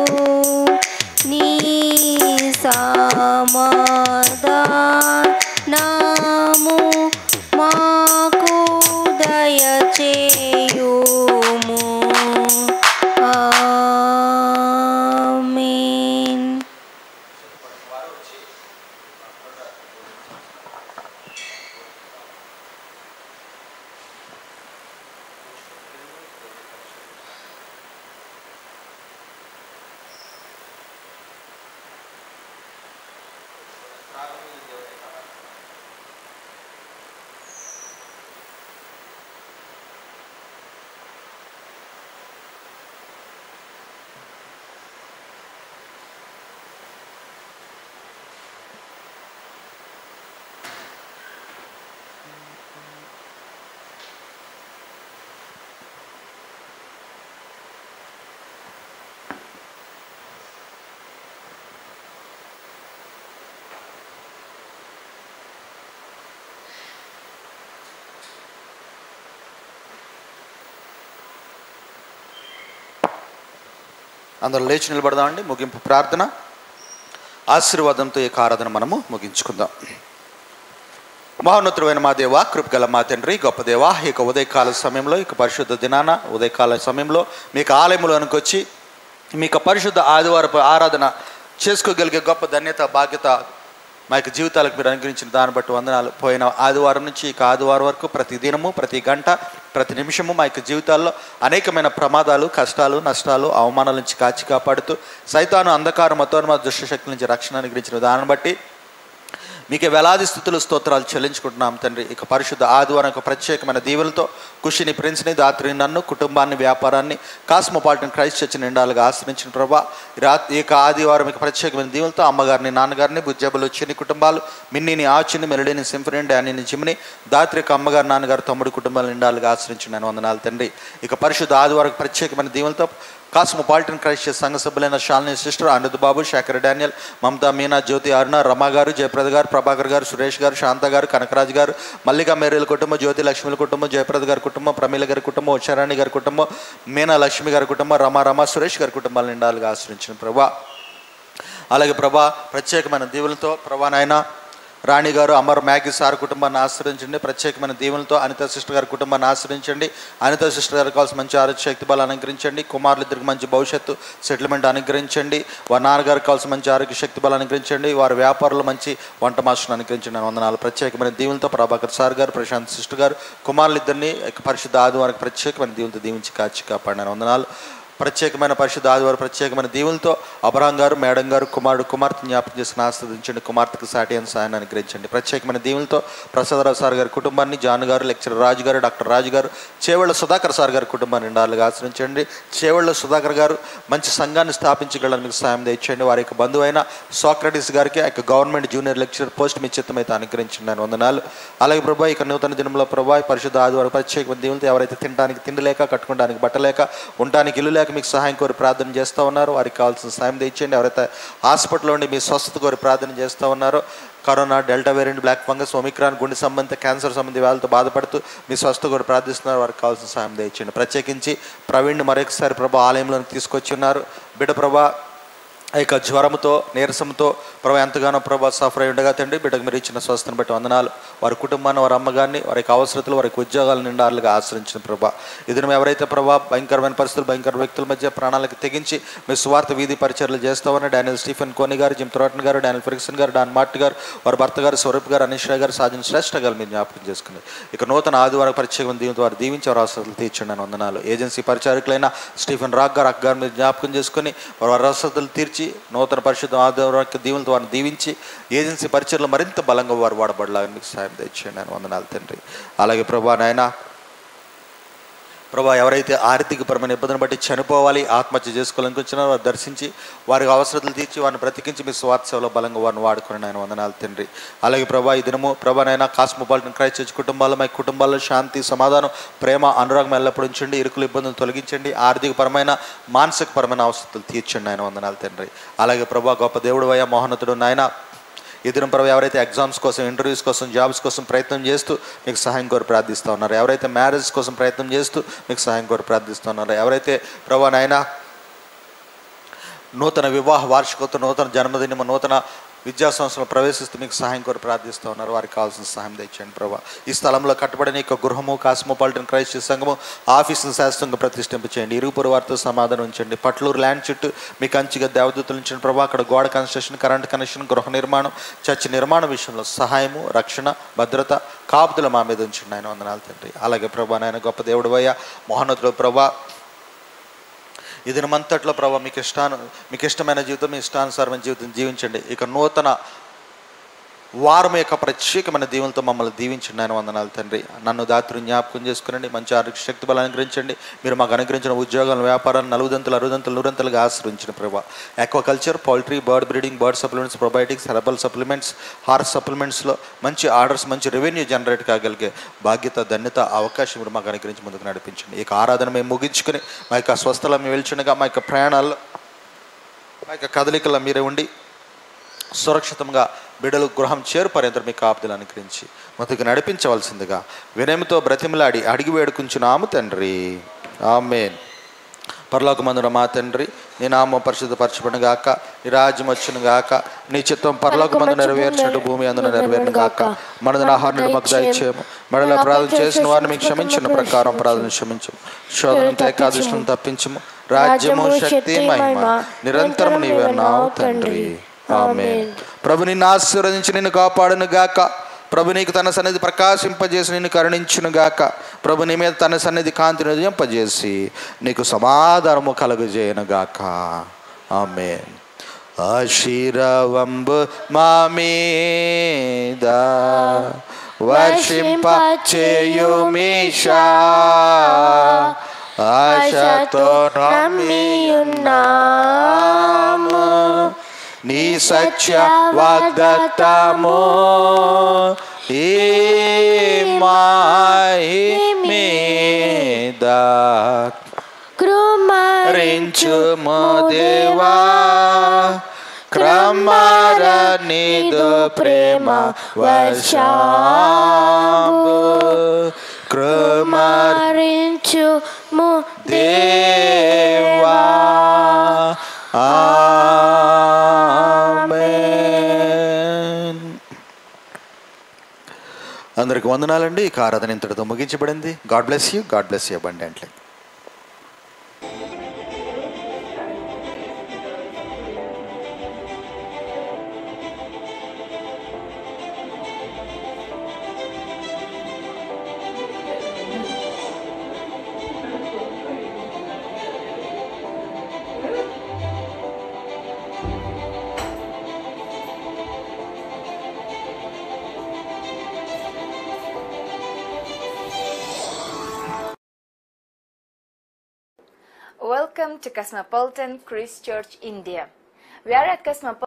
నీ సమాధానము మాకు దయచేయుము. ఆమేన్. అందరూ లేచి నిలబడదామండి. ముగింపు ప్రార్థన ఆశీర్వాదంతో ఈ ఆరాధన మనము ముగించుకుందాం. మహోన్నతుడైన మా దేవ, కృపగల మా తండ్రి, గొప్ప దేవ, ఇక ఉదయకాల సమయంలో, ఇక పరిశుద్ధ దినాన ఉదయకాల సమయంలో మీకు ఆలయంలోనికి వచ్చి మీకు పరిశుద్ధ ఆదివారపు ఆరాధన చేసుకోగలిగే గొప్ప ధన్యత, బాధ్యత మా యొక్క జీవితాలకు మీరు అనుగ్రహించిన దాన్ని బట్టి వందనాలు. పోయిన ఆదివారం నుంచి ఇక ఆదివారం వరకు ప్రతి దినము, ప్రతి గంట, ప్రతి నిమిషము మా యొక్క జీవితాల్లో అనేకమైన ప్రమాదాలు, కష్టాలు, నష్టాలు, అవమానాల నుంచి కాచి కాపాడుతూ సైతాను, అంధకారం, మతోన్మాద దుష్టశక్తుల నుంచి రక్షణ అనుగ్రహించిన దాన్ని బట్టి మీకే వేలాది స్థుతులు, స్తోత్రాలు చెల్లించుకుంటున్నాం తండ్రి. ఇక పరిశుద్ధ ఆదివారం ఒక ప్రత్యేకమైన దీవులతో కుషిని, ప్రిన్స్ని, దాత్రి, నన్ను, కుటుంబాన్ని, వ్యాపారాన్ని, కాస్మోపాలిటన్ క్రైస్ట్ చర్చ్ నిండాలుగా ఆశ్రయించిన ప్రభా, ఇక ఆదివారం ఇక ప్రత్యేకమైన దీవులతో అమ్మగారిని, నాన్నగారిని, బుజ్జబులు, చిన్ని కుటుంబాలు, మిన్నీని, ఆచిని, మెలడీని, సింఫనీ, డానీని, జిమ్ని, దాత్రి యొక్క అమ్మగారు, నాన్నగారు, తమ్ముడు కుటుంబాలు నిండాలుగా ఆశ్రయించిన వందనాలు తండ్రి. ఇక పరిశుద్ధ ఆదివారం ప్రత్యేకమైన దీవులతో కాస్మోపాలిటన్ క్రైస్ట్ చర్చ్ సంఘ సభ్యులైన షాలిని సిస్టర్, అనిరుద్ బాబు, శేఖర్ డానియల్, మమతా, మీనా, జ్యోతి, అరుణ, రమా గారు, జయప్రద గారు, ప్రభాకర్ గారు, సురేష్ గారు, శాంత గారు, కనకరాజు గారు, మల్లికా మేరీల కుటుంబం, జ్యోతి లక్ష్మిల కుటుంబం, జయప్రద గారి కుటుంబం, ప్రమీల గారి కుటుంబం, ఉషారాణి గారి కుటుంబం, మీనా లక్ష్మి గారి కుటుంబం, రమా సురేష్ గారి కుటుంబాలు నిండాలుగా ఆశ్రయించిన ప్రభా. అలాగే ప్రభా ప్రత్యేకమైన దీవులతో ప్రభా నాయన రాణి గారు, అమర్, మ్యాగీ సార్ కుటుంబాన్ని ఆశ్రయించండి. ప్రత్యేకమైన దీవులతో అనిత సిస్టర్ గారి కుటుంబాన్ని ఆశ్రయించండి. అనిత సిస్టర్ గారికి కావాల్సిన మంచి ఆరోగ్య శక్తి బలాలు అనుగ్రహించండి. కుమారులిద్దరికి మంచి భవిష్యత్తు సెటిల్మెంట్ అనుగ్రహించండి. వారి నాన్నగారికి కావాల్సిన మంచి ఆరోగ్య శక్తి బలాలు అనుగ్రహించండి. వారి వ్యాపారంలో మంచి వంట మాస్టర్ని అనుగ్రహించండి. వందనాలు. ప్రత్యేకమైన దీవులతో ప్రభాకర్ సార్ గారు, ప్రశాంత్ సిస్టర్ గారు కుమారులిద్దరిని పరిశుద్ధ ఆదివారికి ప్రత్యేకమైన దీవులతో దీవించి కాచి కాపాడినారు. వందనాలు. ప్రత్యేకమైన పరిశుద్ధ ఆదివారం ప్రత్యేకమైన దీవులతో అబ్రహాం గారు, మేడం గారు, కుమార్తె జ్ఞాపకం చేసుకుని ఆస్వాదించండి. కుమార్తెకు సాటి అని సాయాన్ని అనుగ్రహించండి. ప్రత్యేకమైన దీవులతో ప్రసాదరావు సార్ గారి కుటుంబాన్ని, జాన్ గారు, లెక్చరర్ రాజు గారు, డాక్టర్ రాజు గారు, చేవళ్ళ సుధాకర్ సార్ గారి కుటుంబాన్ని నిండాలుగా ఆశ్రయించండి. చేవళ్ళ సుధాకర్ గారు మంచి సంఘాన్ని స్థాపించగలని మీకు సాయం తెచ్చండి. వారి యొక్క బంధువైన సోక్రటీస్ గారికి ఆ యొక్క గవర్నమెంట్ జూనియర్ లెక్చరర్ పోస్ట్ మీ చిత్తమైతే అనుగ్రహించండి అని వందనాలు. అలాగే ప్రభా ఇక నూతన దినంలో ప్రభా పరిశుద్ధ ఆదివారం ప్రత్యేకమైన దీవులతో ఎవరైతే తినడానికి తిండి లేక, కట్టుకోవడానికి బట్ట లేక, ఉండడానికి ఇల్లు లేక మీకు సహాయం కోరి ప్రార్థన చేస్తూ ఉన్నారు, వారికి కావాల్సిన సాయం తెచ్చండి. ఎవరైతే హాస్పిటల్లో ఉండి మీ స్వస్థత కోరి ప్రార్థన చేస్తూ ఉన్నారో, corona, delta variant, black fungus, omicron, గుండె సంబంధిత క్యాన్సర్ సంబంధిత వ్యాధులతో బాధపడుతూ మీ స్వస్థత కూడా ప్రార్థిస్తున్నారు, వారికి కావాల్సిన సాయం తెచ్చండి. ప్రత్యేకించి ప్రవీణ్ మరొకసారి ప్రభా ఆలయంలోకి తీసుకొచ్చి ఉన్నారు. బిడ్డ ప్రభా ఆ యొక్క జ్వరంతో, నీరసంతో ప్రభా ఎంతగానో ప్రభా సఫర్ అయి ఉండగా తండ్రి బిడ్డకు మీరు ఇచ్చిన స్వస్థను బట్టి వందనాలు. వారి కుటుంబాన్ని, వారి అమ్మగారిని, వారి యొక్క అవసరతలు, వారికి ఉద్యోగాలు నిండాలుగా ఆశ్రయించిన ప్రభా. ఇది ఎవరైతే ప్రభా భయంకరమైన పరిస్థితులు, భయంకర వ్యక్తుల మధ్య ప్రాణాలకు తెగించి మీ స్వార్థ వీధి పరిచర్లు చేస్తామని డానియల్ స్టీఫెన్ కోని గారు, జిమ్ థ్రోటన్ గారు, డానియల్ ఫెర్గ్సన్ గారు, డాన్ మార్ట్ గారు, వారి భర్త గారు, స్వరూప్ గారు, అనీష్ గారు, సాజన్ శ్రేష్ఠ గారు మీరు జ్ఞాపకం చేసుకుని ఇక నూతన ఆదివారం ప్రత్యేకమైన దీవులతో వారు దీవించి వారి అవసరాలు తీర్చండి అని వందనాలు. ఏజెన్సీ పరిచారకులైన స్టీఫెన్ రాక్ గారు, అక్క గారు మీరు జ్ఞాపకం చేసుకుని వారి అవసరాలు తీర్చి నూతన పరిశుద్ధ ఆదివారం దీవులతో వారిని దీవించి ఏజెన్సీ పరిచయలో మరింత బలంగా వారు వాడబడలాగా మీకు సాయం తెచ్చేయండి అని వందనాలు తండ్రి. అలాగే ప్రభా నాయన ప్రభా ఎవరైతే ఆర్థికపరమైన ఇబ్బందిని బట్టి చనిపోవాలి, ఆత్మహత్య చేసుకోవాలనుకుంటున్నారో వారు దర్శించి వారికి అవసరాలు తీర్చి వారిని బ్రతికించి మీ స్వార్థ సేవలో బలంగా వారిని వాడుకుని ఆయన వందనాలు తండ్రి. అలాగే ప్రభా ఈ దినము ప్రభా నాయన కాస్మోపాలిటన్ క్రైస్ట్ చర్చ్ కుటుంబాల్లో మా కుటుంబాల్లో శాంతి, సమాధానం, ప్రేమ, అనురాగం ఎల్లప్పుడూ ఉంచండి. ఇరుకులు, ఇబ్బందులు తొలగించండి. ఆర్థికపరమైన, మానసికపరమైన అవసరాలు తీర్చండి ఆయన వందనాలు తండ్రి. అలాగే ప్రభా గొప్ప దేవుడు అయ్యా మహోన్నతుడు నాయన ఈ దినం ప్రభు ఎవరైతే ఎగ్జామ్స్ కోసం, ఇంటర్వ్యూస్ కోసం, జాబ్స్ కోసం ప్రయత్నం చేస్తూ మీకు సహాయం కోరి ప్రార్థిస్తూ ఉన్నారు, ఎవరైతే మ్యారేజ్ కోసం ప్రయత్నం చేస్తూ మీకు సహాయం కోరి ప్రార్థిస్తూ ఉన్నారు, ఎవరైతే ప్రభు నాయన నూతన వివాహ వార్షికోత్సవం, నూతన జన్మదినము, నూతన విద్యా సంస్థలు ప్రవేశిస్తూ మీకు సహాయం కోరి ప్రార్థిస్తూ ఉన్నారు, వారికి కావాల్సిన సహాయం తెచ్చండి ప్రభా. ఈ స్థలంలో కట్టబడిన యొక్క గృహము, కాస్మోపాలిటన్ క్రైస్ట్ సంఘము ఆఫీసును శాస్త్రంగా ప్రతిష్ఠింప చేయండి. ఇరుగుపొరు వారితో సమాధానం ఉంచండి. పట్లూరు ల్యాండ్ చుట్టూ మీకు కంచిగా దేవదూతలు ఉంచండి ప్రభా. అక్కడ గోడ కన్స్ట్రక్షన్, కరెంట్ కనెక్షన్, గృహ నిర్మాణం, చర్చ్ నిర్మాణ విషయంలో సహాయము, రక్షణ, భద్రత, కాపుదల మా మీద ఉంచండి ఆయన వందనాలు తండ్రి. అలాగే ప్రభా నాయన గొప్ప దేవుడు అయ్యా మహోన్నతుడు ప్రభా ఈ దినమంతట్లో ప్రభావ మీకు ఇష్టమైన జీవితం, మీ ఇష్టానుసారమైన జీవితం జీవించండి. ఇక నూతన వారం యొక్క ప్రత్యేకమైన దీవులతో మమ్మల్ని దీవించండి ఆయన వందనాలు తండ్రి. నన్ను దాత్రి జ్ఞాపకం చేసుకునండి. మంచి ఆరోగ్య శక్తి బలం అనుగ్రహించండి. మీరు మాకు అనుగ్రహించిన ఉద్యోగాలను, వ్యాపారాలను 40 60 100 ఆశ్రయించిన ప్రభావ. Aquaculture, poultry, bird breeding, bird supplements, probiotics, herbal supplements, horse సప్లిమెంట్స్లో మంచి ఆర్డర్స్, మంచి రెవెన్యూ జనరేట్ కాగలిగే బాధ్యత, ధన్యత, అవకాశం మీరు మాకు అనుగ్రహించి ముందుకు నడిపించండి. ఇక ఆరాధన మేము ముగించుకొని మా యొక్క స్వస్థలం మేము వెళ్చుండగా మా యొక్క ప్రయాణాల్లో, మా యొక్క కదలికల్లో మీరే ఉండి సురక్షితంగా బిడ్డలు గృహం చేరుపరేంత మీ కాపుదలు అనుగ్రహించి మొదటికి నడిపించవలసిందిగా వినయంతో బ్రతిమలాడి అడిగి వేడుకుంటున్నాము తండ్రి. ఆమేన్. పరలోకమందున మా తండ్రి, నీ నామం పరిశుద్ధపరచబడును గాక, నీ రాజ్యం వచ్చును గాక, నీ చిత్తం పరలోకమందు నెరవేర్చినట్టు భూమి అందున నెరవేరును గాక. మనదిన ఆహారం మాకు దయచేయము, మనలో అపరాధం చేసిన వారిని మీకు క్షమించిన ప్రకారం అపరాధం క్షమించము, శోధనతో ఏకాదశులను తప్పించము. రాజ్యము, శక్తి, మహిమ నిరంతరం నీవే ఉన్నావు తండ్రి. ఆమేన్. ప్రభు నిన్ను ఆశీర్వదించి నిన్ను కాపాడును గాక. ప్రభు నీకు తన సన్నిధి ప్రకాశింపజేసి నిన్ను కరుణించును గాక. ప్రభు నీ మీద తన సన్నిధి కాంతిని ఉదయింపజేసి నీకు సమాధానము కలుగజేయను గాక. ఆమేన్. ఆశీర్వంబు మా మీద వర్షింప చేయుమీషా, ఆశతో నమ్మియున్నాము నీ సత్య వాగ్దత్తము ఈ మాయి మీద కృమరించుము దేవా. క్రమర నీదు ప్రేమ వర్షాంబు కృమరించుము దేవా. ఆమేన్. అందరికి వందనాలండి. ఈ ఆరాధన ఇంతటితో ముగించబడింది. God bless you. God bless you abundantly. Welcome to Cosmopolitan Christ Church, India. We are at Cosmopolitan